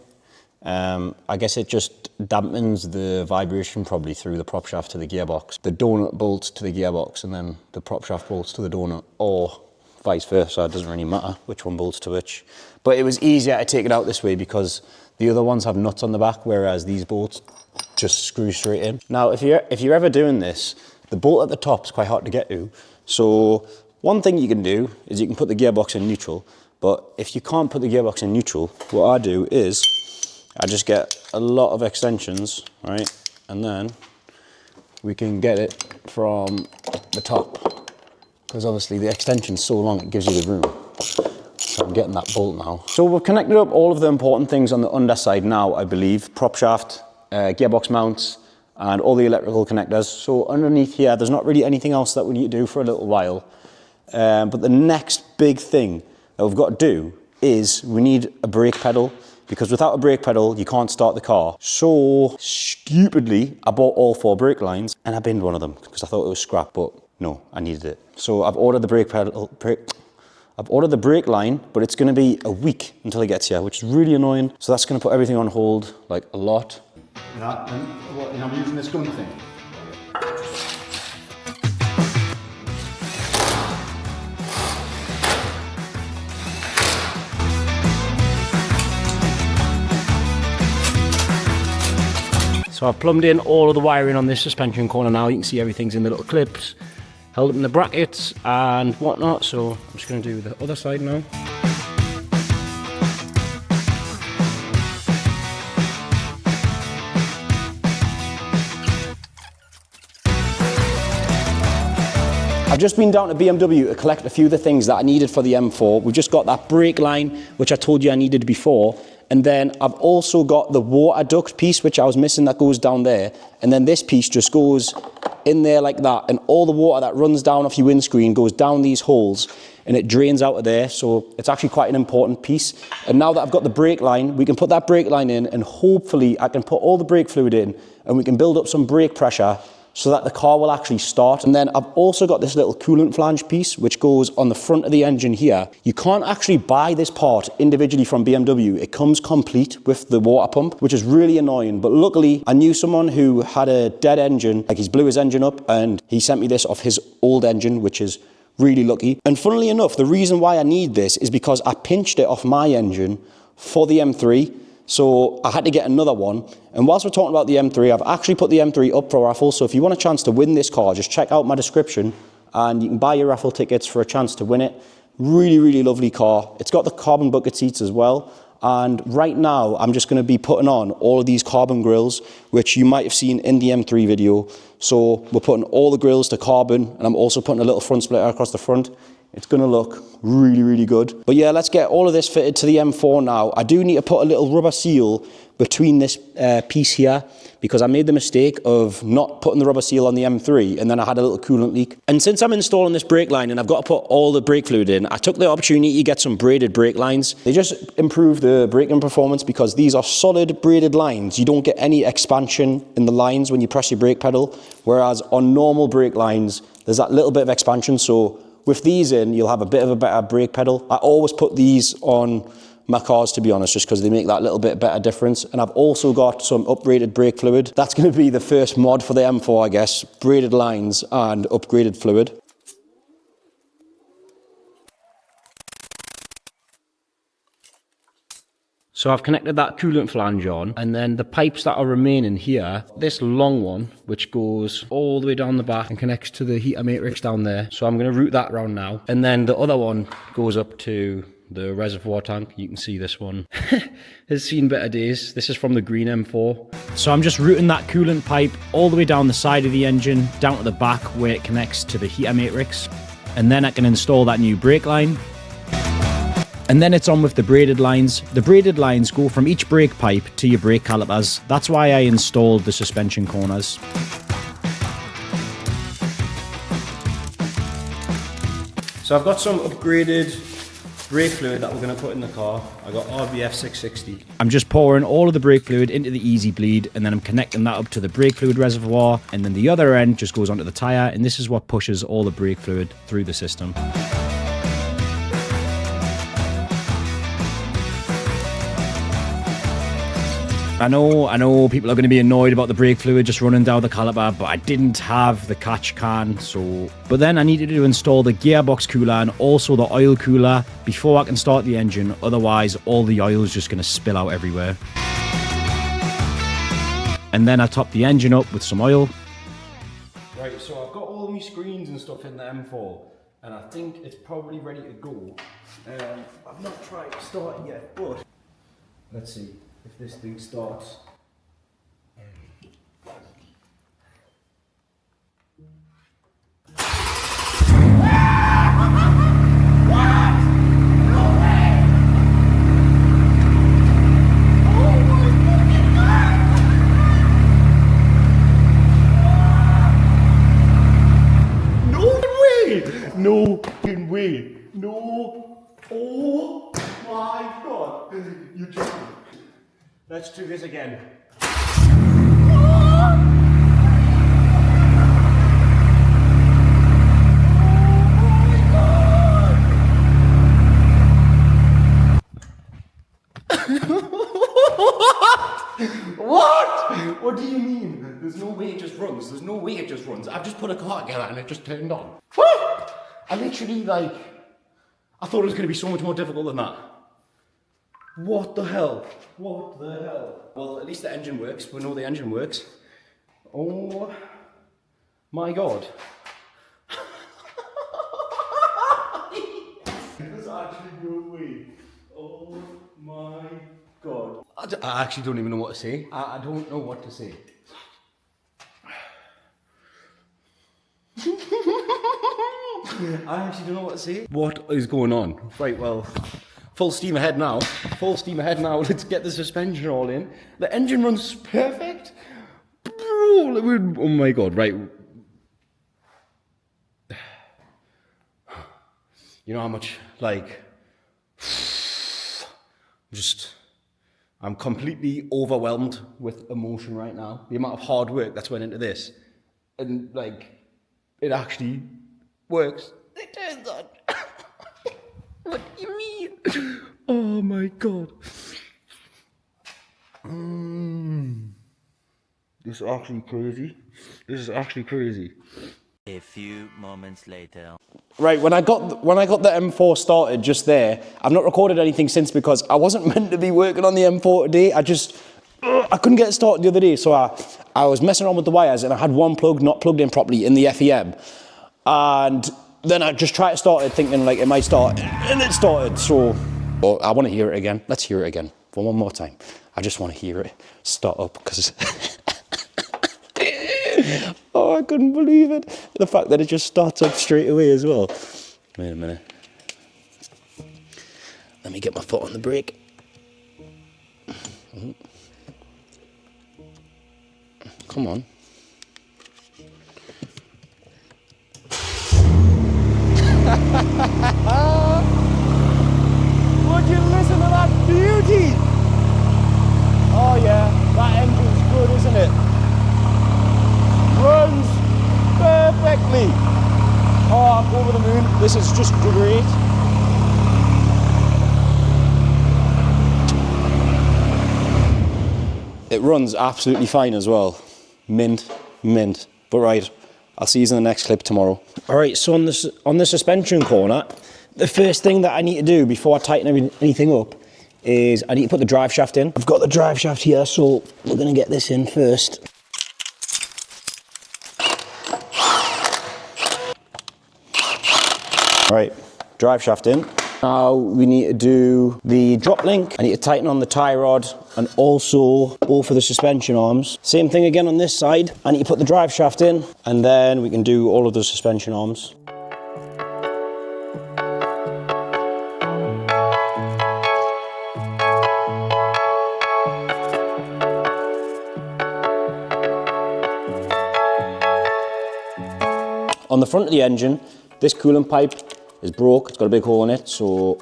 I guess it just dampens the vibration probably through the prop shaft to the gearbox. The donut bolts to the gearbox, and then the prop shaft bolts to the donut, or vice versa. It doesn't really matter which one bolts to which. But it was easier to take it out this way because the other ones have nuts on the back, whereas these bolts just screw straight in. Now, if you're ever doing this, the bolt at the top is quite hard to get to. So one thing you can do is you can put the gearbox in neutral. But if you can't put the gearbox in neutral, what I do is I just get a lot of extensions, right? And then we can get it from the top. Because obviously the extension's so long, it gives you the room. So I'm getting that bolt now. So we've connected up all of the important things on the underside now, I believe. Prop shaft, gearbox mounts, and all the electrical connectors. So underneath here, there's not really anything else that we need to do for a little while. But the next big thing that we've got to do is we need a brake pedal, because without a brake pedal, you can't start the car. So stupidly, I bought all 4 brake lines and I binned one of them because I thought it was scrap, but no, I needed it. So I've ordered the I've ordered the brake line, but it's gonna be a week until it gets here, which is really annoying. So that's gonna put everything on hold, like a lot. And I'm using this gun thing. So I've plumbed in all of the wiring on this suspension corner now. You can see everything's in the little clips, held up in the brackets and whatnot. So I'm just going to do the other side now. I've just been down to BMW to collect a few of the things that I needed for the M4. We've just got that brake line, which I told you I needed before. And then I've also got the water duct piece, which I was missing, that goes down there. And then this piece just goes in there like that. And all the water that runs down off your windscreen goes down these holes and it drains out of there. So it's actually quite an important piece. And now that I've got the brake line, we can put that brake line in and hopefully I can put all the brake fluid in and we can build up some brake pressure so that the car will actually start. And then I've also got this little coolant flange piece which goes on the front of the engine here. You can't actually buy this part individually from BMW. It comes complete with the water pump, which is really annoying. But luckily, I knew someone who had a dead engine, like he's blew his engine up, and he sent me this off his old engine, which is really lucky. And funnily enough, the reason why I need this is because I pinched it off my engine for the M3. So I had to get another one. And whilst we're talking about the M3, I've actually put the M3 up for raffle. So if you want a chance to win this car, just check out my description and you can buy your raffle tickets for a chance to win it. Really, really lovely car. It's got the carbon bucket seats as well. And right now, I'm just going to be putting on all of these carbon grills, which you might have seen in the M3 video. So we're putting all the grills to carbon, and I'm also putting a little front splitter across the front. It's going to look really, really good. But yeah, let's get all of this fitted to the M4 now. I do need to put a little rubber seal between this piece here because I made the mistake of not putting the rubber seal on the M3 and then I had a little coolant leak. And since I'm installing this brake line and I've got to put all the brake fluid in, I took the opportunity to get some braided brake lines. They just improve the braking performance because these are solid braided lines. You don't get any expansion in the lines when you press your brake pedal, whereas on normal brake lines, there's that little bit of expansion. So with these in, you'll have a bit of a better brake pedal. I always put these on my cars, to be honest, just because they make that little bit better difference. And I've also got some upgraded brake fluid. That's going to be the first mod for the M4, I guess. Braided lines and upgraded fluid. So I've connected that coolant flange on, and then the pipes that are remaining here, this long one, which goes all the way down the back and connects to the heater matrix down there. So I'm going to route that round now. And then the other one goes up to the reservoir tank. You can see this one has seen better days. This is from the green M4. So I'm just routing that coolant pipe all the way down the side of the engine, down to the back where it connects to the heater matrix. And then I can install that new brake line. And then it's on with the braided lines. The braided lines go from each brake pipe to your brake calipers. That's why I installed the suspension corners. So I've got some upgraded brake fluid that we're going to put in the car. I got RBF 660. I'm just pouring all of the brake fluid into the Easy Bleed, and then I'm connecting that up to the brake fluid reservoir, and then the other end just goes onto the tyre, and this is what pushes all the brake fluid through the system. I know people are going to be annoyed about the brake fluid just running down the caliper, but I didn't have the catch can, so... But then I needed to install the gearbox cooler and also the oil cooler before I can start the engine, otherwise all the oil is just going to spill out everywhere. And then I top the engine up with some oil. Right, so I've got all my screens and stuff in the M4, and I think it's probably ready to go. I've not tried to start it yet, but let's see if this thing starts. No fucking way! No! Oh my You're joking. Let's do this again. What? What do you mean? There's no way it just runs. There's no way it just runs. I've just put a car together and it just turned on. What? I literally I thought it was going to be so much more difficult than that. What the hell? What the hell? Well, at least the engine works. We know the engine works. Oh my god. There's actually no way. Oh my god. I actually don't even know what to say. I don't know what to say. I actually don't know what to say. What is going on? Right, well, full steam ahead now. Full steam ahead now. Let's get the suspension all in. The engine runs perfect. Oh my god, right. You know how much, I'm completely overwhelmed with emotion right now. The amount of hard work that's went into this. And, it actually works. It turns on. What do you mean? Oh my god. This is actually crazy. This is actually crazy. A few moments later. Right, when I got the M4 started just there, I've not recorded anything since because I wasn't meant to be working on the M4 today. I couldn't get it started the other day, so I was messing around with the wires and I had one plug not plugged in properly in the FEM. And then I just tried to start it thinking it might start, and it started, so... Well, I want to hear it again. Let's hear it again for one more time. I just want to hear it start up because... Oh, I couldn't believe it. The fact that it just starts up straight away as well. Wait a minute. Let me get my foot on the brake. Come on. Would you listen to that beauty? Oh yeah, that engine's good, isn't it? Runs perfectly. Oh, I'm over the moon. This is just great. It runs absolutely fine as well. Mint. But right, I'll see you in the next clip tomorrow. All right, so on the suspension corner, the first thing that I need to do before I tighten anything up is I need to put the drive shaft in. I've got the drive shaft here, so we're gonna get this in first. All right, drive shaft in. Now we need to do the drop link. I need to tighten on the tie rod and also both of the suspension arms. Same thing again on this side. I need to put the drive shaft in and then we can do all of the suspension arms. On the front of the engine, this coolant pipe is broke, it's got a big hole in it, so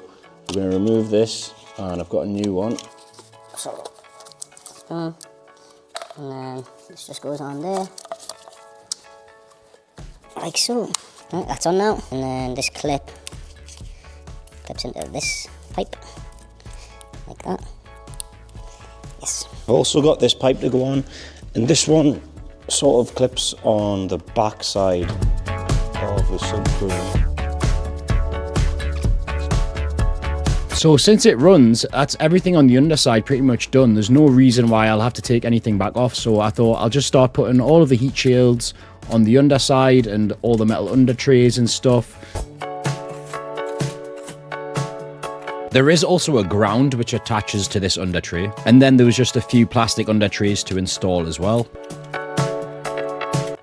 we're going to remove this, and I've got a new one. So, and then this just goes on there, like so. Right, that's on now, and then this clips into this pipe, like that. Yes. I've also got this pipe to go on, and this one sort of clips on the back side of the subframe. So since it runs, that's everything on the underside pretty much done. There's no reason why I'll have to take anything back off. So I thought I'll just start putting all of the heat shields on the underside and all the metal under trays and stuff. There is also a ground which attaches to this under tray. And then there was just a few plastic under trays to install as well.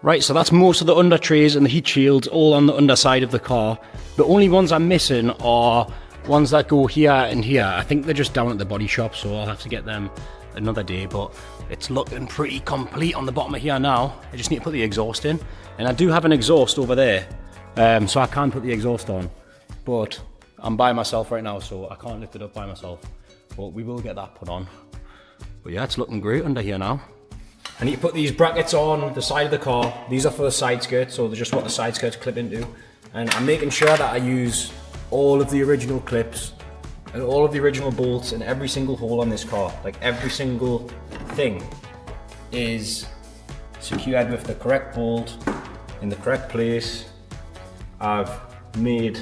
Right, so that's most of the under trays and the heat shields all on the underside of the car. The only ones I'm missing are ones that go here and here. I think they're just down at the body shop, so I'll have to get them another day, but it's looking pretty complete on the bottom of here now. I just need to put the exhaust in, and I do have an exhaust over there, so I can put the exhaust on, but I'm by myself right now, so I can't lift it up by myself. but we will get that put on. But yeah, it's looking great under here now. I need to put these brackets on the side of the car. These are for the side skirts, so they're just what the side skirts clip into. And I'm making sure that I use all of the original clips and all of the original bolts in every single hole on this car. Like every single thing is secured with the correct bolt in the correct place. I've made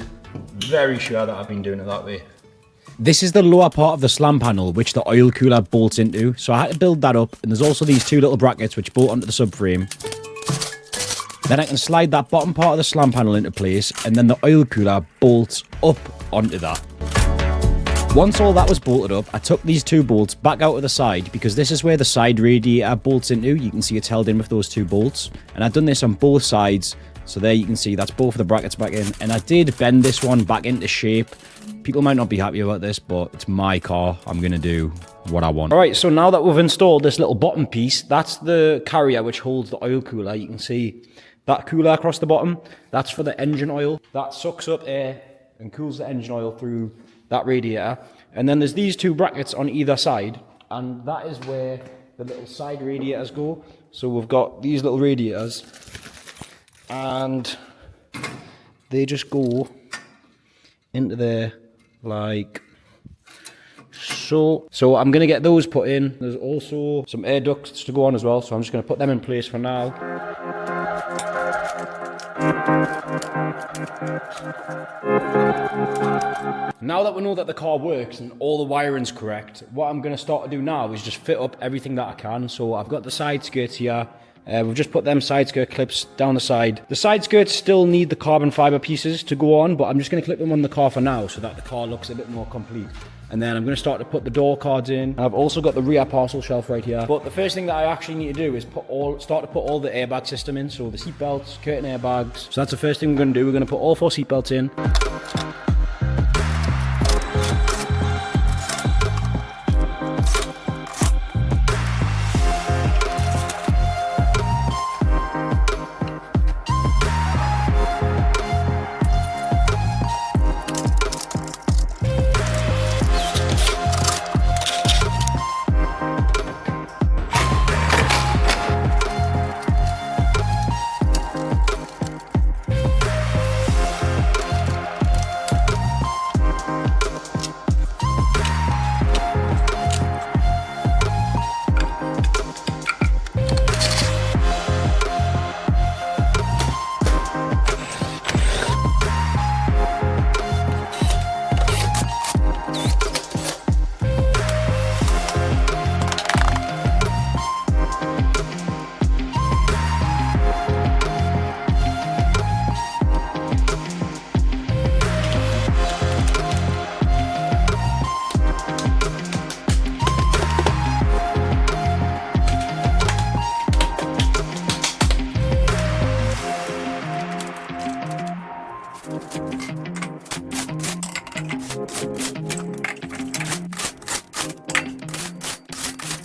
very sure that I've been doing it that way. This is the lower part of the slam panel which the oil cooler bolts into, so I had to build that up, and there's also these two little brackets which bolt onto the subframe. Then I can slide that bottom part of the slam panel into place, and then the oil cooler bolts up onto that. Once all that was bolted up, I took these two bolts back out of the side because this is where the side radiator bolts into. You can see it's held in with those two bolts, and I've done this on both sides. So there you can see that's both of the brackets back in, and I did bend this one back into shape. People might not be happy about this, but it's my car. I'm gonna do what I want. All right, so now that we've installed this little bottom piece, that's the carrier which holds the oil cooler. You can see that cooler across the bottom. That's for the engine oil. That sucks up air and cools the engine oil through that radiator. And then there's these two brackets on either side, and that is where the little side radiators go. So we've got these little radiators, and they just go into there like so. So I'm gonna get those put in. There's also some air ducts to go on as well, so I'm just gonna put them in place for now. Now that we know that the car works and all the wiring's correct, what I'm gonna start to do now is just fit up everything that I can. So I've got the side skirts here. We've just put them side skirt clips down the side. The side skirts still need the carbon fiber pieces to go on, but I'm just going to clip them on the car for now so that the car looks a bit more complete. And then I'm going to start to put the door cards in. And I've also got the rear parcel shelf right here. But the first thing that I actually need to do is start to put all the airbag system in. So the seat belts, curtain airbags. So that's the first thing we're going to do. We're going to put all 4 seat belts in.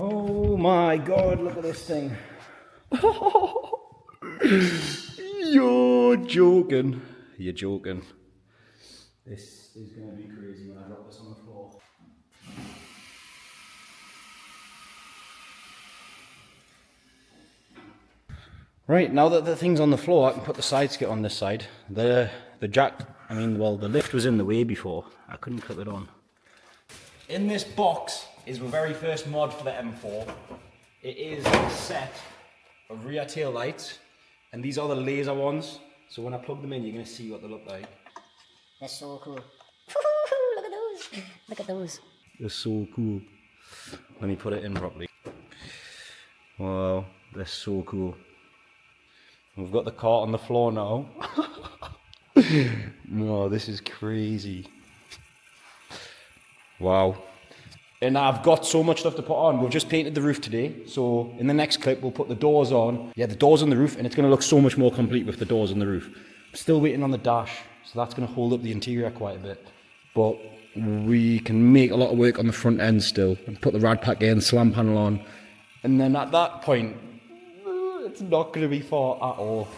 Oh my god, look at this thing. You're joking. You're joking. This is going to be crazy when I drop this on the floor. Right, now that the thing's on the floor, I can put the side skit on this side. The lift was in the way before. I couldn't clip it on. In this box is my very first mod for the M4. It is a set of rear tail lights, and these are the laser ones. So when I plug them in, you're going to see what they look like. That's so cool. Look at those. Look at those. They're so cool. Let me put it in properly. Wow, they're so cool. We've got the cart on the floor now. No, this is crazy. Wow. And I've got so much stuff to put on. We've just painted the roof today. So in the next clip, we'll put the doors on. Yeah, the doors on the roof, and it's going to look so much more complete with the doors on the roof. I'm still waiting on the dash, so that's going to hold up the interior quite a bit. But we can make a lot of work on the front end still. And put the rad pack in, slam panel on. And then at that point, it's not going to be far at all.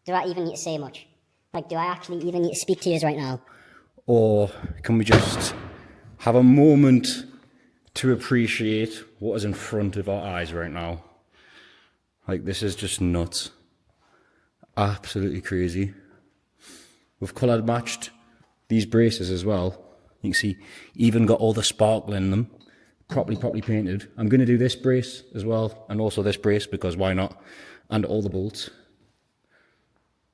Do I even need to say much? Like, do I actually even need to speak to you right now? Or can we just have a moment to appreciate what is in front of our eyes right now? Like, this is just nuts. Absolutely crazy. We've colour matched these braces as well. You can see, even got all the sparkle in them. Properly painted. I'm going to do this brace as well, and also this brace, because why not? And all the bolts.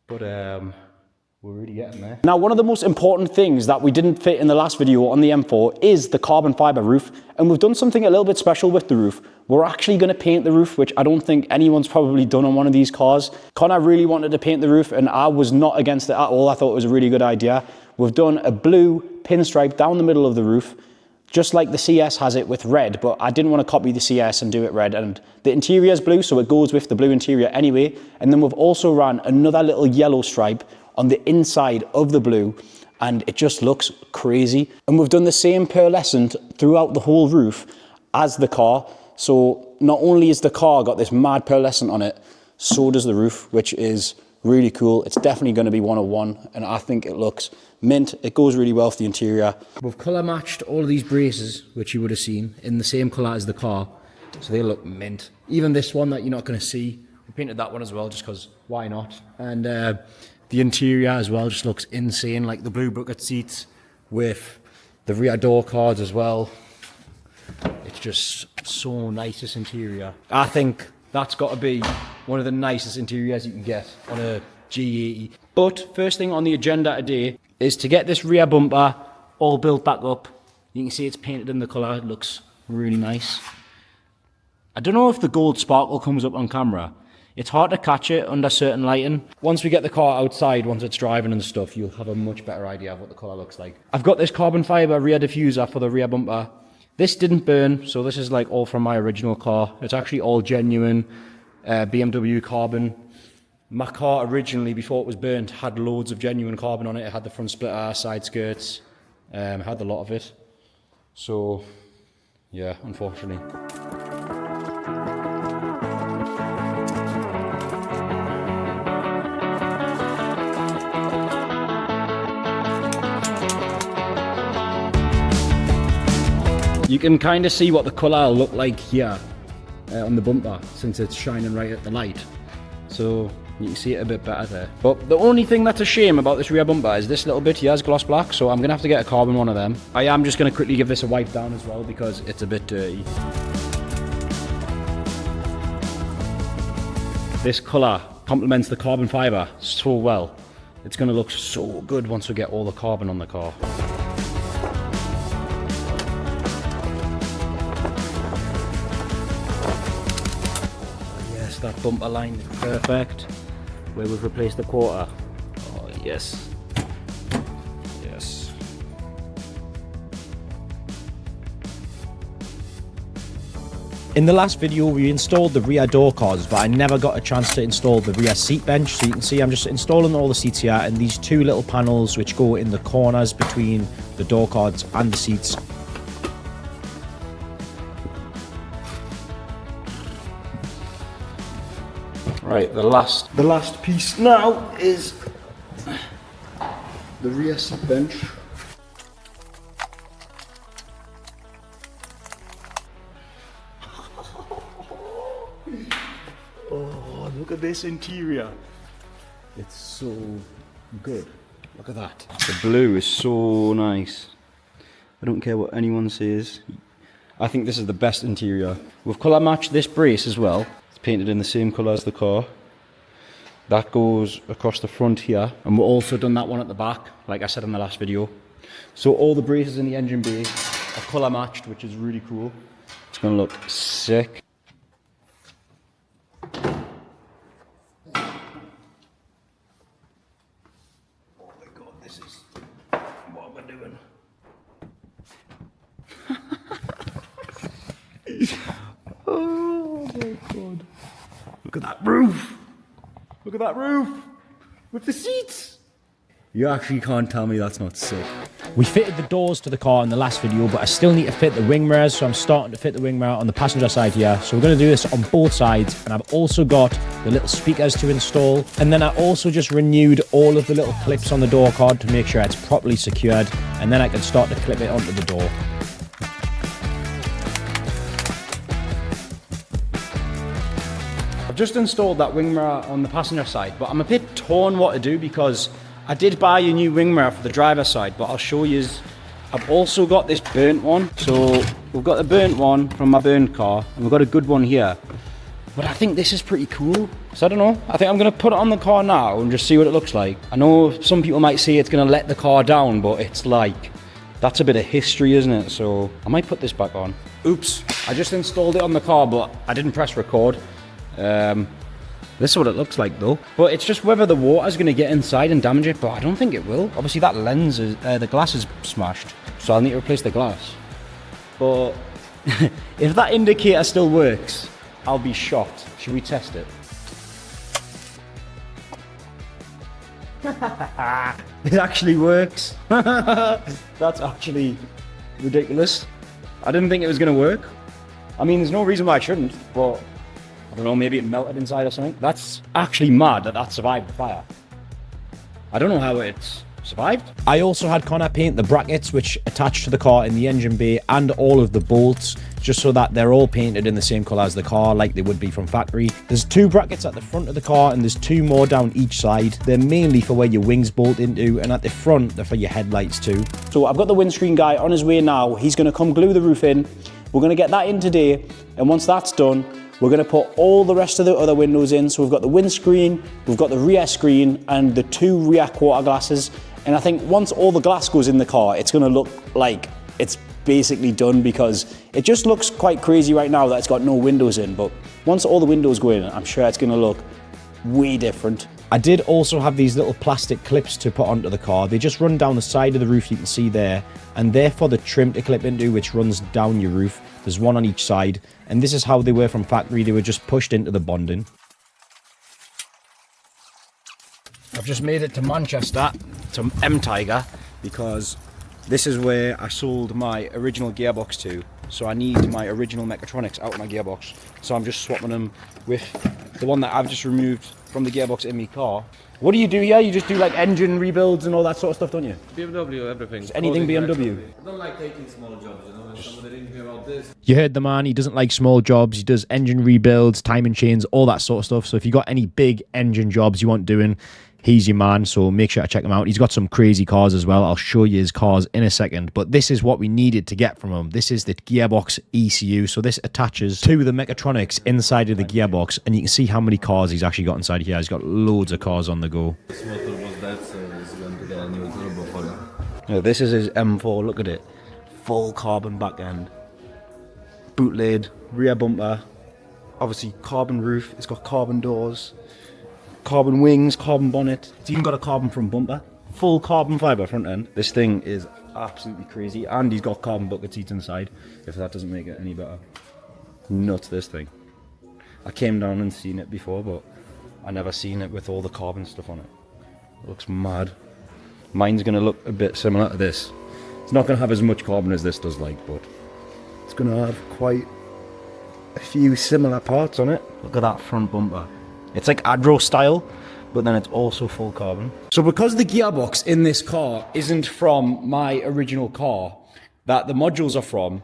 But we're really getting there. Now, one of the most important things that we didn't fit in the last video on the M4 is the carbon fibre roof, and we've done something a little bit special with the roof. We're actually going to paint the roof, which I don't think anyone's probably done on one of these cars. Connor really wanted to paint the roof, and I was not against it at all. I thought it was a really good idea. We've done a blue pinstripe down the middle of the roof, just like the CS has it with red, but I didn't want to copy the CS and do it red. And the interior is blue, so it goes with the blue interior anyway. And then we've also ran another little yellow stripe on the inside of the blue, and it just looks crazy. And we've done the same pearlescent throughout the whole roof as the car. So not only has the car got this mad pearlescent on it, so does the roof, which is really cool. It's definitely going to be 101, and I think it looks mint. It goes really well for the interior. We've colour matched all of these braces, which you would have seen, in the same colour as the car, so they look mint. Even this one that you're not going to see, we painted that one as well, just because why not? And the interior as well just looks insane, like the blue bucket seats with the rear door cards as well. It's just so nice, this interior. I think that's got to be one of the nicest interiors you can get on a G80. But first thing on the agenda today is to get this rear bumper all built back up. You can see it's painted in the colour. It looks really nice. I don't know if the gold sparkle comes up on camera. It's hard to catch it under certain lighting. Once we get the car outside, once it's driving and stuff, you'll have a much better idea of what the colour looks like. I've got this carbon fibre rear diffuser for the rear bumper. This didn't burn, so this is like all from my original car. It's actually all genuine BMW carbon. My car originally, before it was burnt, had loads of genuine carbon on it. It had the front splitter, side skirts, had a lot of it. So, yeah, unfortunately. You can kind of see what the colour will look like here on the bumper, since it's shining right at the light. So you can see it a bit better there. But the only thing that's a shame about this rear bumper is this little bit here is gloss black, so I'm going to have to get a carbon one of them. I am just going to quickly give this a wipe down as well because it's a bit dirty. This colour complements the carbon fibre so well. It's going to look so good once we get all the carbon on the car. That bumper line is perfect, where we've replaced the quarter. Oh yes, yes. In the last video, we installed the rear door cards, but I never got a chance to install the rear seat bench. So you can see I'm just installing all the seats here, and these two little panels which go in the corners between the door cards and the seats. Right, the last piece now is the rear seat bench. Oh, look at this interior. It's so good. Look at that. The blue is so nice. I don't care what anyone says. I think this is the best interior. We've colour matched this brace as well. Painted in the same colour as the car. That goes across the front here, and we've also done that one at the back, like I said in the last video. So all the braces in the engine bay are colour matched, which is really cool. It's going to look sick. Oh my god, this is what we're doing. Oh my god. Look at that roof! Look at that roof! With the seats! You actually can't tell me that's not sick. We fitted the doors to the car in the last video, but I still need to fit the wing mirrors, so I'm starting to fit the wing mirror on the passenger side here. So we're going to do this on both sides, and I've also got the little speakers to install. And then I also just renewed all of the little clips on the door card to make sure it's properly secured, and then I can start to clip it onto the door. I've just installed that wing mirror on the passenger side, but I'm a bit torn what to do because I did buy a new wing mirror for the driver's side, but I'll show you. I've also got this burnt one. So we've got the burnt one from my burnt car, and we've got a good one here. But I think this is pretty cool. So I don't know. I think I'm going to put it on the car now and just see what it looks like. I know some people might say it's going to let the car down, but it's like, that's a bit of history, isn't it? So I might put this back on. Oops. I just installed it on the car, but I didn't press record. This is what it looks like though. But it's just whether the water's going to get inside and damage it, but I don't think it will. Obviously that lens is, the glass is smashed, so I'll need to replace the glass. But if that indicator still works, I'll be shocked. Should we test it? It actually works. That's actually ridiculous. I didn't think it was going to work. I mean, there's no reason why I shouldn't, but I don't know, maybe it melted inside or something. That's actually mad that that survived the fire. I don't know how it's survived. I also had Connor paint the brackets which attach to the car in the engine bay and all of the bolts, just so that they're all painted in the same colour as the car, like they would be from factory. There's 2 brackets at the front of the car and there's 2 more down each side. They're mainly for where your wings bolt into, and at the front they're for your headlights too. So I've got the windscreen guy on his way now. He's going to come glue the roof in. We're going to get that in today, and once that's done, we're going to put all the rest of the other windows in. So we've got the windscreen, we've got the rear screen, and the 2 rear quarter glasses. And I think once all the glass goes in the car, it's going to look like it's basically done, because it just looks quite crazy right now that it's got no windows in. But once all the windows go in, I'm sure it's going to look way different. I did also have these little plastic clips to put onto the car. They just run down the side of the roof, you can see there, and they're for the trim to clip into, which runs down your roof. There's one on each side, and this is how they were from factory. They were just pushed into the bonding. I've just made it to Manchester, to M-Tiger, because this is where I sold my original gearbox to. So I need my original mechatronics out of my gearbox. So I'm just swapping them with the one that I've just removed from the gearbox in my car. What do you do here? You just do like engine rebuilds and all that sort of stuff, don't you? BMW, everything. Just anything BMW? I don't like taking small jobs, you know, if somebody rings me about this. You heard the man, he doesn't like small jobs, he does engine rebuilds, timing chains, all that sort of stuff. So if you got any big engine jobs you want doing, he's your man, so make sure to check him out. He's got some crazy cars as well. I'll show you his cars in a second, but this is what we needed to get from him. This is the Gearbox ECU, so this attaches to the mechatronics inside of the gearbox, and you can see how many cars he's actually got inside here. He's got loads of cars on the go. This motor was dead, so he's going to get a new turbo for it. Yeah, this is his M4, look at it. Full carbon back end. Boot lid, rear bumper, obviously carbon roof, it's got carbon doors, carbon wings, carbon bonnet. It's even got a carbon front bumper. Full carbon fibre front end. This thing is absolutely crazy. And he's got carbon bucket seats inside, if that doesn't make it any better. Nuts, this thing. I came down and seen it before, but I never seen it with all the carbon stuff on it. It looks mad. Mine's going to look a bit similar to this. It's not going to have as much carbon as this does, like, but it's going to have quite a few similar parts on it. Look at that front bumper. It's like Adro style, but then it's also full carbon. So because the gearbox in this car isn't from my original car that the modules are from,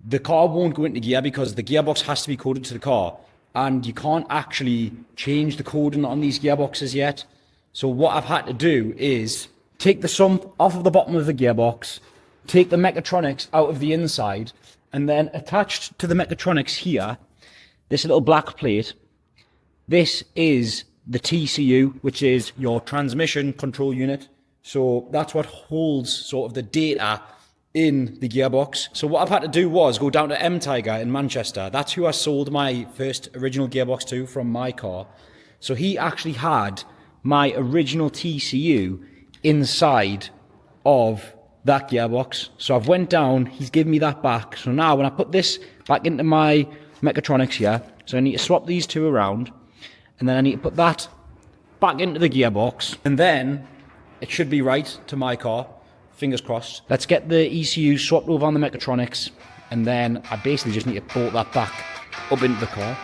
the car won't go into gear because the gearbox has to be coded to the car, and you can't actually change the coding on these gearboxes yet. So what I've had to do is take the sump off of the bottom of the gearbox, take the mechatronics out of the inside, and then attached to the mechatronics here, this little black plate. This is the TCU, which is your transmission control unit. So that's what holds sort of the data in the gearbox. So what I've had to do was go down to M-Tiger in Manchester. That's who I sold my first original gearbox to from my car. So he actually had my original TCU inside of that gearbox. So I've went down, he's given me that back. So now when I put this back into my mechatronics here, so I need to swap these two around. And then I need to put that back into the gearbox. And then it should be right to my car. Fingers crossed. Let's get the ECU swapped over on the mechatronics, and then I basically just need to bolt that back up into the car.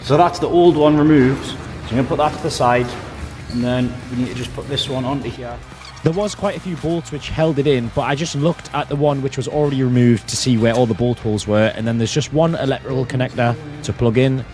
So that's the old one removed. So I'm going to put that to the side, and then we need to just put this one onto here. There was quite a few bolts which held it in, but I just looked at the one which was already removed to see where all the bolt holes were, and then there's just one electrical connector to plug in.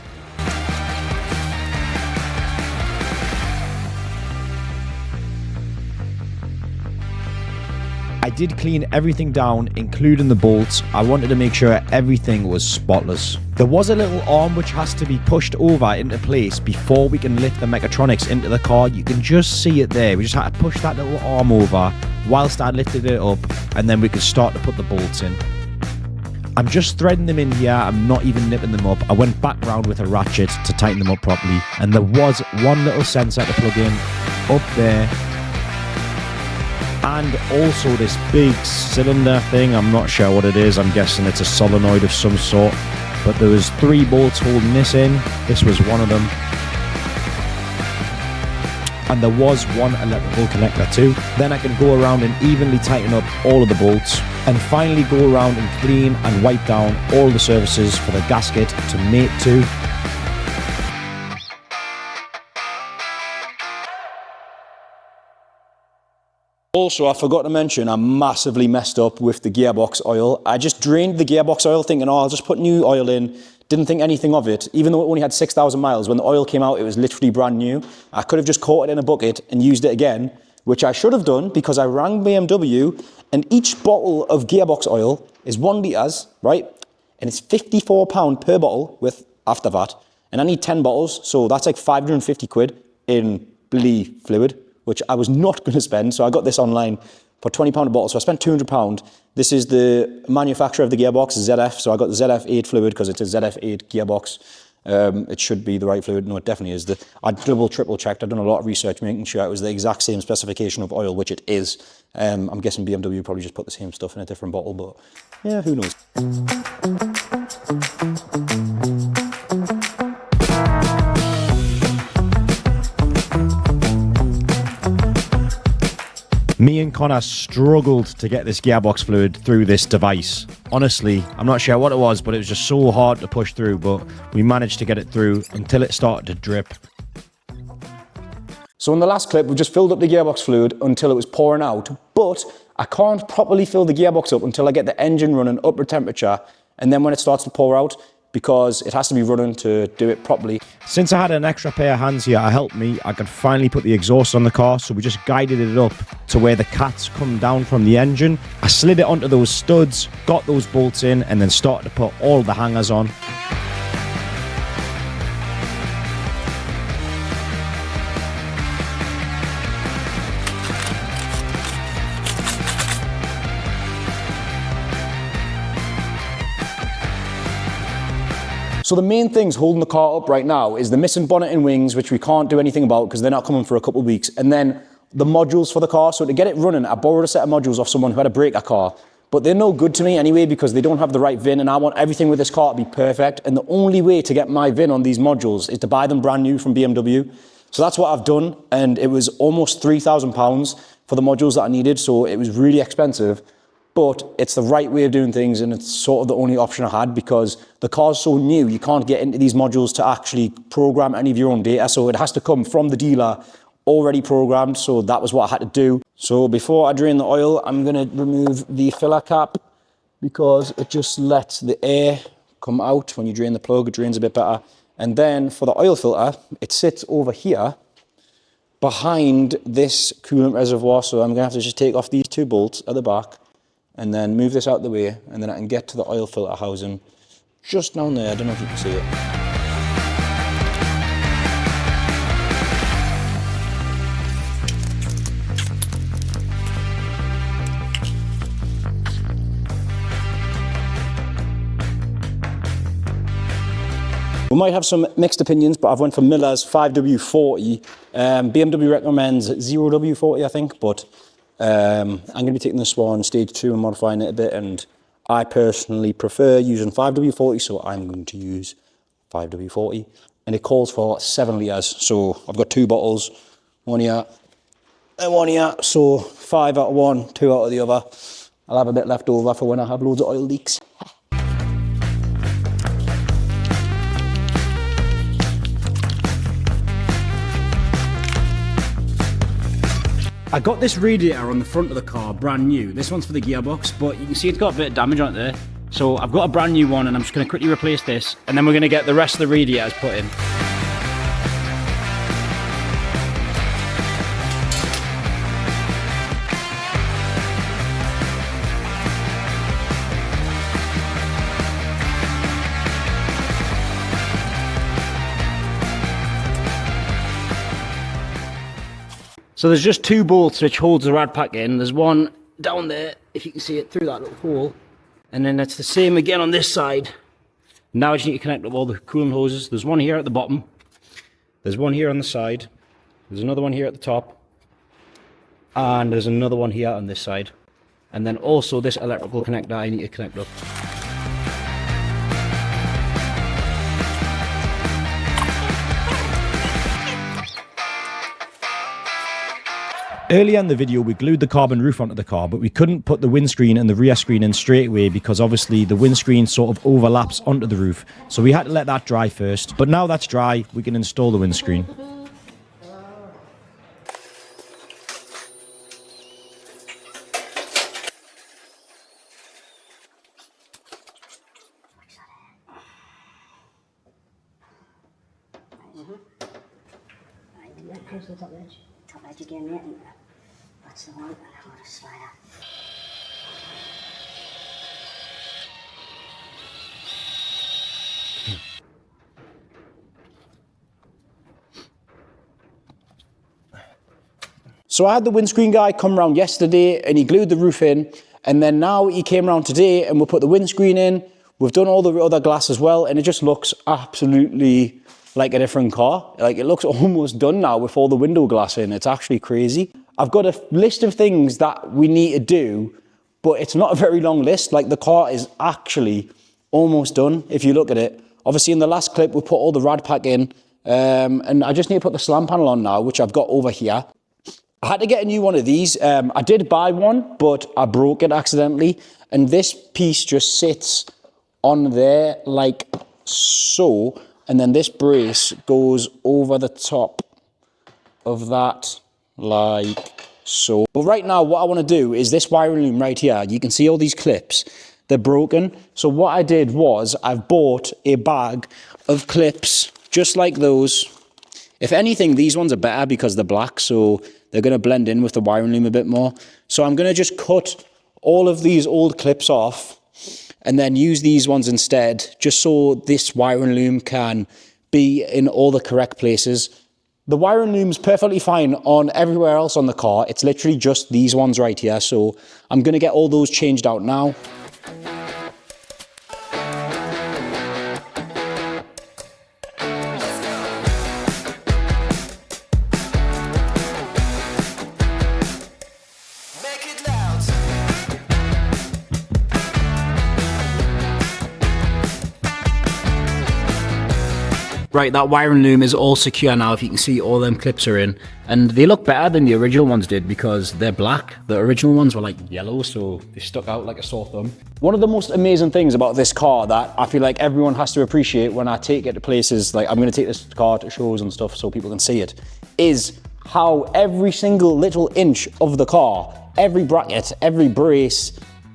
I did clean everything down, including the bolts. I wanted to make sure everything was spotless. There was a little arm which has to be pushed over into place before we can lift the mechatronics into the car. You can just see it there. We just had to push that little arm over whilst I lifted it up, and then we could start to put the bolts in. I'm just threading them in here. I'm not even nipping them up. I went back round with a ratchet to tighten them up properly, and there was one little sensor to plug in up there. And also this big cylinder thing, I'm not sure what it is. I'm guessing it's a solenoid of some sort. But there was 3 bolts holding this in. This was one of them. And there was one electrical connector too. Then I can go around and evenly tighten up all of the bolts. And finally go around and clean and wipe down all the surfaces for the gasket to mate to. Also, I forgot to mention, I massively messed up with the gearbox oil. I just drained the gearbox oil thinking, oh, I'll just put new oil in. Didn't think anything of it. Even though it only had 6,000 miles, when the oil came out, it was literally brand new. I could have just caught it in a bucket and used it again, which I should have done because I rang BMW, and each bottle of gearbox oil is 1 litre, right? And it's £54 per bottle with after VAT. And I need 10 bottles, so that's like 550 quid in bloody fluid, which I was not going to spend. So I got this online for £20 a bottle. So I spent £200. This is the manufacturer of the gearbox, ZF. So I got the ZF8 fluid because it's a ZF8 gearbox. It should be the right fluid. No, it definitely is. I double, triple checked. I've done a lot of research making sure it was the exact same specification of oil, which it is. I'm guessing BMW probably just put the same stuff in a different bottle, but yeah, who knows? Me and Connor struggled to get this gearbox fluid through this device. Honestly, I'm not sure what it was, but it was just so hard to push through, but we managed to get it through until it started to drip. So in the last clip, we just filled up the gearbox fluid until it was pouring out, but I can't properly fill the gearbox up until I get the engine running upper temperature, and then when it starts to pour out, because it has to be running to do it properly. Since I had an extra pair of hands here to help me, I could finally put the exhaust on the car, so we just guided it up to where the cats come down from the engine. I slid it onto those studs, got those bolts in, and then started to put all the hangers on. So the main things holding the car up right now is the missing bonnet and wings, which we can't do anything about because they're not coming for a couple of weeks. And then the modules for the car. So to get it running, I borrowed a set of modules off someone who had a breaker car. But they're no good to me anyway because they don't have the right VIN, and I want everything with this car to be perfect. And the only way to get my VIN on these modules is to buy them brand new from BMW. So that's what I've done. And it was almost £3,000 for the modules that I needed. So it was really expensive. But it's the right way of doing things, and it's sort of the only option I had because the car's so new, you can't get into these modules to actually program any of your own data. So it has to come from the dealer already programmed. So that was what I had to do. So before I drain the oil, I'm going to remove the filler cap because it just lets the air come out. When you drain the plug, it drains a bit better. And then for the oil filter, it sits over here behind this coolant reservoir. So I'm going to have to just take off these 2 bolts at the back and then move this out of the way, and then I can get to the oil filter housing just down there. I don't know if you can see it. We might have some mixed opinions, but I've went for Miller's 5W40. BMW recommends 0W40, I think, but I'm going to be taking this one stage 2 and modifying it a bit, and I personally prefer using 5W40, so I'm going to use 5W40, and it calls for 7 litres, so I've got 2 bottles, one here and one here, so 5 out of one, 2 out of the other. I'll have a bit left over for when I have loads of oil leaks. I got this radiator on the front of the car, brand new. This one's for the gearbox, but you can see it's got a bit of damage on it there. So I've got a brand new one, and I'm just going to quickly replace this, and then we're going to get the rest of the radiators put in. So there's just 2 bolts which holds the rad pack in. There's one down there, if you can see it through that little hole. And then it's the same again on this side. Now I just need to connect up all the coolant hoses. There's one here at the bottom. There's one here on the side. There's another one here at the top. And there's another one here on this side. And then also this electrical connector I need to connect up. Earlier in the video, we glued the carbon roof onto the car, but we couldn't put the windscreen and the rear screen in straight away because obviously the windscreen sort of overlaps onto the roof. So we had to let that dry first. But now that's dry, we can install the windscreen. Top edge again, mate. That's the one. I'll just slide out. So I had the windscreen guy come round yesterday and he glued the roof in, and then now he came round today and we'll put the windscreen in. We've done all the other glass as well, and it just looks absolutely like a different car. Like, it looks almost done now with all the window glass in. It's actually crazy. I've got a list of things that we need to do, but it's not a very long list. Like, the car is actually almost done if you look at it. Obviously in the last clip we put all the rad pack in, and I just need to put the slam panel on now, which I've got over here. I had to get a new one of these. I did buy one, but I broke it accidentally, and this piece just sits on there like so, and then this brace goes over the top of that like so. But right now what I want to do is this wiring loom right here. You can see all these clips, they're broken. So what I did was I've bought a bag of clips just like those. If anything, these ones are better because they're black, so they're going to blend in with the wiring loom a bit more. So I'm going to just cut all of these old clips off and then use these ones instead, just so this wiring loom can be in all the correct places. The wiring loom's perfectly fine on everywhere else on the car. It's literally just these ones right here. So I'm going to get all those changed out now. Right, that wiring loom is all secure now. If you can see, all them clips are in, and they look better than the original ones did because they're black. The original ones were like yellow, so they stuck out like a sore thumb. One of the most amazing things about this car that I feel like everyone has to appreciate when I take it to places, like I'm going to take this car to shows and stuff so people can see it, is how every single little inch of the car, every bracket, every brace,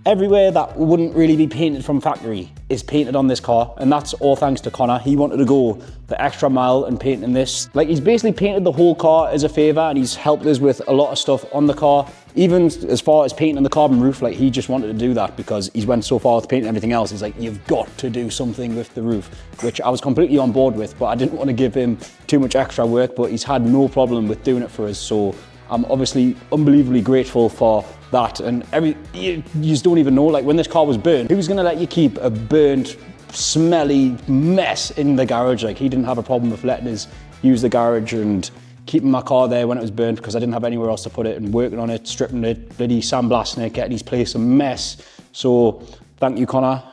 everywhere that wouldn't really be painted from factory is painted on this car, and that's all thanks to Connor. He wanted to go the extra mile in painting this. Like, he's basically painted the whole car as a favour, and he's helped us with a lot of stuff on the car, even as far as painting the carbon roof. Like, he just wanted to do that because he's went so far with painting everything else. He's like, you've got to do something with the roof, which I was completely on board with, but I didn't want to give him too much extra work, but he's had no problem with doing it for us, so I'm obviously unbelievably grateful for that. And you just don't even know, like, when this car was burned, who's going to let you keep a burnt, smelly mess in the garage? Like, he didn't have a problem with letting us use the garage and keeping my car there when it was burnt because I didn't have anywhere else to put it, and working on it, stripping it, bloody sandblasting it, getting his place a mess. So thank you, Connor.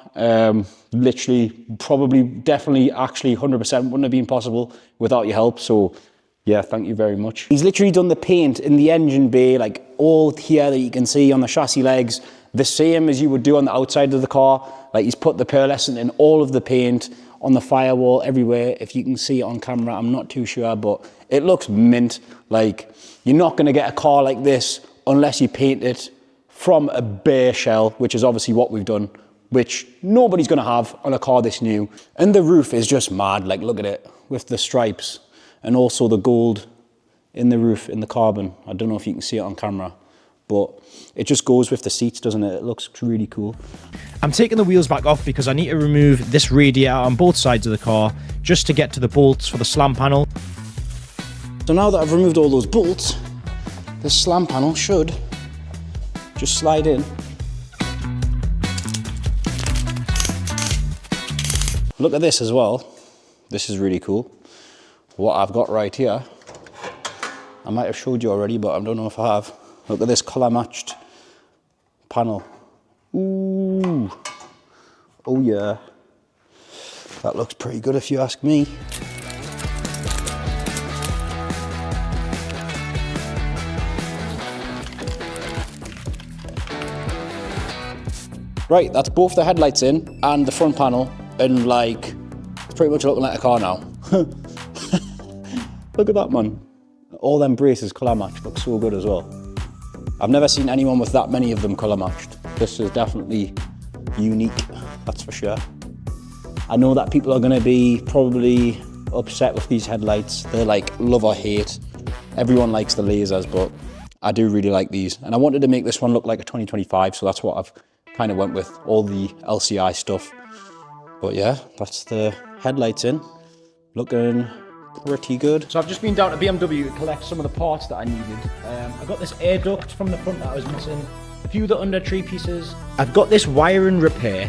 Literally, probably, definitely, actually 100% wouldn't have been possible without your help. So yeah, thank you very much. He's literally done the paint in the engine bay, like all here that you can see on the chassis legs, the same as you would do on the outside of the car. Like he's put the pearlescent in all of the paint, on the firewall, everywhere. If you can see it on camera, I'm not too sure, but it looks mint. Like, you're not gonna get a car like this unless you paint it from a bare shell, which is obviously what we've done, which nobody's gonna have on a car this new. And the roof is just mad, like look at it, with the stripes and also the gold in the roof, in the carbon. I don't know if you can see it on camera, but it just goes with the seats, doesn't it? It looks really cool. I'm taking the wheels back off because I need to remove this radiator on both sides of the car just to get to the bolts for the slam panel. So now that I've removed all those bolts, this slam panel should just slide in. Look at this as well. This is really cool. What I've got right here, I might have showed you already, but I don't know if I have. Look at this colour matched panel. Ooh, oh yeah. That looks pretty good if you ask me. Right, that's both the headlights in and the front panel, and like, it's pretty much looking like a car now. Look at that, man. All them braces colour matched look so good as well. I've never seen anyone with that many of them colour matched. This is definitely unique, that's for sure. I know that people are gonna be probably upset with these headlights. They're like love or hate. Everyone likes the lasers, but I do really like these. And I wanted to make this one look like a 2025, so that's what I've kind of went with, all the LCI stuff. But yeah, that's the headlights in, looking pretty good. So I've just been down to BMW to collect some of the parts that I needed. I got this air duct from the front that I was missing, a few of the under tree pieces. I've got this wiring repair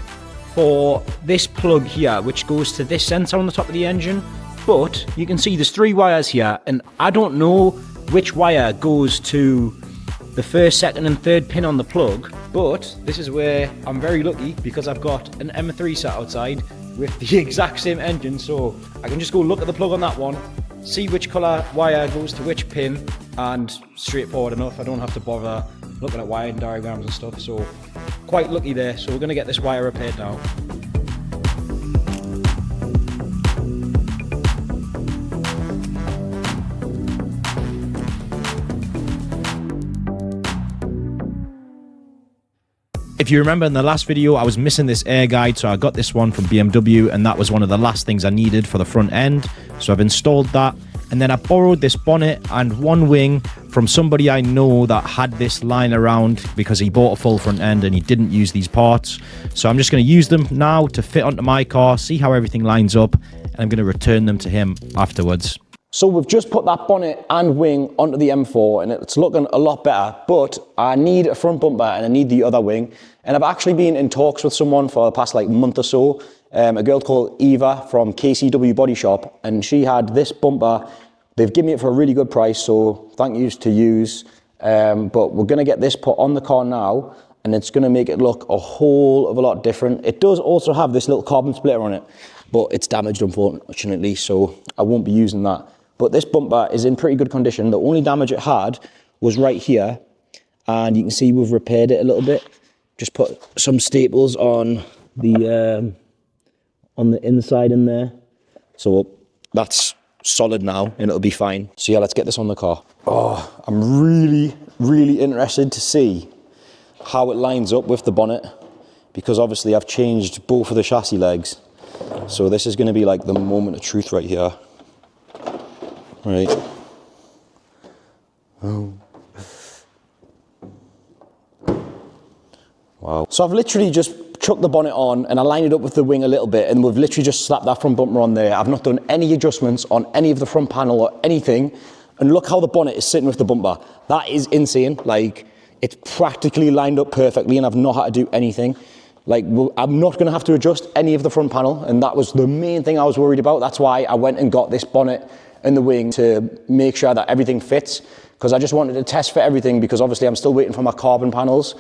for this plug here, which goes to this sensor on the top of the engine. But you can see there's 3 wires here, and I don't know which wire goes to the first, second and third pin on the plug. But this is where I'm very lucky because I've got an M3 sat outside with the exact same engine, so I can just go look at the plug on that one, see which colour wire goes to which pin, and straightforward enough. I don't have to bother looking at wiring diagrams and stuff, so quite lucky there. So we're going to get this wire repaired now. If you remember in the last video, I was missing this air guide, so I got this one from BMW, and that was one of the last things I needed for the front end. So I've installed that, and then I borrowed this bonnet and one wing from somebody I know that had this lying around because he bought a full front end and he didn't use these parts. So I'm just going to use them now to fit onto my car, see how everything lines up, and I'm going to return them to him afterwards. So we've just put that bonnet and wing onto the M4 and it's looking a lot better, but I need a front bumper and I need the other wing. And I've actually been in talks with someone for the past like month or so, a girl called Eva from KCW Body Shop, and she had this bumper. They've given me it for a really good price, so thank yous to use. But we're gonna get this put on the car now, and it's gonna make it look a whole of a lot different. It does also have this little carbon splitter on it, but it's damaged unfortunately, so I won't be using that. But this bumper is in pretty good condition. The only damage it had was right here, and you can see we've repaired it a little bit. Just put some staples on the inside in there. So that's solid now and it'll be fine. So yeah, let's get this on the car. Oh, I'm really, really interested to see how it lines up with the bonnet, because obviously I've changed both of the chassis legs. So this is gonna be like the moment of truth right here. Right. Oh. Wow. So I've literally just chucked the bonnet on and I lined it up with the wing a little bit, and we've literally just slapped that front bumper on there. I've not done any adjustments on any of the front panel or anything. And look how the bonnet is sitting with the bumper. That is insane. Like, it's practically lined up perfectly and I've not had to do anything. Like, I'm not gonna have to adjust any of the front panel, and that was the main thing I was worried about. That's why I went and got this bonnet and the wing to make sure that everything fits, because I just wanted to test for everything, because obviously I'm still waiting for my carbon panels.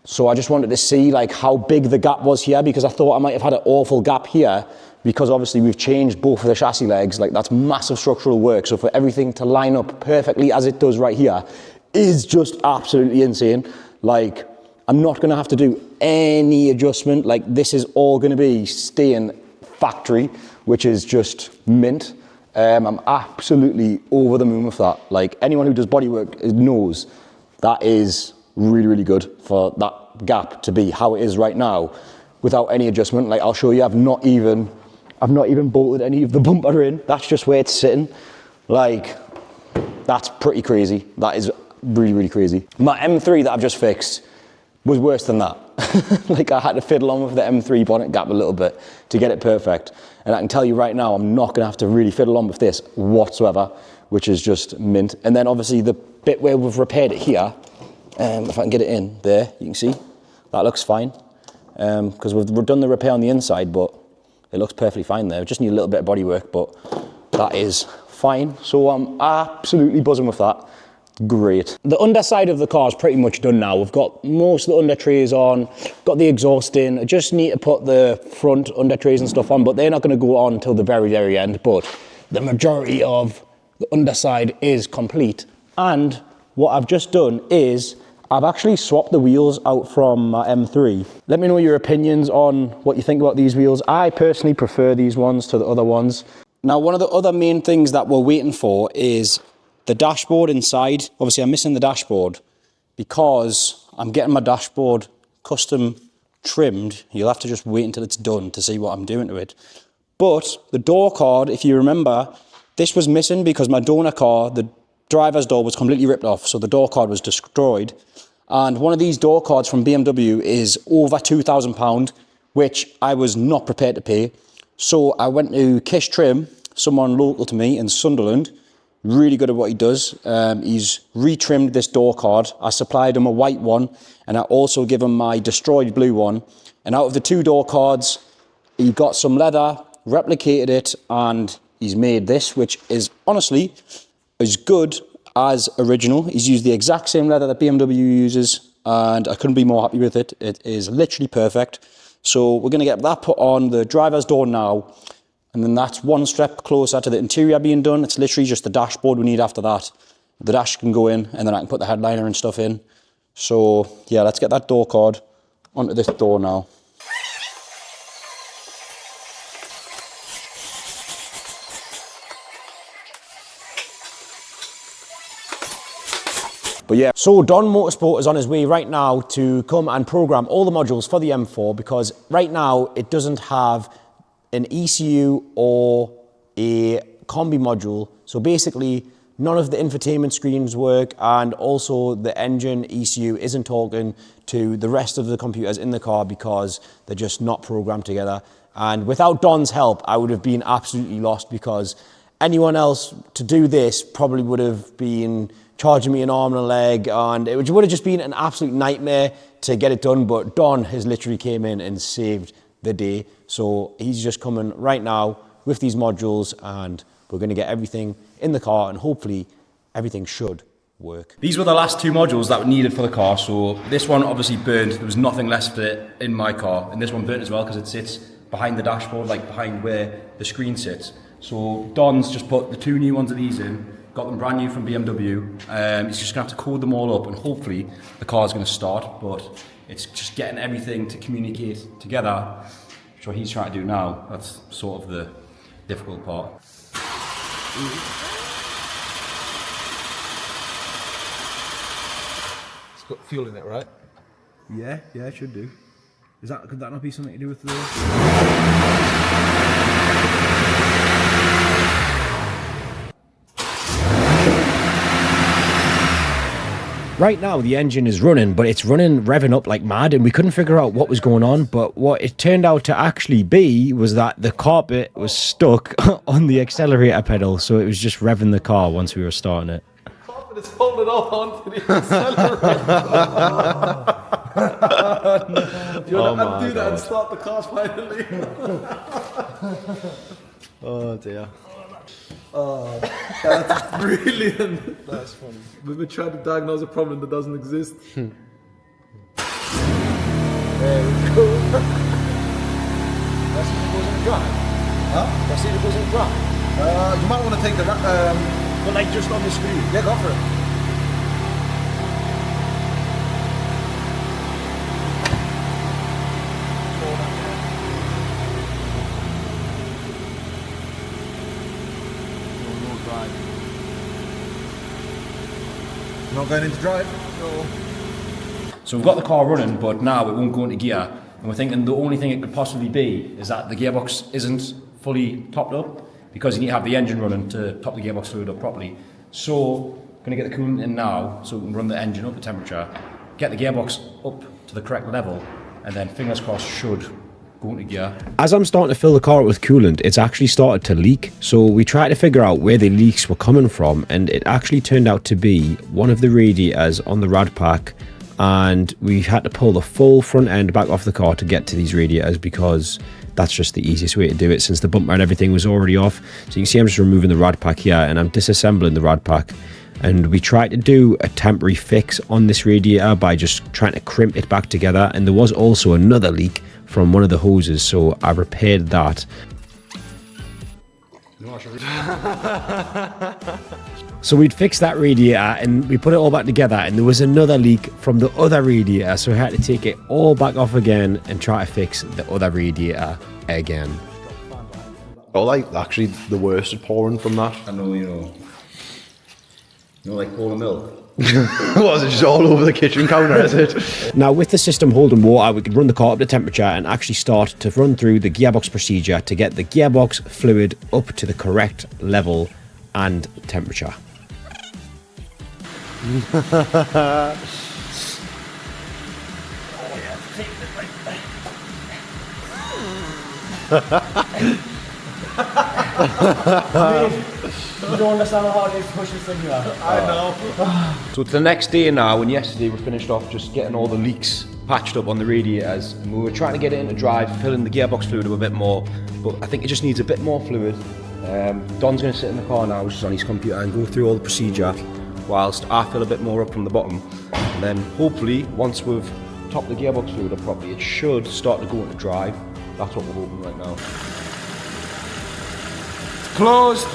So I just wanted to see like how big the gap was here, because I thought I might have had an awful gap here, because obviously we've changed both of the chassis legs. Like, that's massive structural work. So for everything to line up perfectly as it does right here is just absolutely insane. Like, I'm not gonna have to do any adjustment. Like, this is all gonna be staying factory, which is just mint. I'm absolutely over the moon with that. Like, anyone who does bodywork knows that is really, really good for that gap to be how it is right now without any adjustment. Like, I'll show you, I've not even bolted any of the bumper in. That's just where it's sitting. Like, that's pretty crazy. That is really, really crazy. My M3 that I've just fixed was worse than that. Like, I had to fiddle on with the M3 bonnet gap a little bit to get it perfect. And I can tell you right now, I'm not gonna have to really fiddle on with this whatsoever, which is just mint. And then obviously the bit where we've repaired it here, if I can get it in there, you can see, that looks fine. Because we've done the repair on the inside, but it looks perfectly fine there. We just need a little bit of body work, but that is fine. So I'm absolutely buzzing with that. Great. The underside of the car is pretty much done now. We've got most of the under trays on, got the exhaust in. I just need to put the front under trays and stuff on, but they're not going to go on until the very, very end. But the majority of the underside is complete. And what I've just done is I've actually swapped the wheels out from my M3. Let me know your opinions on what you think about these wheels. I personally prefer these ones to the other ones. Now, one of the other main things that we're waiting for is the dashboard inside. Obviously, I'm missing the dashboard because I'm getting my dashboard custom trimmed. You'll have to just wait until it's done to see what I'm doing to it. But the door card, if you remember, this was missing because my donor car, the driver's door was completely ripped off, so the door card was destroyed. And one of these door cards from BMW is over £2,000, which I was not prepared to pay. So I went to Kish Trim, someone local to me in Sunderland, really good at what he does. He's retrimmed this door card. I supplied him a white one, and I also give him my destroyed blue one. And out of the two door cards, he got some leather, replicated it, and he's made this, which is honestly as good as original. He's used the exact same leather that BMW uses, and I couldn't be more happy with it. It is literally perfect. So we're gonna get that put on the driver's door now, and then that's one step closer to the interior being done. It's literally just the dashboard we need after that. The dash can go in, and then I can put the headliner and stuff in. So yeah, let's get that door card onto this door now. But yeah, so Don Motorsport is on his way right now to come and program all the modules for the M4, because right now it doesn't have an ECU or a combi module. So basically none of the infotainment screens work, and also the engine ECU isn't talking to the rest of the computers in the car because they're just not programmed together. And without Don's help, I would have been absolutely lost, because anyone else to do this probably would have been charging me an arm and a leg, and it would have just been an absolute nightmare to get it done. But Don has literally came in and saved the day. So he's just coming right now with these modules, and we're going to get everything in the car, and hopefully everything should work. These were the last two modules that were needed for the car. So this one obviously burned. There was nothing left of it in my car, and this one burnt as well because it sits behind the dashboard, like behind where the screen sits. So Don's just put the two new ones of these in, got them brand new from BMW. He's just gonna have to code them all up, and hopefully the car's gonna start, but it's just getting everything to communicate together, which what he's trying to do now. That's sort of the difficult part. It's got fuel in it, right? Yeah, it should do. Could that not be something to do with the... Right now the engine is running, but it's running revving up like mad, and we couldn't figure out what was going on. But what it turned out to actually be was that the carpet was stuck on the accelerator pedal, so it was just revving the car once we were starting it. The carpet is holding on onto the accelerator. You want to undo that and start the car finally? Oh dear. Oh, that's brilliant. That's funny. We've been trying to diagnose a problem that doesn't exist. There we go. Let's see if it goes in the drive. Huh? Let's see if it goes in the drive. You might want to take the... But like just on the screen. Yeah, go for it. Not going into drive? No. So we've got the car running, but now it won't go into gear. And we're thinking the only thing it could possibly be is that the gearbox isn't fully topped up, because you need to have the engine running to top the gearbox fluid up properly. So, going to get the coolant in now, so we can run the engine up to temperature, get the gearbox up to the correct level, and then fingers crossed should go into gear. As I'm starting to fill the car up with coolant, it's actually started to leak. So we tried to figure out where the leaks were coming from, and it actually turned out to be one of the radiators on the rad pack, and we had to pull the full front end back off the car to get to these radiators, because that's just the easiest way to do it, since the bumper and everything was already off. So you can see I'm just removing the rad pack here, and I'm disassembling the rad pack. And we tried to do a temporary fix on this radiator by just trying to crimp it back together, and there was also another leak from one of the hoses, so I repaired that. So we'd fixed that radiator and we put it all back together, and there was another leak from the other radiator, so we had to take it all back off again and try to fix the other radiator again. Oh, like actually the worst at pouring from that. I know, you know, like pouring milk. Was it just all over the kitchen counter, is it? Now with the system holding water, we could run the car up to temperature and actually start to run through the gearbox procedure to get the gearbox fluid up to the correct level and temperature. You don't understand how hard it is to push this thing out. I know. So it's the next day now, and yesterday we finished off just getting all the leaks patched up on the radiators, and we were trying to get it into drive, filling the gearbox fluid up a bit more, but I think it just needs a bit more fluid. Don's going to sit in the car now, which is on his computer, and go through all the procedure whilst I fill a bit more up from the bottom, and then hopefully once we've topped the gearbox fluid up properly, it should start to go into drive. That's what we're hoping right now. Closed.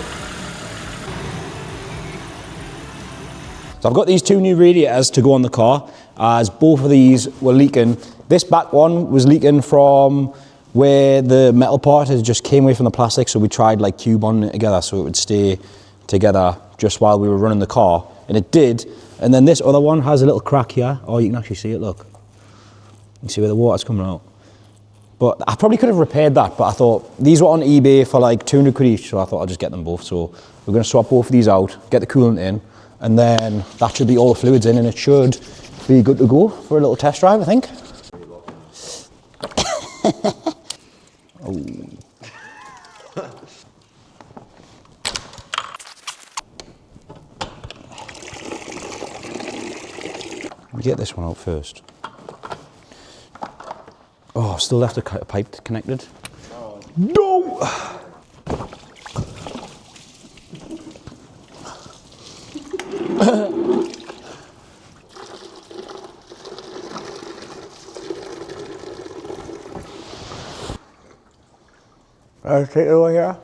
So I've got these two new radiators to go on the car, as both of these were leaking. This back one was leaking from where the metal part had just came away from the plastic, so we tried like cube bonding it together so it would stay together just while we were running the car, and it did. And then this other one has a little crack here. Oh, you can actually see it, look. You can see where the water's coming out. But I probably could have repaired that, but I thought these were on eBay for like 200 quid each, so I thought I'd just get them both. So we're going to swap both of these out, get the coolant in, and then that should be all the fluids in, and it should be good to go for a little test drive, I think. Oh. Let me get this one out first. Oh, still left a pipe connected. No! Take it over here.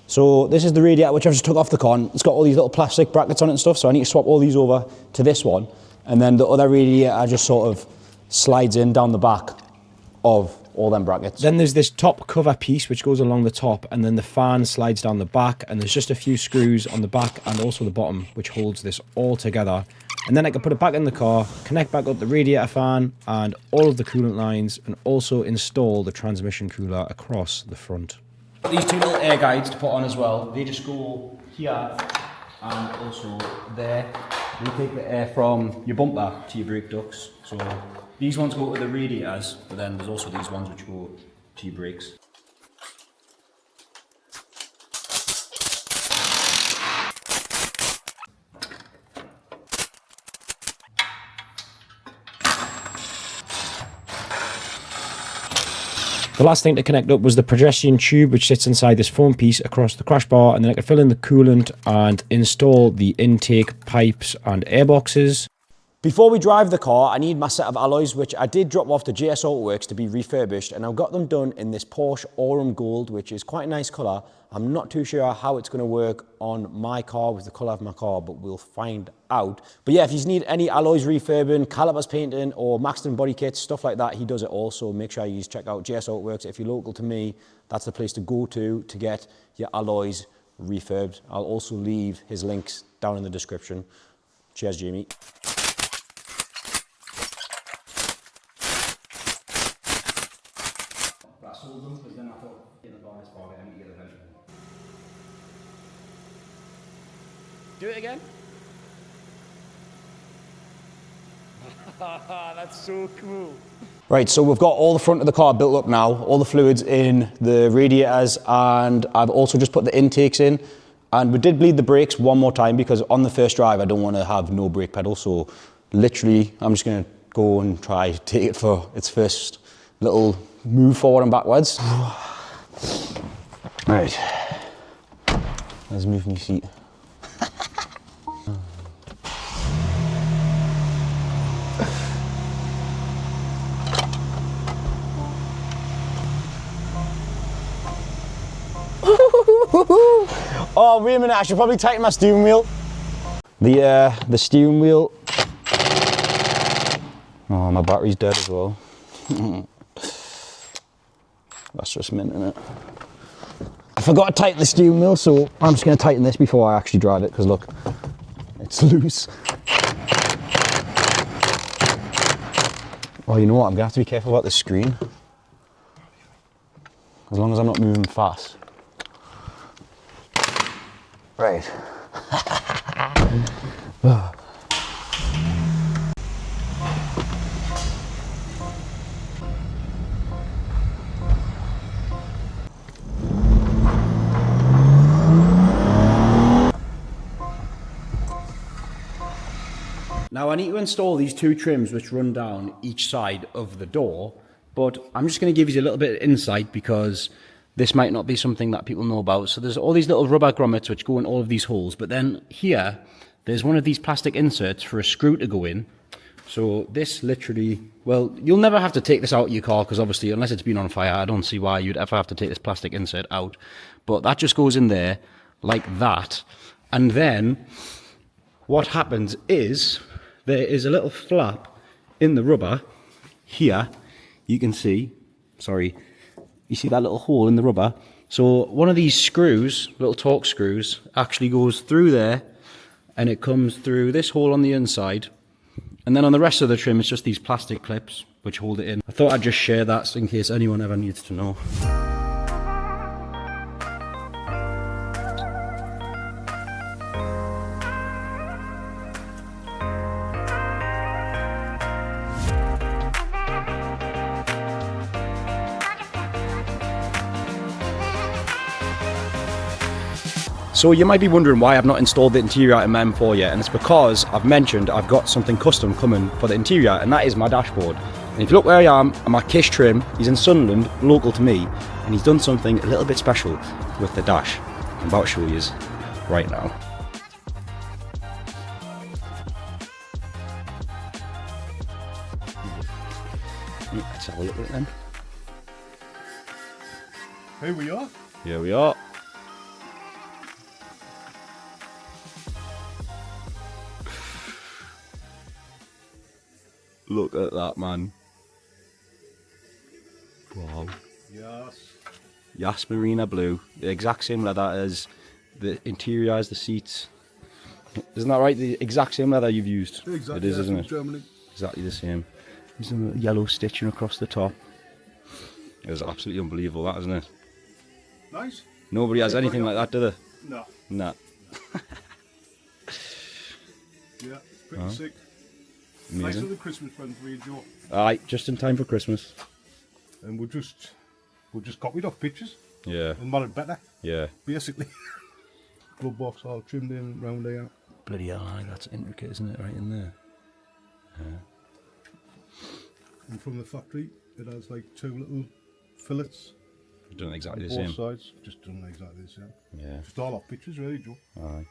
So this is the radiator which I've just took off the con. It's got all these little plastic brackets on it and stuff, so I need to swap all these over to this one, and then the other radiator just sort of slides in down the back of all them brackets. Then there's this top cover piece which goes along the top, and then the fan slides down the back, and there's just a few screws on the back and also the bottom which holds this all together. And then I can put it back in the car, connect back up the radiator fan and all of the coolant lines, and also install the transmission cooler across the front. These two little air guides to put on as well. They just go here and also there. They take the air from your bumper to your brake ducts. So these ones go to the radiators, but then there's also these ones which go to your brakes. The last thing to connect up was the projection tube, which sits inside this foam piece across the crash bar, and then I could fill in the coolant and install the intake pipes and airboxes. Before we drive the car, I need my set of alloys, which I did drop off to JS Autoworks to be refurbished, and I've got them done in this Porsche Aurum Gold, which is quite a nice colour. I'm not too sure how it's going to work on my car with the colour of my car, but we'll find out. But yeah, if you need any alloys refurbing, calipers painting, or Maxton body kits, stuff like that, he does it all. So make sure you check out JS Autoworks. If you're local to me, that's the place to go to get your alloys refurbed. I'll also leave his links down in the description. Cheers, Jamie. Do it again. That's so cool. Right, so we've got all the front of the car built up now, all the fluids in the radiators, and I've also just put the intakes in. And we did bleed the brakes one more time because on the first drive I don't want to have no brake pedal, so literally I'm just going to go and try to take it for its first little move forward and backwards. Right, let's move my seat. Oh, wait a minute, I should probably tighten my steering wheel. The steering wheel. Oh, my battery's dead as well. That's just mint, innit? I forgot to tighten the steering wheel, so I'm just going to tighten this before I actually drive it, because look, it's loose. Oh, you know what, I'm going to have to be careful about the screen. As long as I'm not moving fast. Right. Now I need to install these two trims which run down each side of the door, but I'm just going to give you a little bit of insight because this might not be something that people know about. So there's all these little rubber grommets which go in all of these holes, but then here there's one of these plastic inserts for a screw to go in. So this literally, well, you'll never have to take this out of your car because obviously unless it's been on fire, I don't see why you'd ever have to take this plastic insert out. But that just goes in there like that. And then what happens is there is a little flap in the rubber here. You can see, sorry, you see that little hole in the rubber? So one of these screws, little torque screws, actually goes through there and it comes through this hole on the inside. And then on the rest of the trim, it's just these plastic clips which hold it in. I thought I'd just share that in case anyone ever needs to know. So you might be wondering why I've not installed the interior in my M4 yet, and it's because I've mentioned I've got something custom coming for the interior, and that is my dashboard. And if you look where I am, I'm at Kish Trim, he's in Sunderland, local to me, and he's done something a little bit special with the dash. I'm about to show you right now. Let's have a look at it then. Here we are. Here we are. Look at that, man. Wow. Yes. Yas Marina Blue. The exact same leather as the interior as the seats. Isn't that right? The exact same leather you've used. Exactly. It is, isn't it? Germany. Exactly the same. There's some yellow stitching across the top. It was absolutely unbelievable, that, isn't it? Nice. Nobody has anything like that, do they? No. Nah. Yeah, it's pretty sick. Amazing. Nice little Christmas present for you, Joe. Aye, just in time for Christmas. And we'll just copied off pictures. Yeah. And made it better. Yeah. Basically. Glove box all trimmed in round there. Bloody hell, aye, that's intricate, isn't it? Right in there. Yeah. And from the factory, it has like two little fillets. Done exactly the both same. sides, just done exactly the same. Yeah. Just all off pictures, really, Joe. Aye.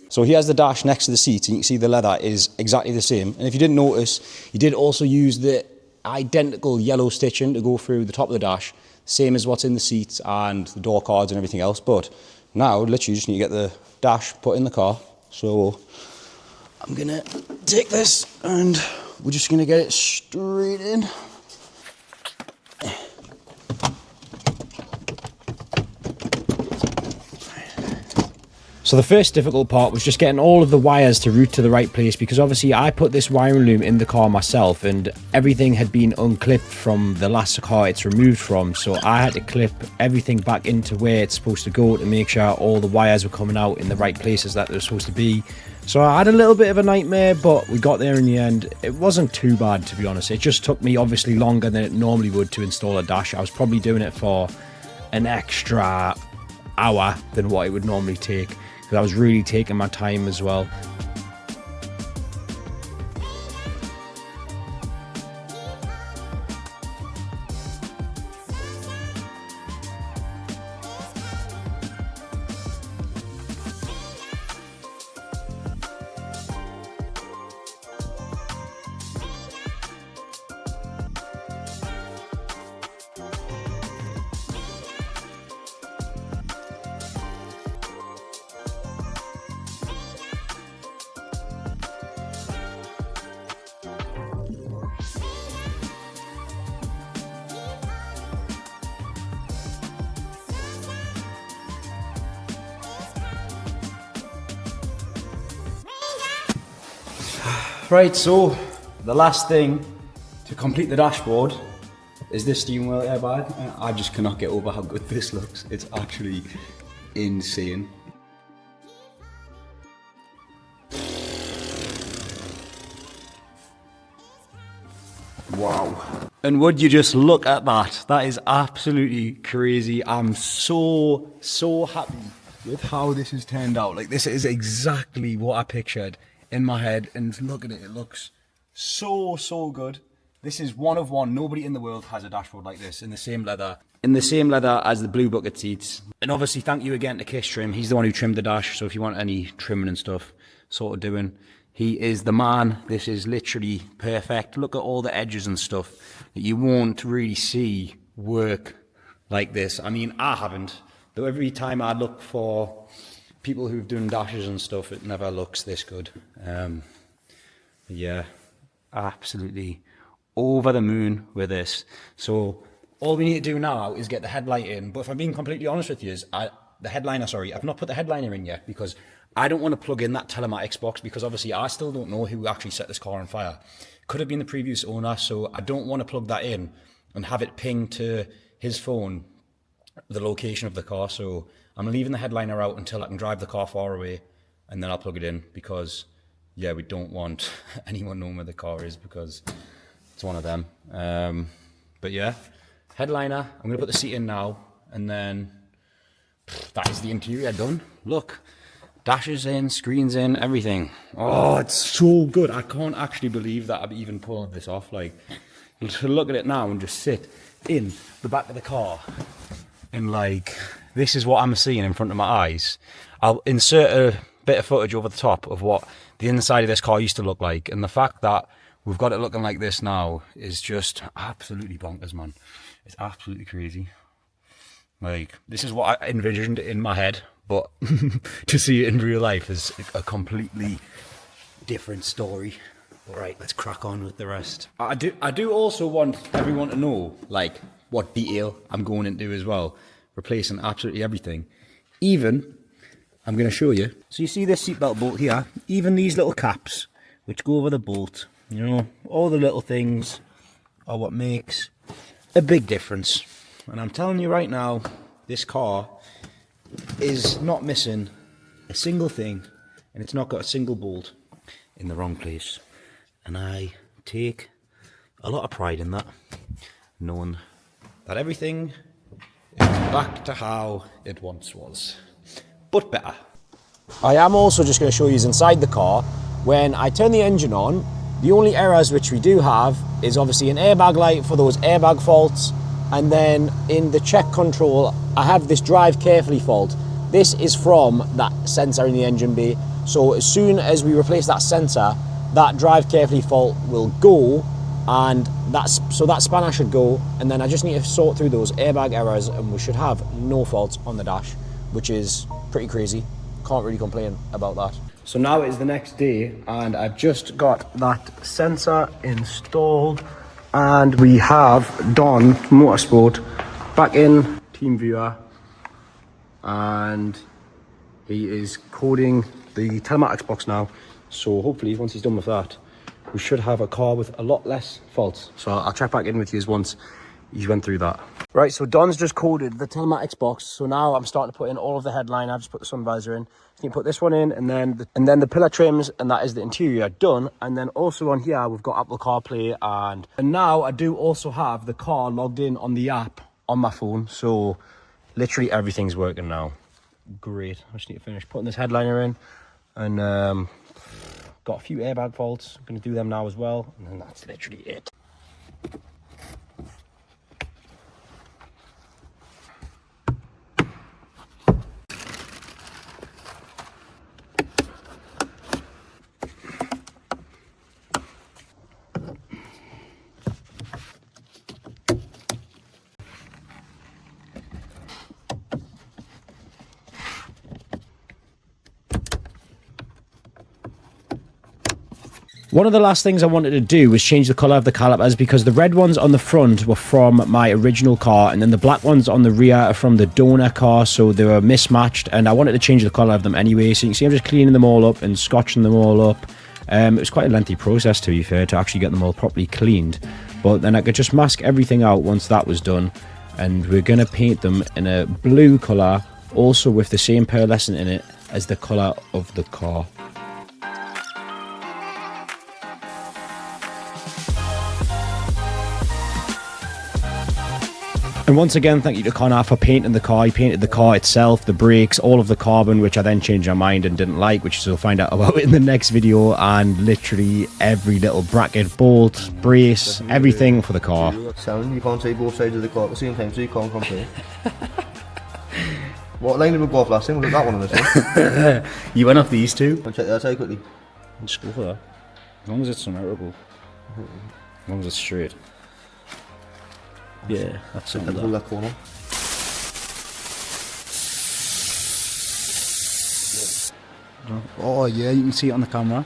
So he has the dash next to the seat, and you can see the leather is exactly the same. And if you didn't notice, he did also use the identical yellow stitching to go through the top of the dash, same as what's in the seats and the door cards and everything else. But now, literally, you just need to get the dash put in the car. So I'm gonna take this and we're just gonna get it straight in. So the first difficult part was just getting all of the wires to route to the right place, because obviously I put this wiring loom in the car myself and everything had been unclipped from the last car it's removed from. So I had to clip everything back into where it's supposed to go to make sure all the wires were coming out in the right places that they're supposed to be. So I had a little bit of a nightmare, but we got there in the end. It wasn't too bad, to be honest. It just took me obviously longer than it normally would to install a dash. I was probably doing it for an extra hour than what it would normally take, because I was really taking my time as well. Right, so the last thing to complete the dashboard is this steering wheel airbag. I just cannot get over how good this looks. It's actually insane. Wow. And would you just look at that? That is absolutely crazy. I'm so happy with how this has turned out. Like, this is exactly what I pictured in my head, and look at it, it looks so good. This is one of one. Nobody in the world has a dashboard like this in the same leather as the blue bucket seats. And obviously thank you again to Kiss Trim. He's the one who trimmed the dash, so if you want any trimming and stuff sort of doing, he is the man. This is literally perfect. Look at all the edges and stuff that you won't really see work like this. I mean, I haven't, though every time I look for people who've done dashes and stuff, it never looks this good. Yeah, absolutely over the moon with this. So all we need to do now is get the headlight in. But if I'm being completely honest with you, I've not put the headliner in yet, because I don't want to plug in that telematics box, because obviously I still don't know who actually set this car on fire. Could have been the previous owner, so I don't want to plug that in and have it ping to his phone the location of the car. So I'm leaving the headliner out until I can drive the car far away, and then I'll plug it in, because yeah, we don't want anyone knowing where the car is, because it's one of them. But yeah, headliner, I'm gonna put the seat in now, and then that is the interior done. Look, dashes in, screens in, everything. Oh, it's so good. I can't actually believe that I've even pulled this off. Like, to look at it now and just sit in the back of the car, and like, this is what I'm seeing in front of my eyes. I'll insert a bit of footage over the top of what the inside of this car used to look like, and the fact that we've got it looking like this now is just absolutely bonkers, man. It's absolutely crazy. Like, this is what I envisioned in my head, but to see it in real life is a completely different story. All right, let's crack on with the rest. I do also want everyone to know, like, what detail I'm going into as well. Replacing absolutely everything. Even, I'm going to show you. So you see this seatbelt bolt here? Even these little caps, which go over the bolt, you know, all the little things are what makes a big difference. And I'm telling you right now, this car is not missing a single thing, and it's not got a single bolt in the wrong place. And I take a lot of pride in that, knowing that everything It's back to how it once was, but better. I am also just going to show you inside the car. When I turn the engine on, the only errors which we do have is obviously an airbag light for those airbag faults, and then in the check control I have this drive carefully fault. This is from that sensor in the engine bay, so as soon as we replace that sensor, that drive carefully fault will go, and that spanner should go, and then I just need to sort through those airbag errors and we should have no faults on the dash, which is pretty crazy. Can't really complain about that. So now it is the next day and I've just got that sensor installed, and we have Don Motorsport back in TeamViewer, and he is coding the telematics box now. So hopefully once he's done with that, we should have a car with a lot less faults. So I'll check back in with you once he's went through that. Right, so Don's just coded the telematics box. So now I'm starting to put in all of the headline. I've just put the sun visor in. So you put this one in, and then the pillar trims, and that is the interior done. And then also on here we've got Apple CarPlay, and now I do also have the car logged in on the app on my phone. So literally everything's working now. Great. I just need to finish putting this headliner in, and got a few airbag faults. I'm going to do them now as well, and then that's literally it. One of the last things I wanted to do was change the colour of the calipers, because the red ones on the front were from my original car, and then the black ones on the rear are from the donor car, so they were mismatched, and I wanted to change the colour of them anyway. So you can see I'm just cleaning them all up and scotching them all up. It was quite a lengthy process, to be fair, to actually get them all properly cleaned, but then I could just mask everything out once that was done, and we're going to paint them in a blue colour, also with the same pearlescent in it as the colour of the car. And once again, thank you to Connor for painting the car. He painted the car itself, the brakes, all of the carbon, which I then changed my mind and didn't like, which you'll find out about in the next video, and literally every little bracket, bolt, brace, everything for the car. Sound, you can't say both sides of the car at the same time, so you can't compare. What line did we go off last time? Was it that one or this one? You went off these two. I'll check that out quickly. Just go for that. As long as it's symmetrical. As long as it's straight. Yeah, that's it. Pull that corner. Oh yeah, you can see it on the camera.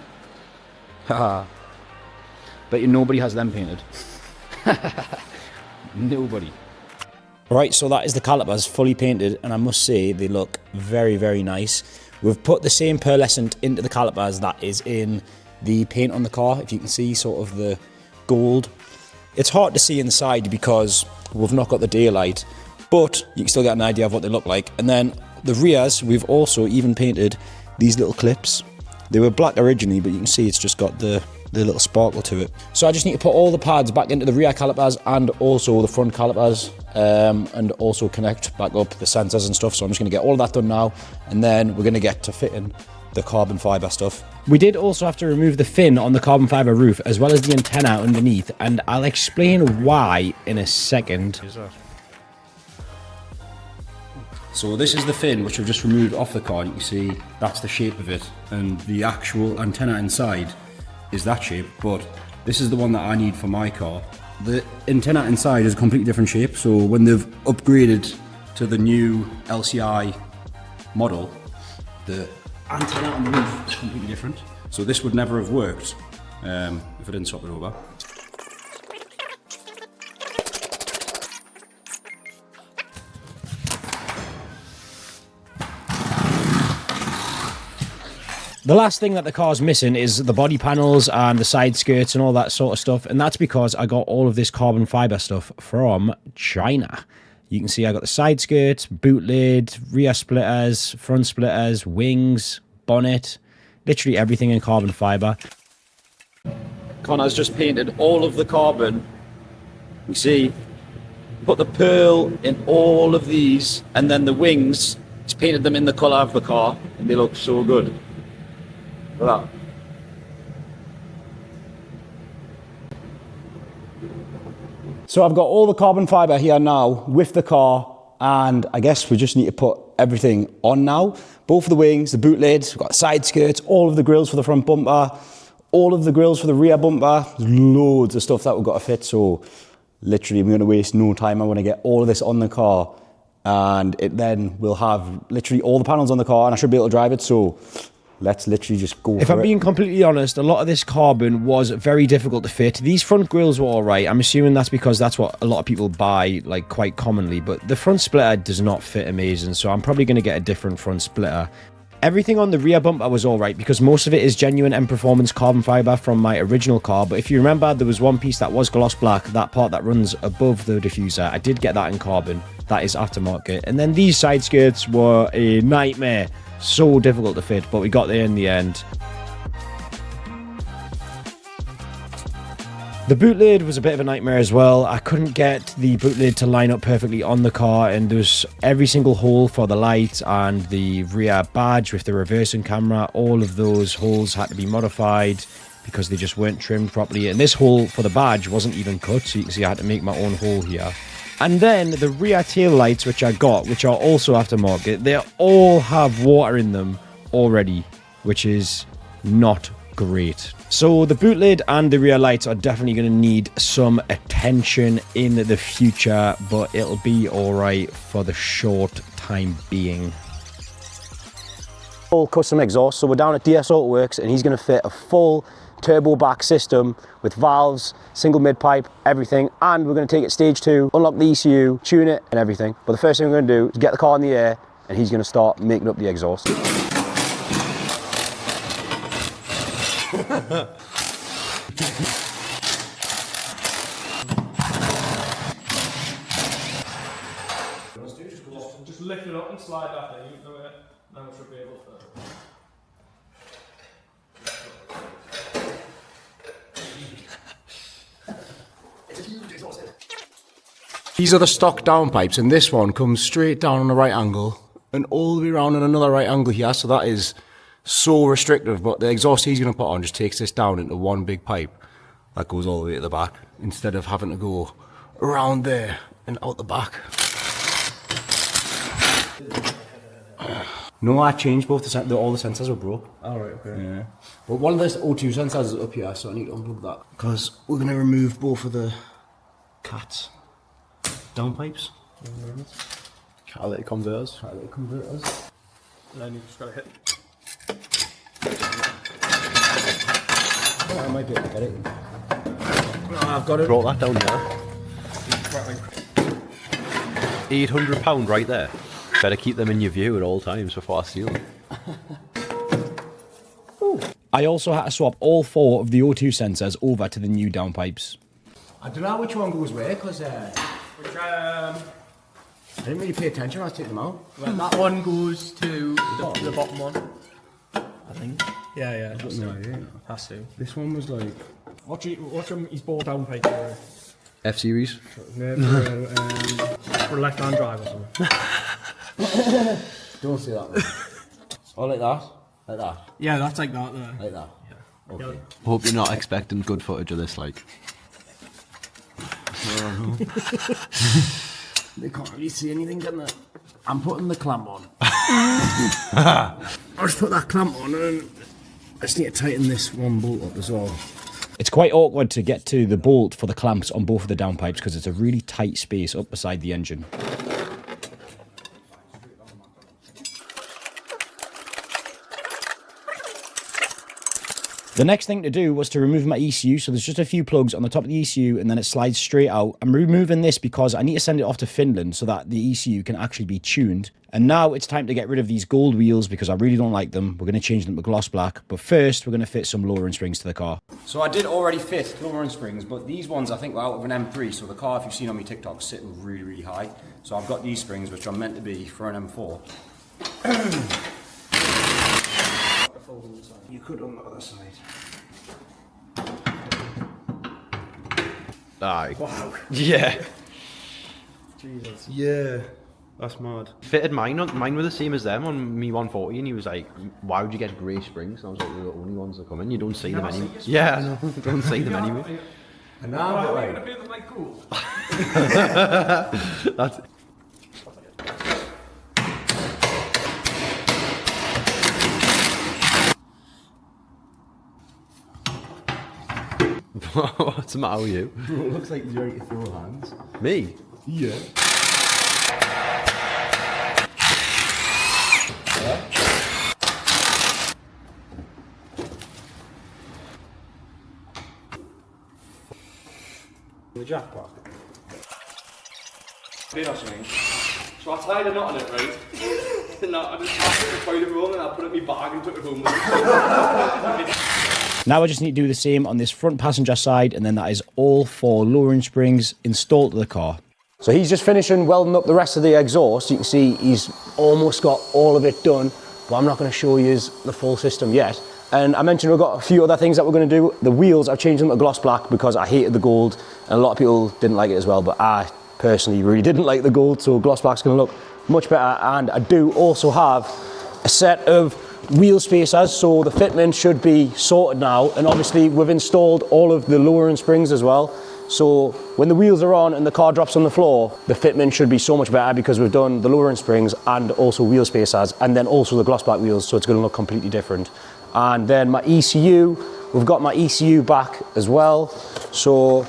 Haha. Bet you nobody has them painted. Nobody. Right, so that is the calipers fully painted, and I must say they look very, very nice. We've put the same pearlescent into the calipers that is in the paint on the car, if you can see sort of the gold. It's hard to see inside because we've not got the daylight, but you can still get an idea of what they look like. And then the rears, we've also even painted these little clips. They were black originally, but you can see it's just got the little sparkle to it. So I just need to put all the pads back into the rear calipers and also the front calipers, and also connect back up the sensors and stuff. So I'm just going to get all of that done now, and then we're going to get to fitting the carbon fibre stuff. We did also have to remove the fin on the carbon fibre roof, as well as the antenna underneath, and I'll explain why in a second. So this is the fin which we've just removed off the car. You can see that's the shape of it, and the actual antenna inside is that shape, but this is the one that I need for my car. The antenna inside is a completely different shape, so when they've upgraded to the new LCI model, the antenna on the roof is completely different. So this would never have worked if I didn't swap it over. The last thing that the car's missing is the body panels and the side skirts and all that sort of stuff, and that's because I got all of this carbon fibre stuff from China. You can see I got the side skirts, boot lid, rear splitters, front splitters, wings, bonnet, literally everything in carbon fibre. Connor's just painted all of the carbon. You see, put the pearl in all of these, and then the wings, he's painted them in the colour of the car, and they look so good. Look at that. So I've got all the carbon fibre here now with the car, and I guess we just need to put everything on now. Both of the wings, the boot lids, we've got side skirts, all of the grills for the front bumper, all of the grills for the rear bumper. There's loads of stuff that we've got to fit, so literally we're going to waste no time. I want to get all of this on the car, and then we'll have literally all the panels on the car, and I should be able to drive it, so let's literally just go for it. If I'm being completely honest, a lot of this carbon was very difficult to fit. These front grills were all right. I'm assuming that's because that's what a lot of people buy, like, quite commonly, but the front splitter does not fit amazing, so I'm probably going to get a different front splitter. Everything on the rear bumper was all right because most of it is genuine M Performance carbon fibre from my original car, but if you remember, there was one piece that was gloss black, that part that runs above the diffuser. I did get that in carbon. That is aftermarket. And then these side skirts were a nightmare. So difficult to fit, but we got there in the end. The boot lid was a bit of a nightmare as well. I couldn't get the boot lid to line up perfectly on the car, and there was every single hole for the light and the rear badge with the reversing camera. All of those holes had to be modified because they just weren't trimmed properly. And this hole for the badge wasn't even cut, so you can see I had to make my own hole here. And then the rear tail lights, which I got, which are also aftermarket, they all have water in them already, which is not great. So the boot lid and the rear lights are definitely going to need some attention in the future, but it'll be all right for the short time being. Full custom exhaust, so we're down at DS Autoworks, and he's going to fit a full turbo back system with valves, single mid pipe, everything, and we're going to take it stage 2, unlock the ECU, tune it and everything. But the first thing we're going to do is get the car in the air, and he's going to start making up the exhaust. Just lift it up and slide that thing into it, then we should be able to. These are the stock downpipes, and this one comes straight down on a right angle and all the way around on another right angle here, so that is so restrictive. But the exhaust he's going to put on just takes this down into one big pipe that goes all the way to the back, instead of having to go around there and out the back. No, I changed both all the sensors were broke. Alright, okay. Yeah. But one of the O2 sensors is up here, so I need to unplug that, because we're going to remove both of the cats. Downpipes. Catalytic converters. Catalytic converters. And then you just gotta hit. I might be able to get it. No, I've got it. Brought that down here. £800 right there. Better keep them in your view at all times before I steal them. I also had to swap all 4 of the O2 sensors over to the new downpipes. I don't know which one goes where, because I didn't really pay attention when I was taking them out. Well, that one goes to the bottom one, I think. Yeah, I've got no idea. Has to. This one was like... Watch him, he's bought down pipe for F-Series? for left-hand drive or something. Don't say that one. Oh, like that? Like that? Yeah, that's like that there. Like that? Yeah. Okay. Hope you're not expecting good footage of this, like. They can't really see anything, can they? I'm putting the clamp on. I'll just put that clamp on, and then I just need to tighten this one bolt up as well. It's quite awkward to get to the bolt for the clamps on both of the downpipes because it's a really tight space up beside the engine. The next thing to do was to remove my ECU, so there's just a few plugs on the top of the ECU and then it slides straight out. I'm removing this because I need to send it off to Finland so that the ECU can actually be tuned. And now it's time to get rid of these gold wheels because I really don't like them. We're going to change them to gloss black, but first we're going to fit some lowering springs to the car. So I did already fit lowering springs, but these ones I think were out of an M3, so the car, if you've seen on my TikTok, is sitting really, really high. So I've got these springs, which are meant to be for an M4. You could on the other side. Aye. Wow. Yeah. Jesus. Yeah. That's mad. Fitted mine on, mine were the same as them on me 140, and he was like, "Why would you get grey springs?" And I was like, "They're the only ones that come in. You don't see them anyway." Yeah, I know. You don't see them anyway. And now, but like, gonna like cool. That's. What's the matter with you? It looks like you're ready to throw hands. Me? Yeah. The jackpot. So I tied a knot on it, right? And I just took the toilet roll and I put it in my bag and took it home with me. Now I just need to do the same on this front passenger side, and then that is all 4 lowering springs installed to the car. So he's just finishing welding up the rest of the exhaust. You can see he's almost got all of it done, but I'm not going to show you the full system yet. And I mentioned we've got a few other things that we're going to do. The wheels, I've changed them to gloss black because I hated the gold, and a lot of people didn't like it as well, but I personally really didn't like the gold, so gloss black's going to look much better. And I do also have a set of wheel spacers, so the fitment should be sorted now, and obviously we've installed all of the lowering springs as well. So when the wheels are on and the car drops on the floor, the fitment should be so much better because we've done the lowering springs and also wheel spacers, and then also the gloss black wheels, so it's going to look completely different. And then my ECU, we've got my ECU back as well, so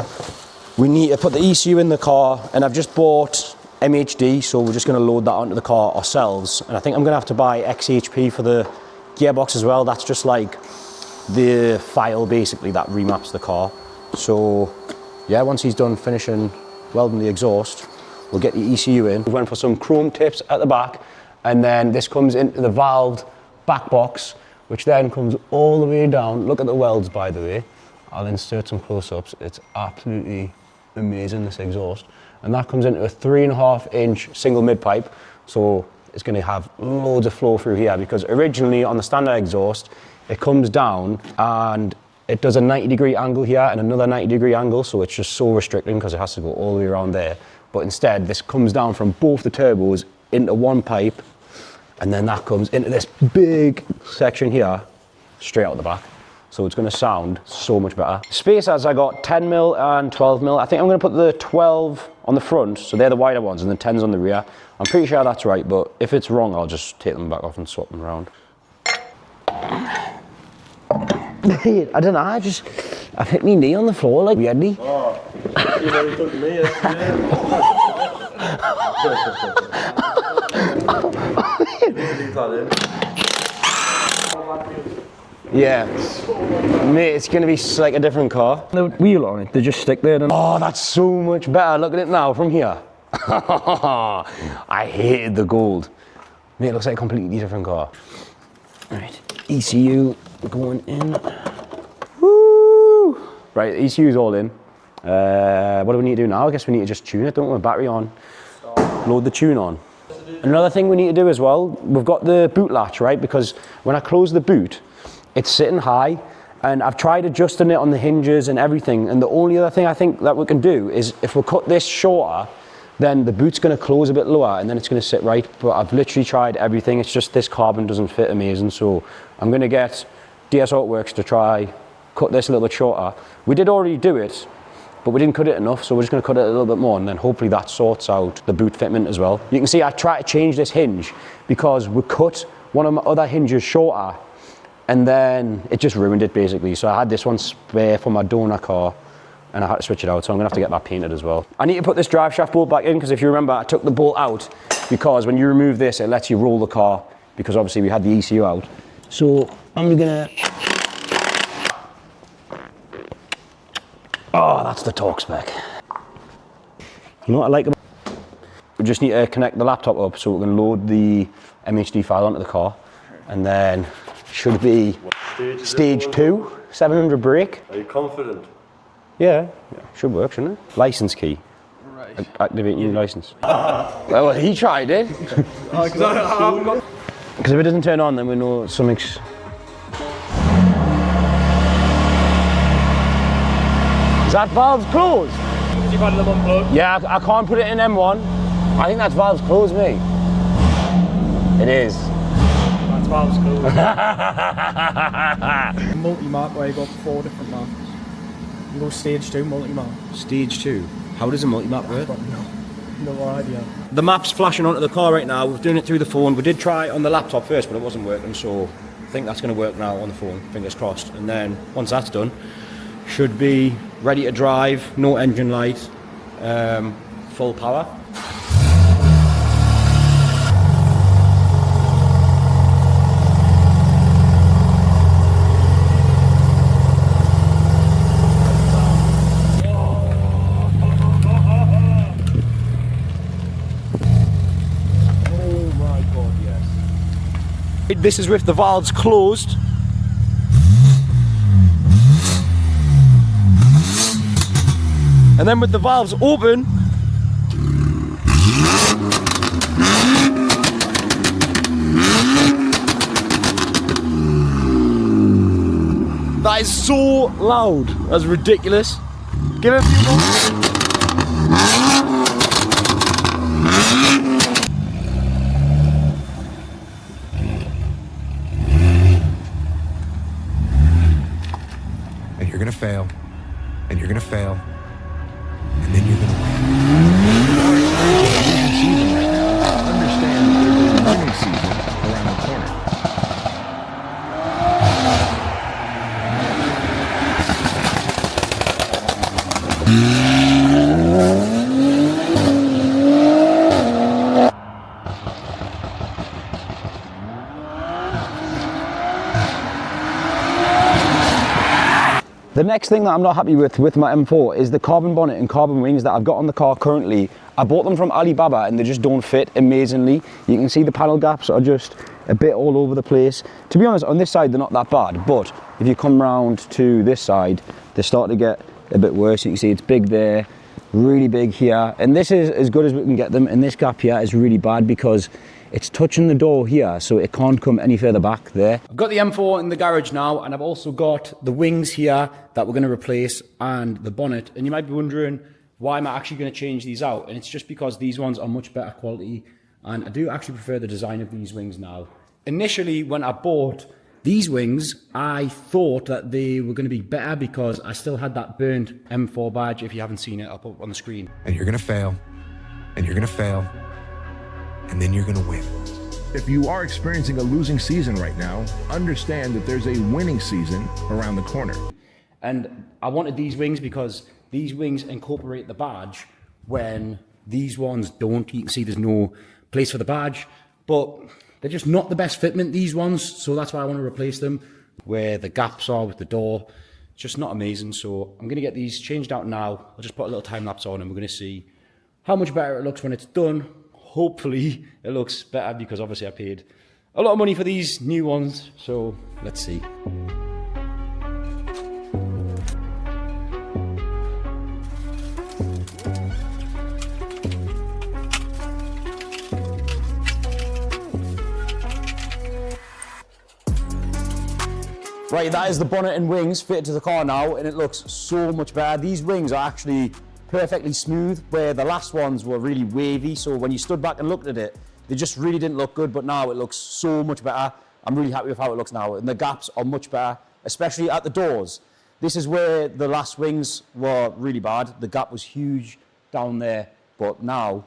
we need to put the ECU in the car, and I've just bought MHD, so we're just going to load that onto the car ourselves. And I think I'm going to have to buy XHP for the gearbox as well. That's just like the file basically that remaps the car. So yeah, once he's done finishing welding the exhaust, we'll get the ECU in. We went for some chrome tips at the back, and then this comes into the valved back box, which then comes all the way down. Look at the welds, by the way. I'll insert some close-ups. It's absolutely amazing, this exhaust. And that comes into a 3.5-inch single mid pipe. So it's going to have loads of flow through here, because originally on the standard exhaust, it comes down and it does a 90-degree angle here and another 90-degree angle. So it's just so restricting because it has to go all the way around there. But instead, this comes down from both the turbos into one pipe, and then that comes into this big section here, straight out the back. So it's going to sound so much better. Spacers, I got 10mm and 12mm. I think I'm going to put the 12 on the front, so they're the wider ones, and the 10s on the rear. I'm pretty sure that's right, but if it's wrong, I'll just take them back off and swap them around. I don't know, I've hit my knee on the floor like weirdly. Oh, you know, you took me. Yeah, mate, it's going to be like a different car. The wheel on it, they just stick there. Oh, that's so much better. Look at it now from here. I hated the gold. Mate, it looks like a completely different car. Right, ECU going in. Woo! Right, the ECU's all in. What do we need to do now? I guess we need to just tune it, don't we? Battery on. Load the tune on. Another thing we need to do as well, we've got the boot latch, right? Because when I close the boot, it's sitting high, and I've tried adjusting it on the hinges and everything, and the only other thing I think that we can do is if we cut this shorter, then the boot's going to close a bit lower and then it's going to sit right. But I've literally tried everything. It's just this carbon doesn't fit amazing, so I'm going to get DS Artworks to try cut this a little bit shorter. We did already do it, but we didn't cut it enough, so we're just going to cut it a little bit more, and then hopefully that sorts out the boot fitment as well. You can see I tried to change this hinge because we cut one of my other hinges shorter, and then it just ruined it basically. So I had this one spare for my donor car, and I had to switch it out, so I'm gonna have to get that painted as well. I need to put this drive shaft bolt back in, because if you remember, I took the bolt out because when you remove this, it lets you roll the car, because obviously we had the ECU out. So I'm gonna... Oh, that's the torque spec. You know what I like about... We just need to connect the laptop up so we can load the MHD file onto the car, and then should be stage 2, 700 brake. Are you confident? Yeah, should work, shouldn't it? License key. Right. Activate new license. Well, he tried it. Because if it doesn't turn on, then we know something's... Is that valve closed? You've had them unplugged? Yeah, I can't put it in M1. I think that's valves closed, mate. It is. That's valves closed. Multi-mark where you got 4 different marks. You go stage 2 multi-mark. Stage 2? How does a multi-map work? No idea. The map's flashing onto the car right now. We're doing it through the phone. We did try it on the laptop first, but it wasn't working, so I think that's going to work now on the phone, fingers crossed. And then once that's done, should be ready to drive, no engine light, full power. This is with the valves closed. And then with the valves open, that is so loud. That's ridiculous. Give it a few more. You're gonna fail, and you're gonna fail, and then you're gonna win. Season right now. Understand that there's a winning season around the corner. The next thing that I'm not happy with my M4 is the carbon bonnet and carbon wings that I've got on the car currently. I bought them from Alibaba and they just don't fit amazingly. You can see the panel gaps are just a bit all over the place. To be honest, on this side they're not that bad, but if you come round to this side, they start to get a bit worse. You can see it's big there, really big here, and this is as good as we can get them, and this gap here is really bad because it's touching the door here, so it can't come any further back there. I've got the M4 in the garage now, and I've also got the wings here that we're going to replace, and the bonnet. And you might be wondering, why am I actually going to change these out? And it's just because these ones are much better quality, and I do actually prefer the design of these wings now. Initially, when I bought these wings, I thought that they were going to be better because I still had that burnt M4 badge. If you haven't seen it, I'll put it on the screen. And you're gonna fail, and you're gonna fail, and then you're gonna win. If you are experiencing a losing season right now, understand that there's a winning season around the corner. And I wanted these wings because these wings incorporate the badge when these ones don't. You can see there's no place for the badge, but they're just not the best fitment, these ones, so that's why I want to replace them. Where the gaps are with the door, it's just not amazing, so I'm going to get these changed out now. I'll just put a little time lapse on and we're going to see how much better it looks when it's done. Hopefully it looks better because obviously I paid a lot of money for these new ones, so let's see. Right, that is the bonnet and wings fitted to the car now, and it looks so much better. These wings are actually perfectly smooth, where the last ones were really wavy, so when you stood back and looked at it, they just really didn't look good, but now it looks so much better. I'm really happy with how it looks now, and the gaps are much better, especially at the doors. This is where the last wings were really bad. The gap was huge down there, but now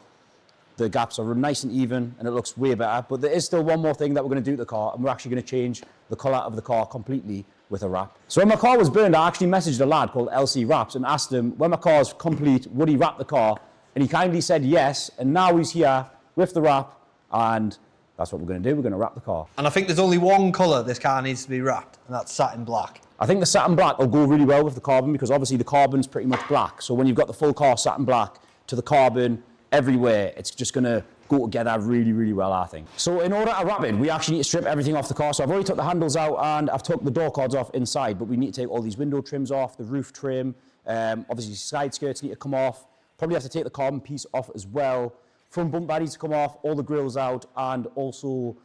the gaps are nice and even, and it looks way better. But there is still one more thing that we're going to do to the car, and we're actually going to change the colour of the car completely with a wrap. So when my car was burned, I actually messaged a lad called LC Wraps and asked him, when my car's complete, would he wrap the car? And he kindly said yes, and now he's here with the wrap, and that's what we're going to do. We're going to wrap the car. And I think there's only one colour this car needs to be wrapped, and that's satin black. I think the satin black will go really well with the carbon because obviously the carbon's pretty much black. So when you've got the full car satin black to the carbon everywhere, it's just going to go together really, really well, I think. So in order to wrap it, we actually need to strip everything off the car. So I've already took the handles out and I've took the door cards off inside, but we need to take all these window trims off, the roof trim, obviously side skirts need to come off. Probably have to take the carbon piece off as well. Front bumper needs to come off, all the grills out, and also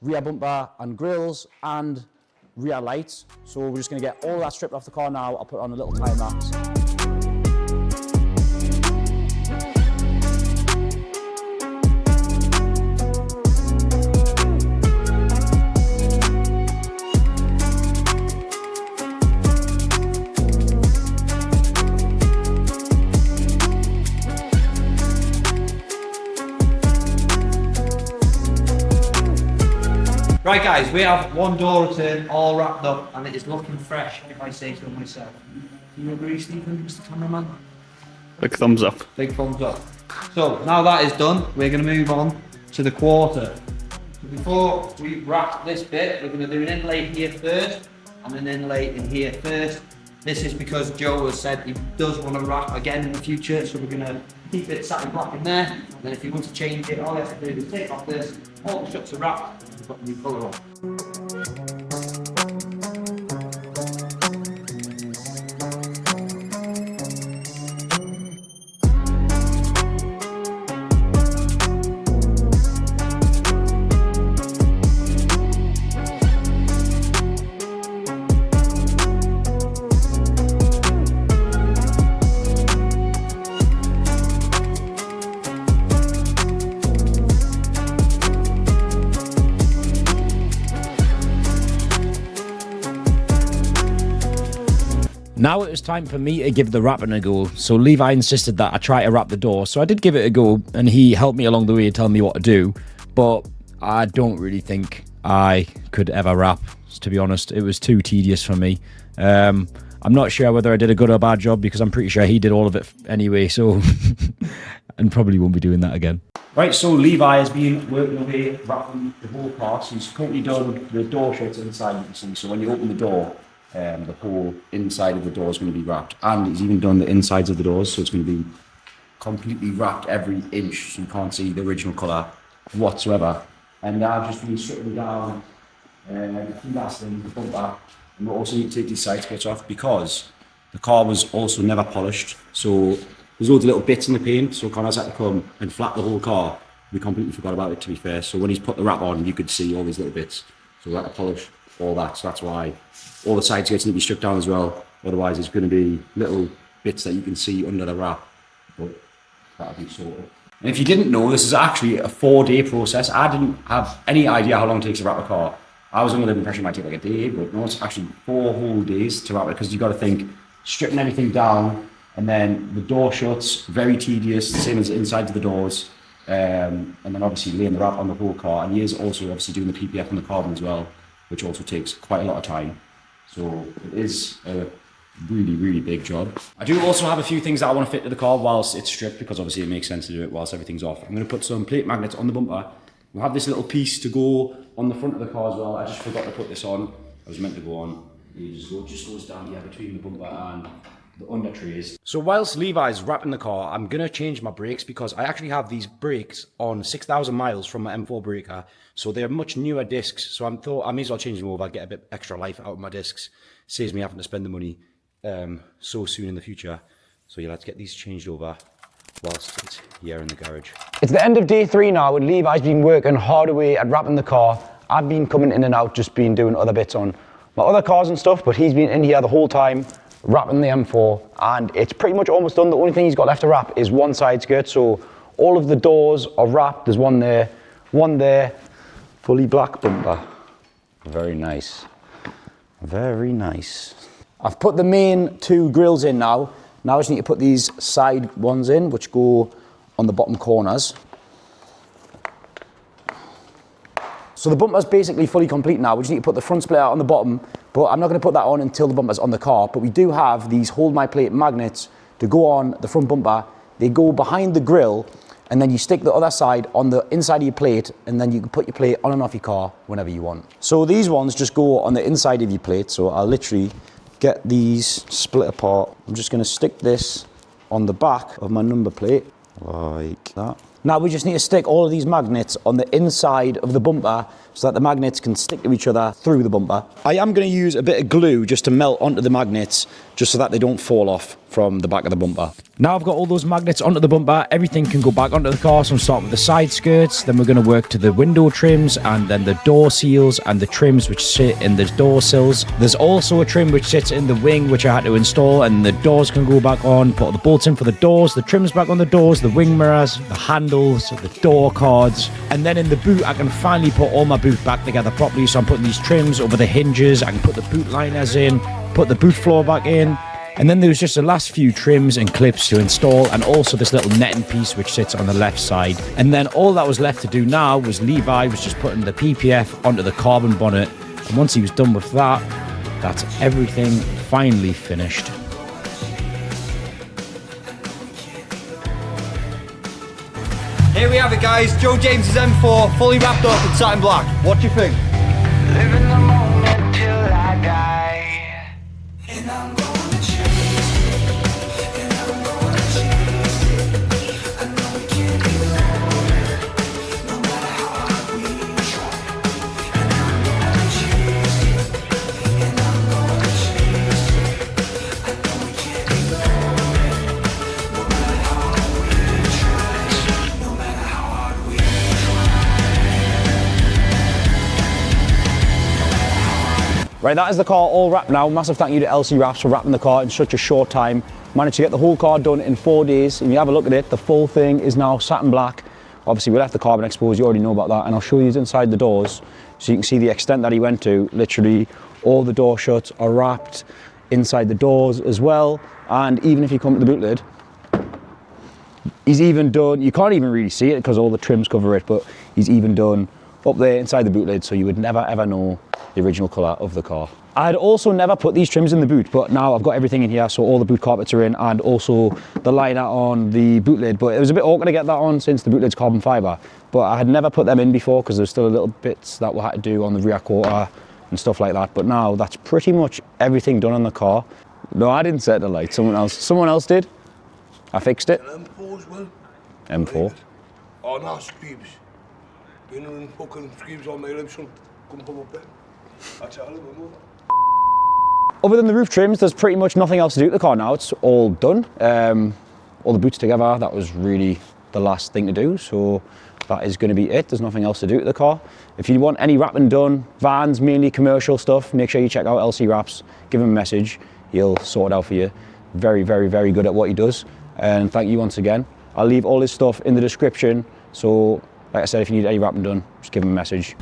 rear bumper and grills and rear lights. So we're just going to get all that stripped off the car now. I'll put on a little time lapse. Right guys, we have one door return all wrapped up and it is looking fresh if I say so myself. Do you agree, Stephen, Mr. Cameraman? Big thumbs up. Big thumbs up. So now that is done, we're going to move on to the quarter. So before we wrap this bit, we're going to do an inlay here first and an inlay in here first. This is because Joe has said he does want to wrap again in the future, so we're going to keep it satin black in there. And then if you want to change it, all you have to do is take off this, all the shuts are wrapped, and we've got a new colour on. Now it was time for me to give the wrapping a go. So Levi insisted that I try to wrap the door. So I did give it a go and he helped me along the way, telling me what to do. But I don't really think I could ever wrap, to be honest. It was too tedious for me. I'm not sure whether I did a good or bad job because I'm pretty sure he did all of it anyway. So, and probably won't be doing that again. Right, so Levi has been working away wrapping the whole car. So he's currently done the door shuts inside, you can see. So when you open the door, the whole inside of the door is going to be wrapped, and he's even done the insides of the doors, so it's going to be completely wrapped every inch, so you can't see the original colour whatsoever. And I've just been stripping down finalizing the bumper, and we also need to take these side skirts off because the car was also never polished, so there's loads of little bits in the paint, so Connor's had to come and flat the whole car. We completely forgot about it, to be fair, so when he's put the wrap on you could see all these little bits, so we had to polish all that, so that's why all the side skirts need to be stripped down as well, otherwise there's going to be little bits that you can see under the wrap, but that'll be sorted. And if you didn't know, this is actually a 4-day process. I didn't have any idea how long it takes to wrap a car. I was under the impression it might take like a day, but no, it's actually 4 whole days to wrap it, because you've got to think, stripping everything down, and then the door shuts, very tedious, the same as the inside of the doors, and then obviously laying the wrap on the whole car, and he is also obviously doing the PPF on the carbon as well, which also takes quite a lot of time. So it is a really, really big job. I do also have a few things that I want to fit to the car whilst it's stripped, because obviously it makes sense to do it whilst everything's off. I'm going to put some plate magnets on the bumper. We'll have this little piece to go on the front of the car as well. I just forgot to put this on. I was meant to go on. It just goes down here between the bumper and the under trays. So whilst Levi's wrapping the car, I'm going to change my brakes, because I actually have these brakes on 6,000 miles from my M4 breaker. So they're much newer discs. So I thought I may as well change them over, get a bit extra life out of my discs. Saves me having to spend the money so soon in the future. So yeah, let's get these changed over whilst it's here in the garage. It's the end of day 3 now, and Levi's been working hard away at wrapping the car. I've been coming in and out, just been doing other bits on my other cars and stuff, but he's been in here the whole time wrapping the M4, and it's pretty much almost done. The only thing he's got left to wrap is one side skirt, so all of the doors are wrapped. There's one there, fully black bumper. Very nice, very nice. I've put the main 2 grills in now. Now I just need to put these side ones in, which go on the bottom corners. So the bumper's basically fully complete now. We just need to put the front splitter on the bottom, but I'm not going to put that on until the bumper's on the car. But we do have these hold my plate magnets to go on the front bumper. They go behind the grill, and then you stick the other side on the inside of your plate, and then you can put your plate on and off your car whenever you want. So these ones just go on the inside of your plate. So I'll literally get these split apart. I'm just going to stick this on the back of my number plate, like that. Now we just need to stick all of these magnets on the inside of the bumper so that the magnets can stick to each other through the bumper. I am going to use a bit of glue just to melt onto the magnets, just so that they don't fall off from the back of the bumper. Now I've got all those magnets onto the bumper, everything can go back onto the car. So I'm starting with the side skirts, then we're going to work to the window trims, and then the door seals and the trims which sit in the door sills. There's also a trim which sits in the wing which I had to install, and the doors can go back on, put all the bolts in for the doors, the trims back on the doors, the wing mirrors, the handles, the door cards, and then in the boot I can finally put all my boot back together properly. So I'm putting these trims over the hinges, I can put the boot liners in, put the boot floor back in, And then there was just the last few trims and clips to install, and also this little netting piece which sits on the left side. And then all that was left to do now was Levi was just putting the PPF onto the carbon bonnet. And once he was done with that, that's everything finally finished. Here we have it, guys. Joe James's M4 fully wrapped up in satin black. What do you think? Living the moment till I die. And I'm gonna chase it. And I'm gonna chase it. I know we can't ignore it. No matter how hard we try. And I'm gonna chase it. And I'm gonna chase it. I know we can't ignore it. No matter how hard we try. No matter how hard we Right, that is the car all wrapped now. Massive thank you to LC Wraps for wrapping the car in such a short time. Managed to get the whole car done in 4 days. And you have a look at it, the full thing is now satin black. Obviously we left the carbon exposed, you already know about that. And I'll show you inside the doors so you can see the extent that he went to. Literally all the door shuts are wrapped inside the doors as well. And even if you come to the boot lid, he's even done, you can't even really see it because all the trims cover it, but he's even done up there inside the boot lid, so you would never ever know the original colour of the car. I'd also never put these trims in the boot, but now I've got everything in here, so all the boot carpets are in and also the liner on the boot lid. But it was a bit awkward to get that on since the boot lid's carbon fibre, but I had never put them in before because there's still a little bits that we had to do on the rear quarter and stuff like that. But now that's pretty much everything done on the car. No, I didn't set the light, someone else did. I fixed it. M4 as well. M4. Oh no, screams. You know, fucking screams on my lips, son. Come up there. That's all of them. Other than the roof trims, there's pretty much nothing else to do to the car now. It's all done. All the boots together, that was really the last thing to do. So that is going to be it. There's nothing else to do to the car. If you want any wrapping done, vans, mainly commercial stuff, make sure you check out LC Wraps. Give him a message. He'll sort it out for you. Very, very, very good at what he does. And thank you once again. I'll leave all his stuff in the description. So like I said, if you need any wrapping done, just give him a message.